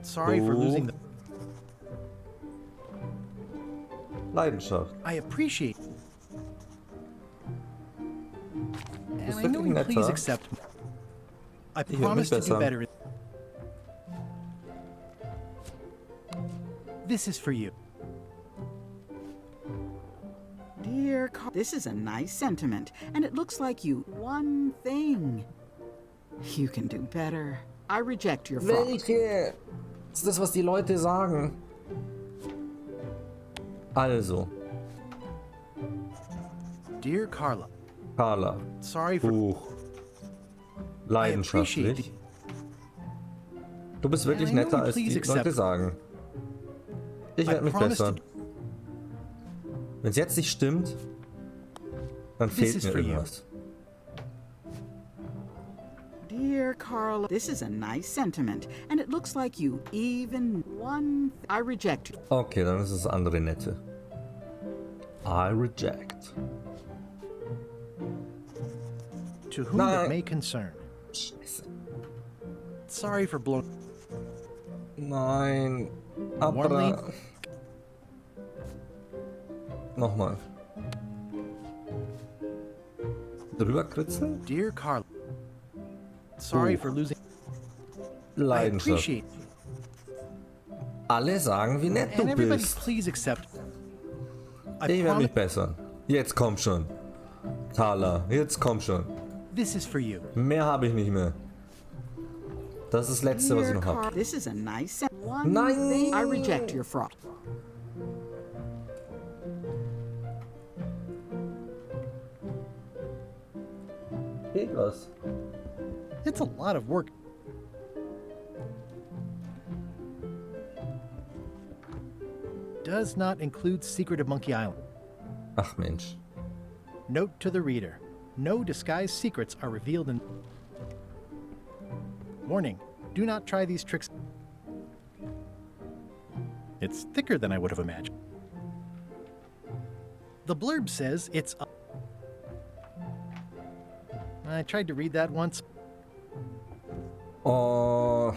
Sorry for losing the. Leidenschaft. I appreciate. And Bist I know wirklich you netter. please accept. I Ich werd promise to mich do bessern. better. This is for you. Dear Carl, this is a nice sentiment, and it looks like you one thing. You can do better. I reject your fraud. Welche? Ist das, was die Leute sagen? Also. Dear Carla. Carla. Sorry for... Leidenschaftlich. Du bist wirklich netter, als die Leute sagen. Ich werde mich bessern. Wenn es jetzt nicht stimmt, dann fehlt mir irgendwas. Dear Carla, this is a nice sentiment, and it looks like you even one. I reject you. Okay, dann ist es andere nette. I reject. To whom it may concern. Sorry for blowing. Nein. Aber. Nochmal. Drüber kritzeln? Dear Carla. Sorry for losing. Leidenschaft. Alle sagen, wie nett du bist. Please accept. Ich werde mich bessern. Jetzt komm schon. Carla, jetzt komm schon. This is for you. Mehr habe ich nicht mehr. Das ist das Letzte, was ich noch habe. This is a nice one. Nein! I reject your fraud. Geht was? It's a lot of work. Does not include Secret of Monkey Island. Ach Mensch. Note to the reader. No disguised secrets are revealed in... Warning. Do not try these tricks. It's thicker than I would have imagined. The blurb says it's... I tried to read that once. Oh.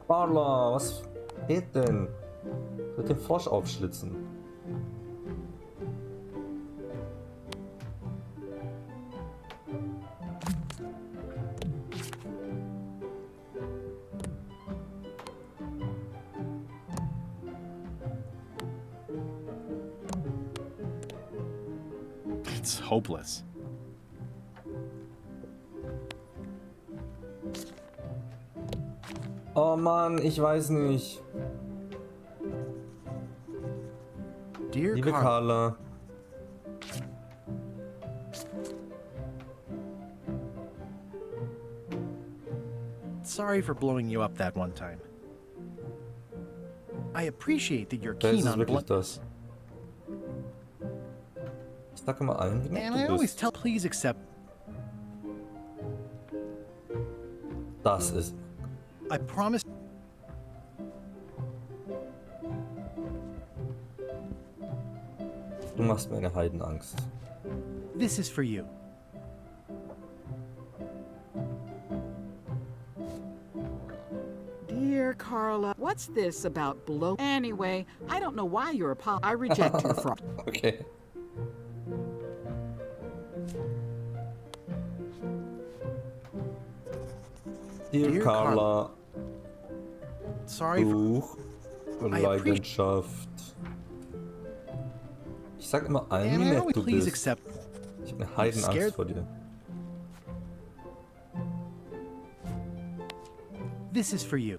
Carla, was geht denn? Ich will den Frosch aufschlitzen. It's hopeless. Oh Mann, ich weiß nicht. Dear Liebe Carla. Sorry for blowing you up that one time. I appreciate that you're Das keen ist on wirklich das. Ich sag immer allen, wie nett And du I always bist. tell, please accept. Das ist. I promise. Du machst mir eine Heidenangst. This is for you. Dear Carla, what's this about blow? Anyway, I don't know why you're I reject your fraud. Okay. Dear Carla. Sorry Buch. Leidenschaft. Ich sag immer allen, wie And I nett always du please bist. accept. Ich hab eine Heidenangst scared. vor dir. This is for you.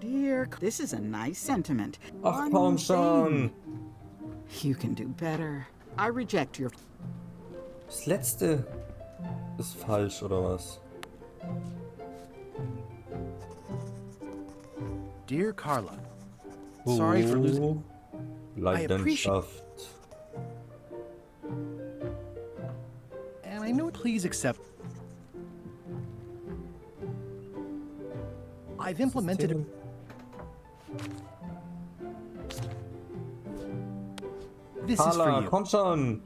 Dear, this is a nice sentiment. Ach One komm thing. schon. You can do better. I reject your... Das letzte ist falsch, oder was? Dear Carla. Sorry for losing. Leidenschaft. And I know, please accept. I've implemented it. This is for Carla, you. komm schon.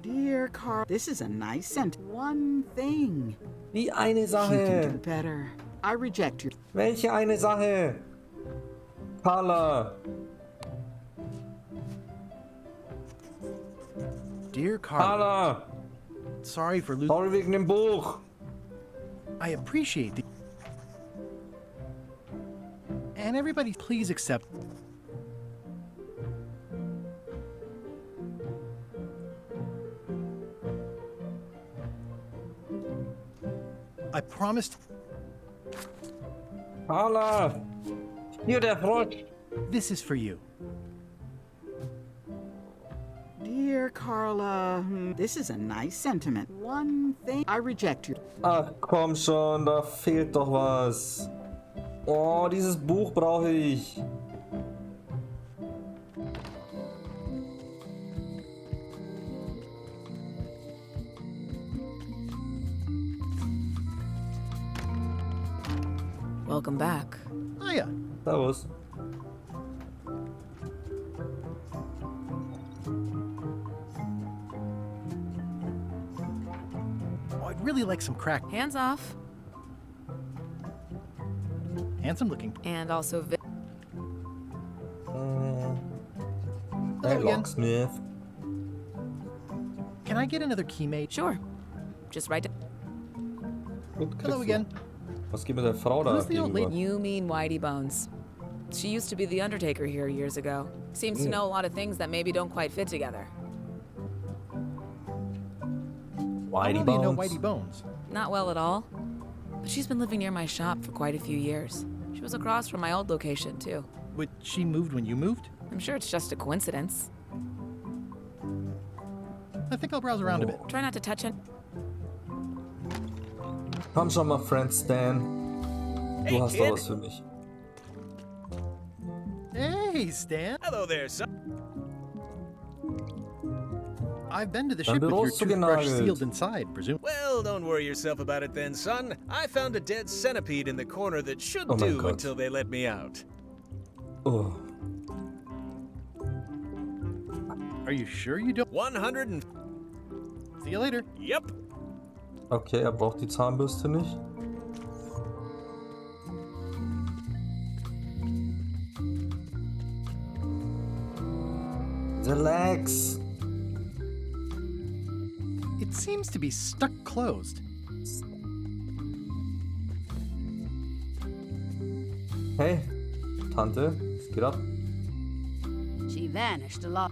Dear Carl, this is a nice sentence. One thing. Wie eine You can do Sache. better. I reject your... Welche eine Sache? Carla. Dear Carla. Carla. Sorry for losing. Sorry wegen dem Buch. I appreciate the... And everybody, please accept... I promised... Carla! Hier der Frosch! This is for you. Dear Carla, this is a nice sentiment. One thing, I reject you. Ach, komm schon, da fehlt doch was. Oh, dieses Buch brauche ich. Welcome back. Hiya. Servus. Oh, I'd really like some crack. Hands off. Handsome looking. And also... Hey, again. Locksmith. Can I get another keymate? Sure. Just right down. Gut, Hello kriegst again. du. Was geht mit der Frau da Who's the old gegenüber? lady? You mean Whitey Bones. She used to be the Undertaker here years ago. Seems to know a lot of things that maybe don't quite fit together. How Whitey well do you know Bones. Whitey Bones? Not well at all. But she's been living near my shop for quite a few years. She was across from my old location, too. But she moved when you moved? I'm sure it's just a coincidence. I think I'll browse around a bit. Try not to touch it. Komm schon mal, Friend Stan. Du Hey, hast kid. doch was für mich. Hey, Stan. Hello there, son. I've been to the Dein ship with Büro your ist toothbrush zugenagelt. sealed inside, presume. Well, don't worry yourself about it then, son. I found a dead centipede in the corner that should Oh mein do Gott. until they let me out. Oh. Are you sure you don't? 100 and... See you later. Yep. Okay, er braucht die Zahnbürste nicht. Relax. It seems to be stuck closed. Hey, Tante, was geht ab? She vanished a lot.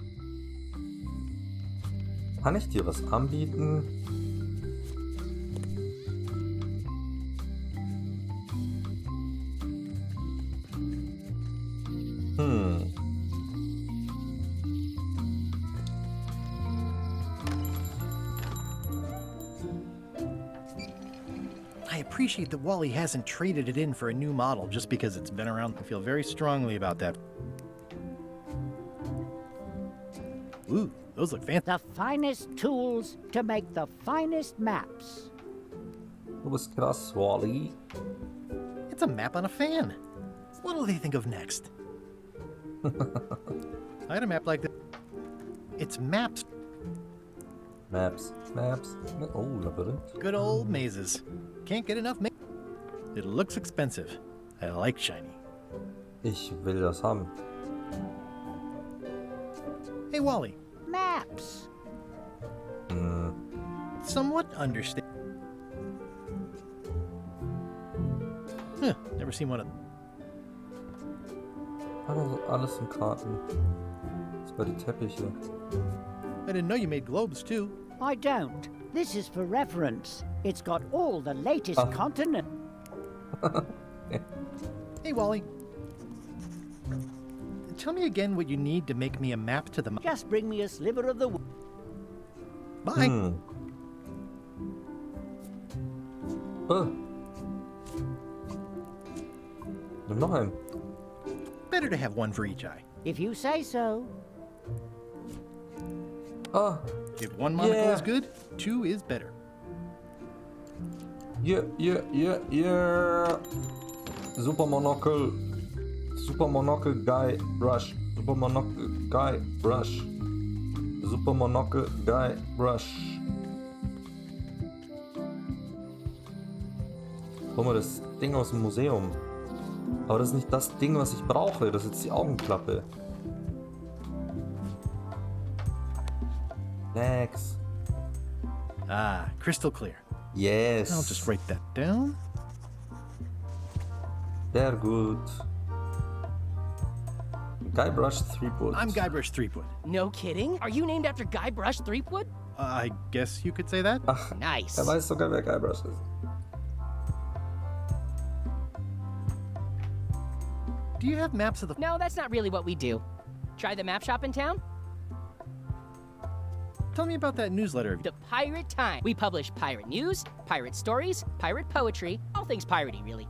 Kann ich dir was anbieten? I appreciate that Wally hasn't traded it in for a new model just because it's been around. I feel very strongly about that. Ooh, those look fancy. The finest tools to make the finest maps. Du bist krass, Wally. It's a map on a fan. What'll they think of next? I had a map like that. It's maps. Maps. Oh, Labyrinth. Good old mazes. Can't get enough ma- It looks expensive. I like shiny. Ich will das haben. Hey, Wally. Maps. Somewhat understand. Huh, never seen one of Alles in Karten. Das war die Teppiche. I didn't know you made globes, too. I don't. This is for reference. It's got all the latest continent. Hey, Wally. Tell me again what you need to make me a map to the... Just bring me a sliver of the... Bye. Nimm noch einen. Better to have one for each eye. If you say so. If one monocle is good, two is better. Yeah. Super Monocle. Super Monocle Guy Brush. Super Monocle Guy Brush. Super Monocle Guy Brush. Guck mal, das Ding aus dem Museum. Aber das ist nicht das Ding, was ich brauche. Das ist jetzt die Augenklappe. Next. Ah, crystal clear. Yes. I'll just write that down. Sehr gut. Guybrush Threepwood. I'm Guybrush Threepwood. No kidding? Are you named after Guybrush Threepwood? I guess you could say that. Ach, Nice. er weiß sogar, wer Guybrush ist. Do you have maps of the... No, that's not really what we do. Try the map shop in town? Tell me about that newsletter. The Pirate Time. We publish pirate news, pirate stories, pirate poetry, all things piratey, really.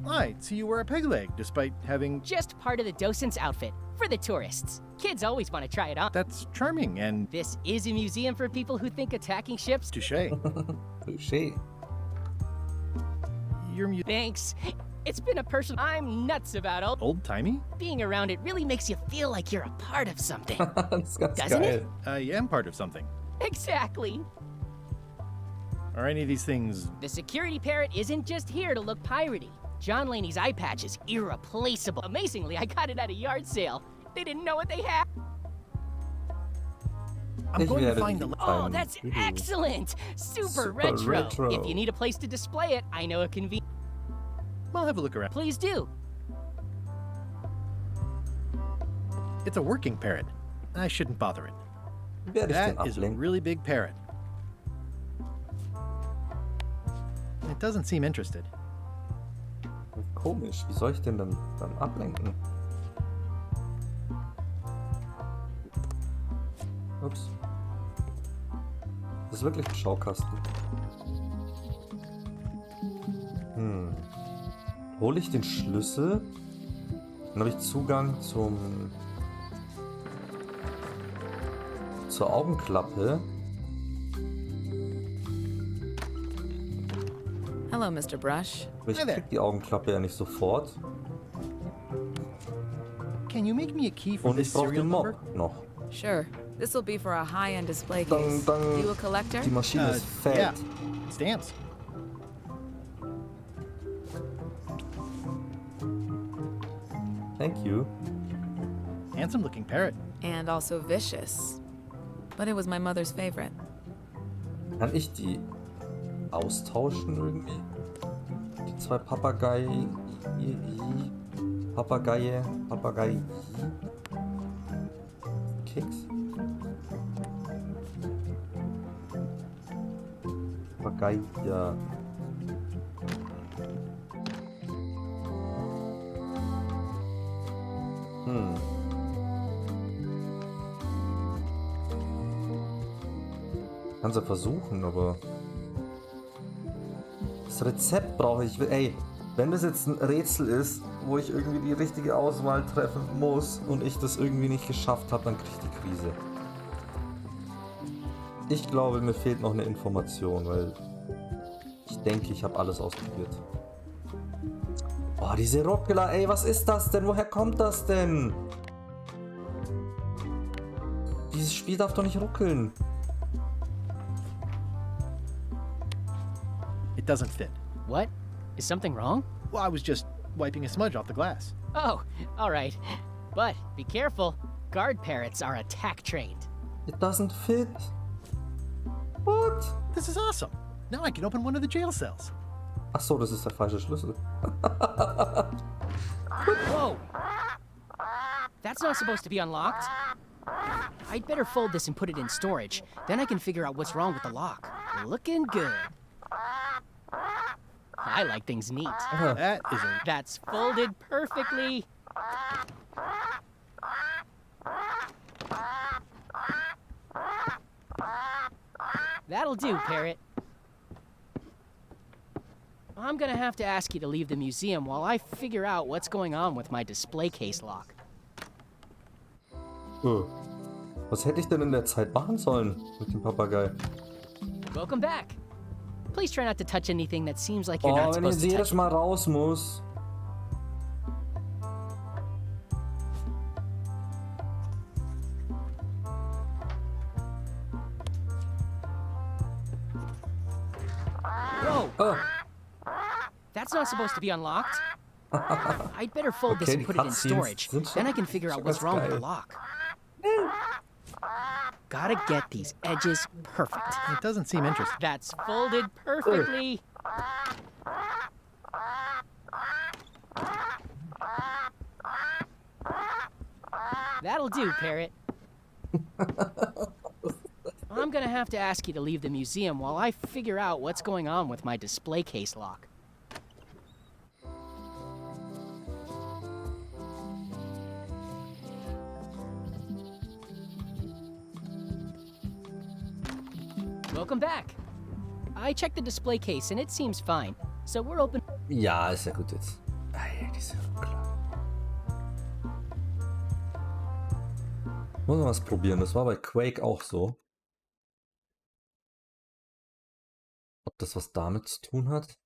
Right, so you wear a peg leg, despite having... Just part of the docent's outfit, for the tourists. Kids always want to try it on. That's charming, and... This is a museum for people who think attacking ships... Touché. Touché. Thanks. It's been a personal... I'm nuts about all... Old-timey? Being around it really makes you feel like you're a part of something. Doesn't it? I am part of something. Exactly. Are any of these things... The security parrot isn't just here to look piratey. John Laney's eye patch is irreplaceable. Amazingly, I got it at a yard sale. They didn't know what they had. I'm going to find the... Oh, that's excellent! Super retro. If you need a place to display it, I know a convenient... I'll have a look around. Please do. It's a working parrot. I shouldn't bother it. That is a really big parrot. It doesn't seem interested. Komisch, wie soll ich den dann ablenken? Ups. Das ist wirklich ein Schaukasten. Hole ich den Schlüssel, dann habe ich Zugang zur Augenklappe. Hello, Mr. Brush. Aber ich krieg die Augenklappe ja nicht sofort. Can you make me a key for Und this ich brauche serial den Mob number? noch. Sure. This will be for a high-end display case. You a collector? Die Maschine ist fett. Yeah. Stamps. Thank you. Handsome looking parrot. And also vicious. But it was my mother's favorite. Kann ich die austauschen irgendwie? Die zwei Papagei. Keks. Papagei, ja. Kannst du versuchen, aber das Rezept brauche ich. Ey, wenn das jetzt ein Rätsel ist, wo ich irgendwie die richtige Auswahl treffen muss und ich das irgendwie nicht geschafft habe, dann kriege ich die Krise. Ich glaube, mir fehlt noch eine Information, weil ich denke, ich habe alles ausprobiert. Oh, diese Ruckler, ey, was ist das denn? Woher kommt das denn? Dieses Spiel darf doch nicht ruckeln. It doesn't fit. What? Is something wrong? Well, I was just wiping a smudge off the glass. Oh, all right. But be careful. Guard parrots are attack trained. It doesn't fit. What? This is awesome. Now I can open one of the jail cells. Ach so, das ist der falsche Schlüssel. Whoa! That's not supposed to be unlocked. I'd better fold this and put it in storage. Then I can figure out what's wrong with the lock. Looking good. I like things neat. That is a... That's folded perfectly. That'll do, Parrot. I'm gonna have to ask you to leave the museum while I figure out what's going on with my display case lock. Was hätte ich denn in der Zeit machen sollen mit dem Papagei? Welcome back. Please try not to touch anything that seems like you're not Wenn ich supposed to touch. jedes Mal raus muss. Whoa! Oh. That's not supposed to be unlocked. I'd better fold this and put it in storage. Then I can figure out what's wrong with the lock. Gotta get these edges perfect. It doesn't seem interesting. That's folded perfectly. That'll do, Parrot. I'm gonna have to ask you to leave the museum while I figure out what's going on with my display case lock. Welcome back. I checked the display case and it seems fine, so we're open. Ja, ist ja gut jetzt. Ey, die ist ja klar. Muss man was probieren. Das war bei Quake auch so. Ob das was damit zu tun hat?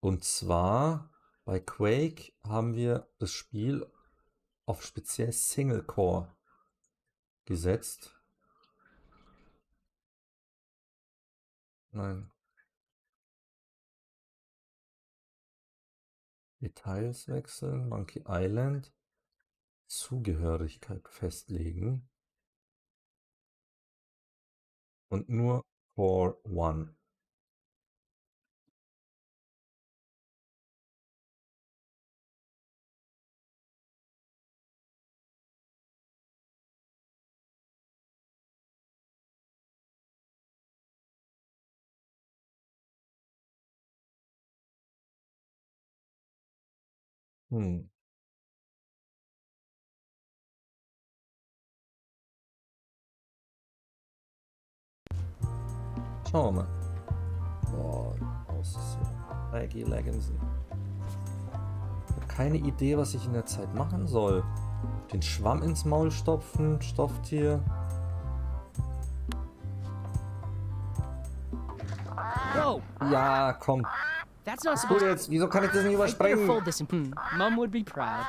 Und zwar bei Quake haben wir das Spiel auf speziell Single Core gesetzt. Nein. Details wechseln, Monkey Island, Zugehörigkeit festlegen und nur Core 1. Schauen wir mal. Boah, aus so Laggy Legacy. Ich habe keine Idee, was ich in der Zeit machen soll. Den Schwamm ins Maul stopfen, Stofftier. Whoa. Ja, komm. That's not Gut supposed jetzt, wieso kann ich das nicht I better überspringen? fold this and Mom would be proud.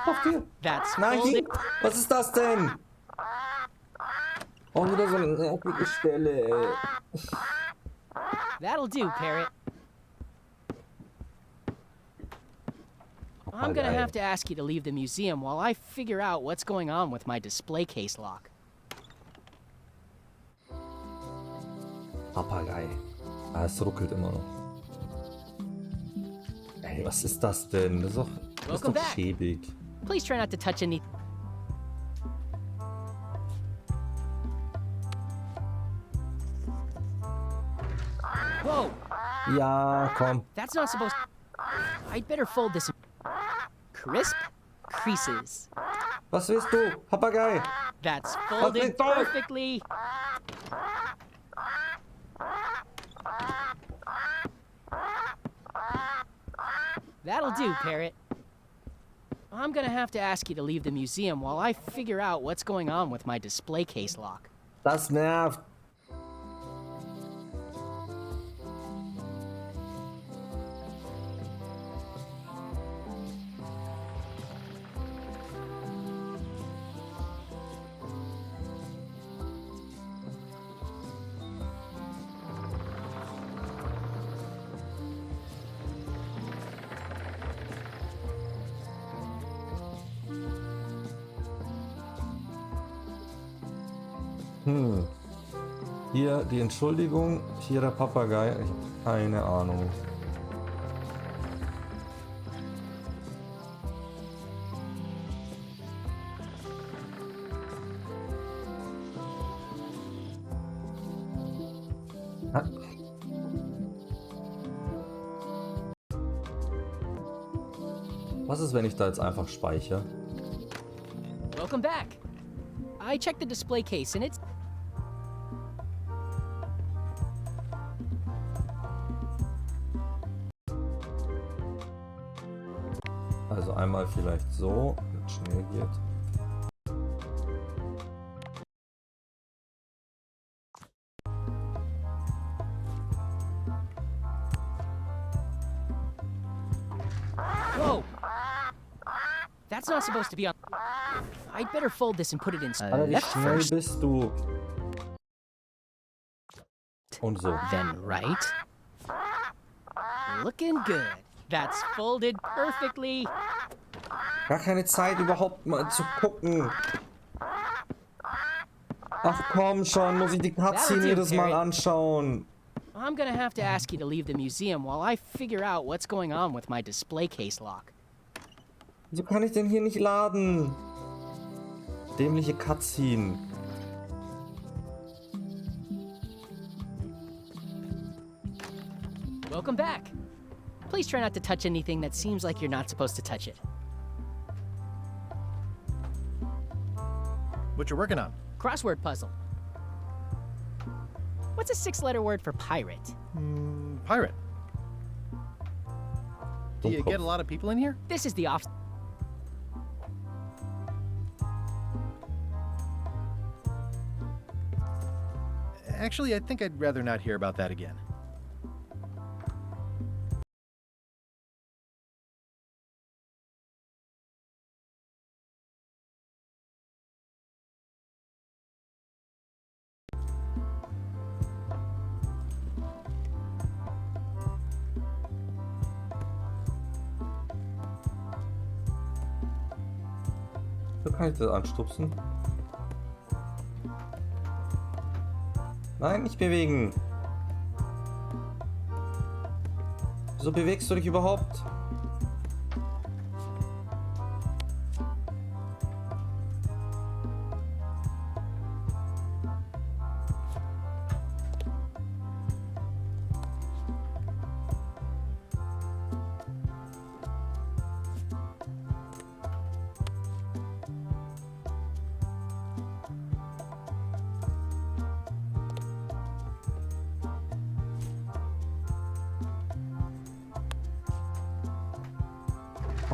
Stofftier. That's Nein, folded. was ist das denn? Oh, wieder so eine nervige Stelle, ey. That'll do, Parrot. I'm gonna have to ask you to leave the museum while I figure out what's going on with my display case lock. Papagei. Ah, es ruckelt immer noch. Ey, was ist das denn? Das ist Welcome doch back. schäbig. Please try not to touch any. Whoa! Ja, komm. That's not supposed. I'd better fold this. Crisp creases. Was willst du? Papagei. That's Was folded willst du? perfectly. That'll do, Parrot. I'm gonna have to ask you to leave the museum while I figure out what's going on with my display case lock. Das nervt. Hier die Entschuldigung, hier der Papagei. Ich habe keine Ahnung. Ah. Was ist, wenn ich da jetzt einfach speichere? Welcome back. I checked the display case and it's. Also einmal vielleicht so, damit es schnell geht. Whoa! That's not supposed to be on. I'd better fold this and put it in. Alter, wie Left schnell first, bist du? Und so. then right. Looking good. That's folded perfectly. Gar keine Zeit überhaupt mal zu gucken. Ach komm schon, muss ich die Cutscene jedes Mal anschauen. I'm gonna have to ask you to leave the museum while I figure out what's going on with my display case lock. Wieso kann ich denn hier nicht laden? Dämliche Cutscene. Welcome back. Please try not to touch anything that seems like you're not supposed to touch it. What you working on? Crossword puzzle. What's a 6-letter word for pirate? Pirate. Do you get a lot of people in here? This is the off. Actually, I think I'd rather not hear about that again. So kann ich das anstupsen. Nein, nicht bewegen. Wieso bewegst du dich überhaupt?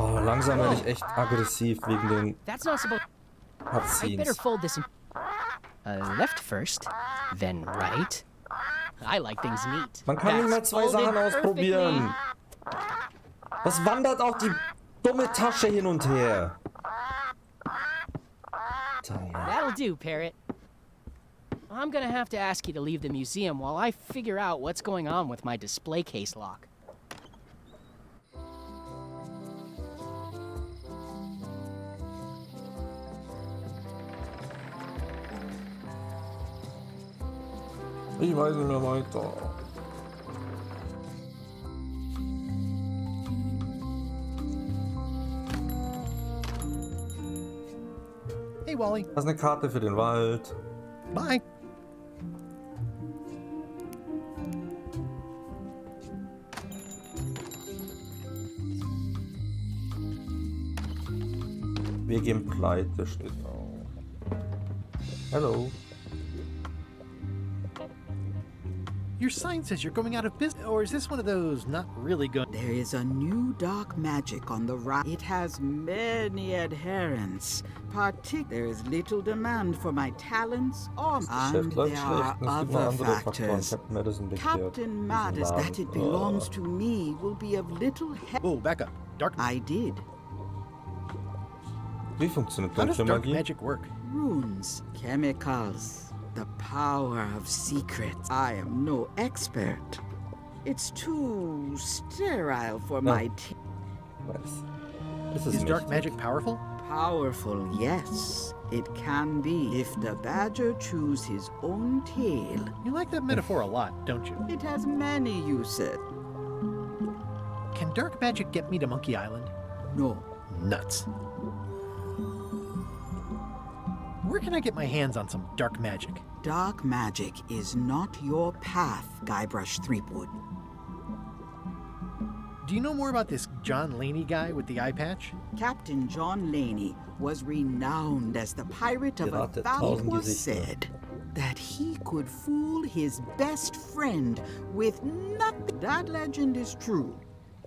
Oh, langsam werde ich echt aggressiv wegen den I better fold this in. Left first, then right. I like things neat. Man kann nicht mal zwei Sachen ausprobieren. Was wandert auch die dumme Tasche hin und her? Teil. That'll do, Parrot. I'm gonna have to ask you to leave the museum while I figure out what's going on with my display case lock. Ich weiß nicht mehr weiter. Hey, Wally. Das ist eine Karte für den Wald. Bye. Wir gehen pleite, steht auch. Hello. Your sign says you're going out of business, or is this one of those not really good? There is a new dark magic on the rise. It has many adherents. There is little demand for my talents, and there are other factors. Captain Matters that it belongs to me will be of little help. Oh, back up. Dark. I did. Wie funktioniert How does dunkle dark Magie? magic work? Runes, chemicals, the power of secrets. I am no expert. It's too sterile for my team. Is dark magic powerful? Powerful, yes. It can be if the badger chews his own tail. You like that metaphor a lot, don't you? It has many uses. Can dark magic get me to Monkey Island? No. Nuts. Where can I get my hands on some dark magic? Dark magic is not your path, Guybrush Threepwood. Do you know more about this John Laney guy with the eye patch? Captain John Laney was renowned as the pirate of 1,000 was said that he could fool his best friend with nothing. That legend is true,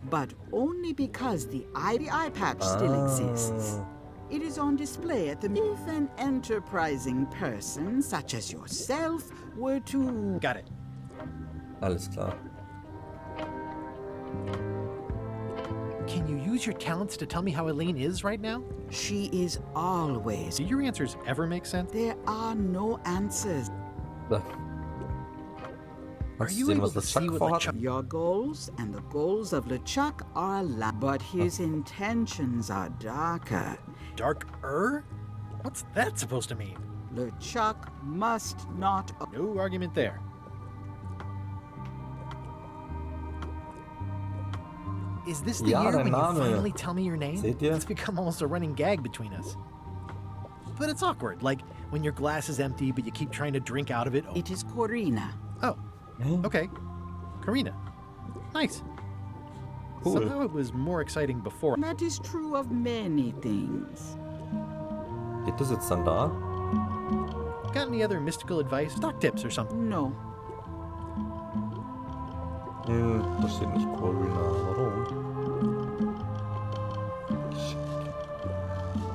but only because the eye patch still exists. It is on display at the... If an enterprising person, such as yourself, were to... Got it. Alles klar. Can you use your talents to tell me how Elaine is right now? She is always... Do your answers ever make sense? There are no answers. Kannst du sehen, was LeChuck vorhat? Your goals and the goals of LeChuck are but his intentions are darker. Darker? What's that supposed to mean? LeChuck must not... No argument there. Is this the year when you finally tell me your name? Seht ihr? It's become almost a running gag between us. But it's awkward, like when your glass is empty but you keep trying to drink out of it. It is Corina. Oh, okay. Karina. Nice. Cool. Somehow it was more exciting before. That is true of many things. Geht das jetzt dann da? Got any other mystical advice? Stock tips or something? No. Da steht nicht Corina. Warum?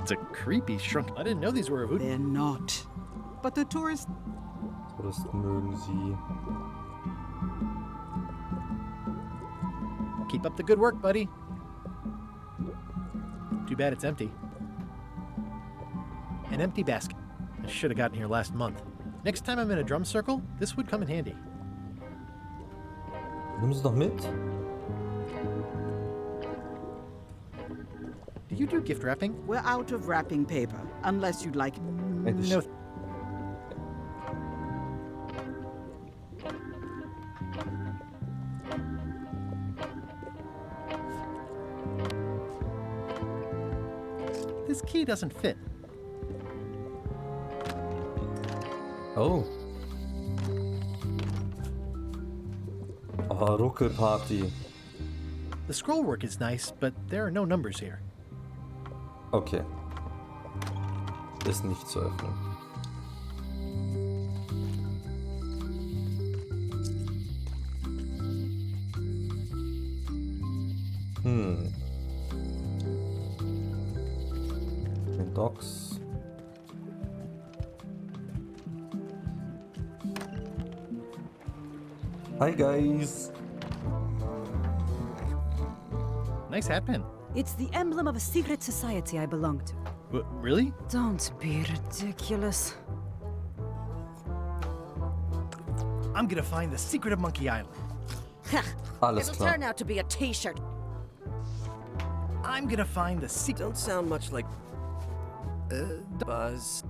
It's a creepy shrunk. I didn't know these were a voodoo. They're not. But the tourists... Touristen mögen sie. Keep up the good work, buddy. Too bad it's empty. An empty basket. I should have gotten here last month. Next time I'm in a drum circle, this would come in handy. Nimm sie doch mit. Do you do gift wrapping? We're out of wrapping paper, unless you'd like... No. This key doesn't fit. Oh. Oh, Ruckelparty. The scroll work is nice, but there are no numbers here. Okay. Ist nicht zu öffnen. Den Docks. Hi guys. Nice hat pin. It's the emblem of a secret society I belong to. Really? Don't be ridiculous. I'm gonna find the secret of Monkey Island. Alles It'll klar. turn out to be a t-shirt. I'm gonna find the secret. Don't sound much like... Buzz.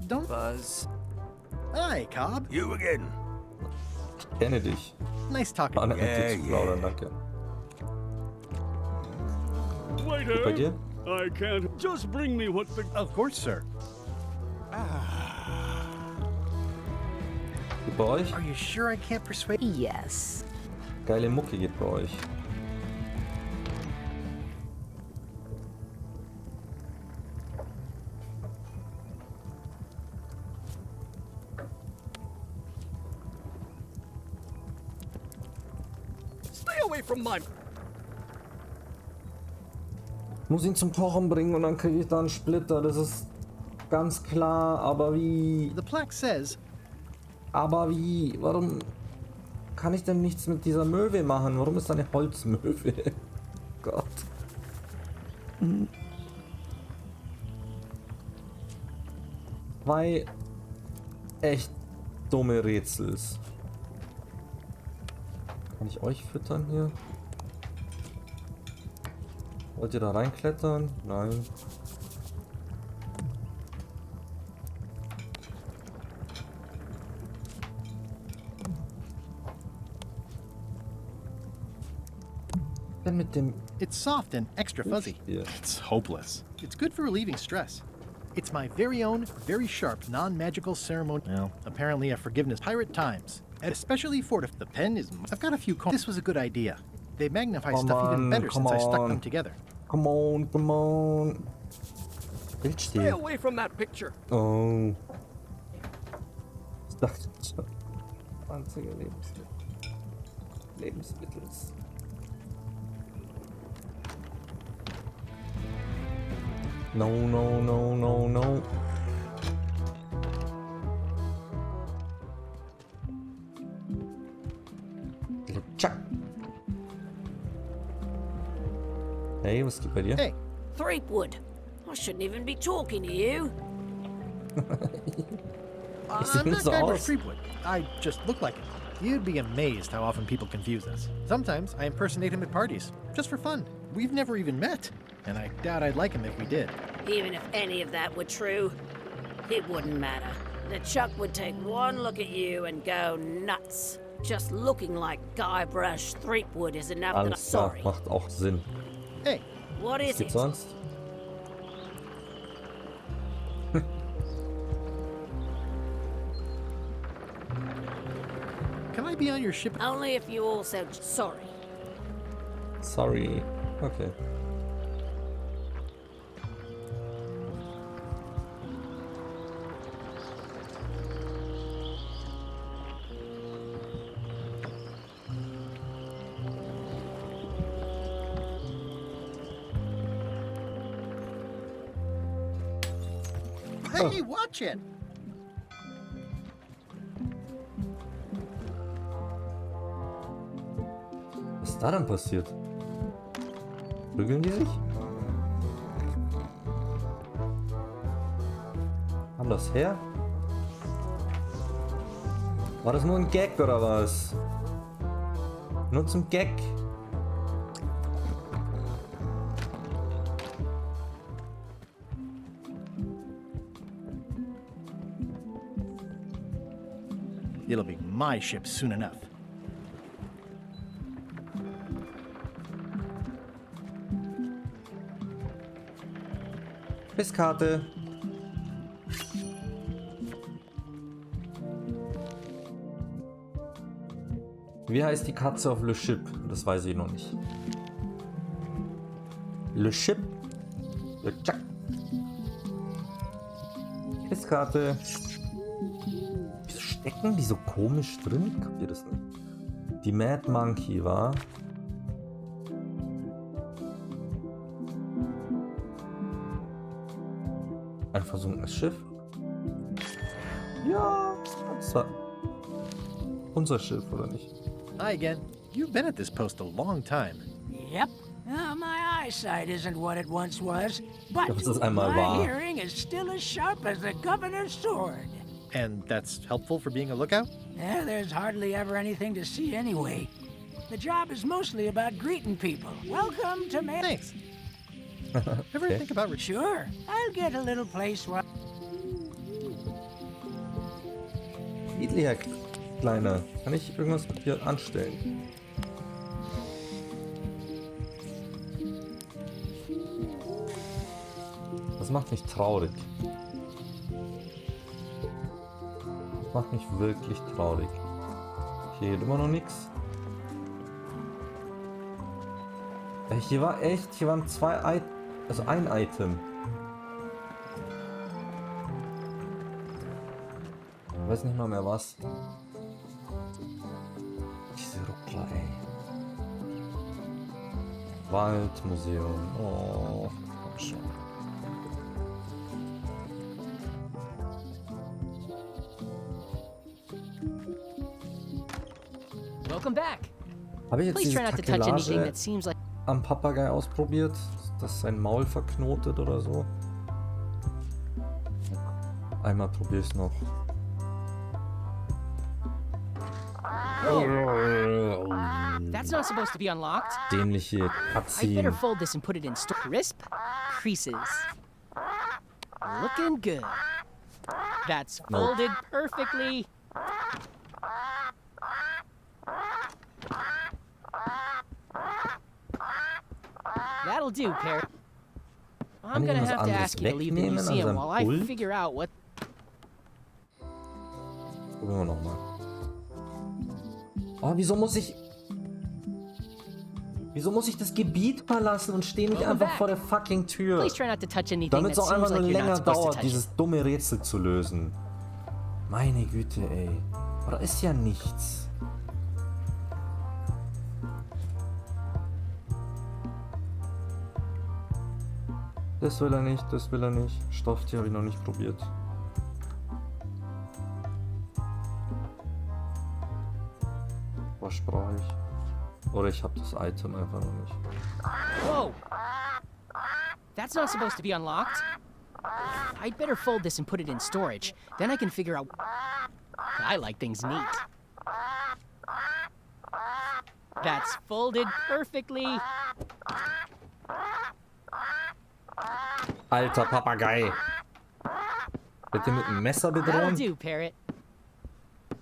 Don't Buzz. Hi, Cobb. You again. Ich kenne dich. Nice talking. War nett mit dir zu plaudern, danke. Waiter! Bei dir? I can't. Just bring me what the... Of course, sir. Geht bei euch? Are you sure I can't persuade? Yes. Geile Mucke geht bei euch. Stay away from my... Ich muss ihn zum Kochen bringen und dann kriege ich da einen Splitter. Das ist ganz klar. Aber wie? The plaque says. Aber wie? Warum kann ich denn nichts mit dieser Möwe machen? Warum ist da eine Holzmöwe? Gott. Zwei echt dumme Rätsels. Kann ich euch füttern hier? Wollt ihr da reinklettern? Nein. Denn mit dem... It's soft and extra fuzzy. It's hopeless. It's good for relieving stress. It's my very own, very sharp, non-magical ceremony. Well, apparently a forgiveness pirate times. And especially for the pen is... I've got a few coins. This was a good idea. They magnify stuff even better since I stuck them together. Come on, come on. Stay away from that picture. Oh. Ich dachte schon. Einzige Lebensmittels. No, no, no, no, no. LeChuck. Hey, was geht bei dir? Hey. Threepwood. I shouldn't even be talking to you. I'm not Guybrush Threepwood. I just look like it. You'd be amazed how often people confuse us. Sometimes I impersonate him at parties, just for fun. We've never even met, and I doubt I'd like him if we did. Even if any of that were true, it wouldn't matter. LeChuck would take one look at you and go nuts. Just looking like Guybrush Threepwood is enough that I'm Alles klar, sorry. macht auch Sinn. Hey, what Was is gibt's it? sonst? Can I be on your ship? Only if you all said sorry. Sorry. Okay. Hey, watch it! Was ist da dann passiert? Prügeln die sich? Haben das her? War das nur ein Gag oder was? Nur zum Gag? It'll be my ship soon enough. Pisskarte. Wie heißt die Katze auf Le Chip? Das weiß ich noch nicht. Le Chip. Le Chuck. Pisskarte. Wieso stecken die so komisch drin? Habt ihr das nicht? Die Mad Monkey war. Ein versunkenes Schiff. Ja, das war unser Schiff, oder nicht? Hi again. You've been at this post a long time. Yep. My eyesight isn't what it once was, but Das ist einmal my wahr. hearing is still as sharp as the governor's sword. And that's helpful for being a lookout? Yeah, there's hardly ever anything to see anyway. The job is mostly about greeting people. Welcome to me. Thanks. Ever think about... Sure. I'll get a little place where... Niedlicher Kleiner. Kann ich irgendwas mit dir anstellen? Das macht mich traurig. Das macht mich wirklich traurig. Hier geht immer noch nichts. Hier war echt, hier waren zwei Items, also ein Item. Ich weiß nicht mal mehr was. Diese Ruckler, ey. Waldmuseum. Oh, komm schon. Welcome back. Habe ich jetzt Please diese try not to touch anything Takelage that seems like... am Papagei ausprobiert, dass sein Maul verknotet oder so? Einmal probiere ich es noch. That's not supposed to be unlocked. Dämliche I better Cutscene. fold this and put it in crisp creases. Looking good. That's No. folded perfectly. That'll do, Parrot. I'm ich gonna irgendwas have to anderes ask you to leave the wegnehmen an museum seinem while I Pult? figure out what... Probieren wir nochmal. Oh, wieso muss ich das Gebiet verlassen und stehe nicht Welcome einfach back. vor der fucking Tür? Please try not to touch anything Damit that es auch einfach seems nur like you're länger not supposed to dauert, touch. dieses dumme Rätsel zu lösen. Meine Güte, ey. Aber da ist ja nichts. Das will er nicht, das will er nicht. Stofftier habe ich noch nicht probiert. Was brauche ich? Oder ich habe das Item einfach noch nicht. Whoa! That's not supposed to be unlocked. I'd better fold this and put it in storage. Then I can figure out... I like things neat. That's folded perfectly. Alter Papagei. Bitte mit dem Messer That'll bedrohen? do, Parrot.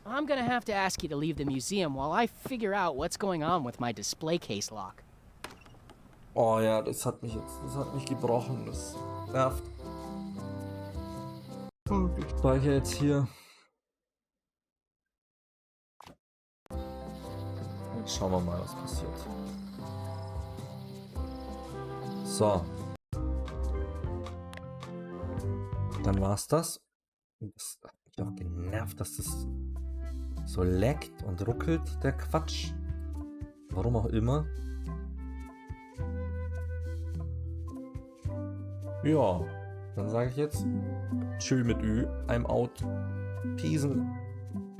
I'm gonna have to ask you to leave the museum while I figure out what's going on with my display case lock. Oh ja, das hat mich gebrochen. Das nervt. Ich speichere jetzt hier. Und schauen wir mal, was passiert. So. Dann war's das. Und das hat mich auch genervt, dass das so leckt und ruckelt, der Quatsch. Warum auch immer. Ja, dann sage ich jetzt tschö mit Ü, I'm out. Peace.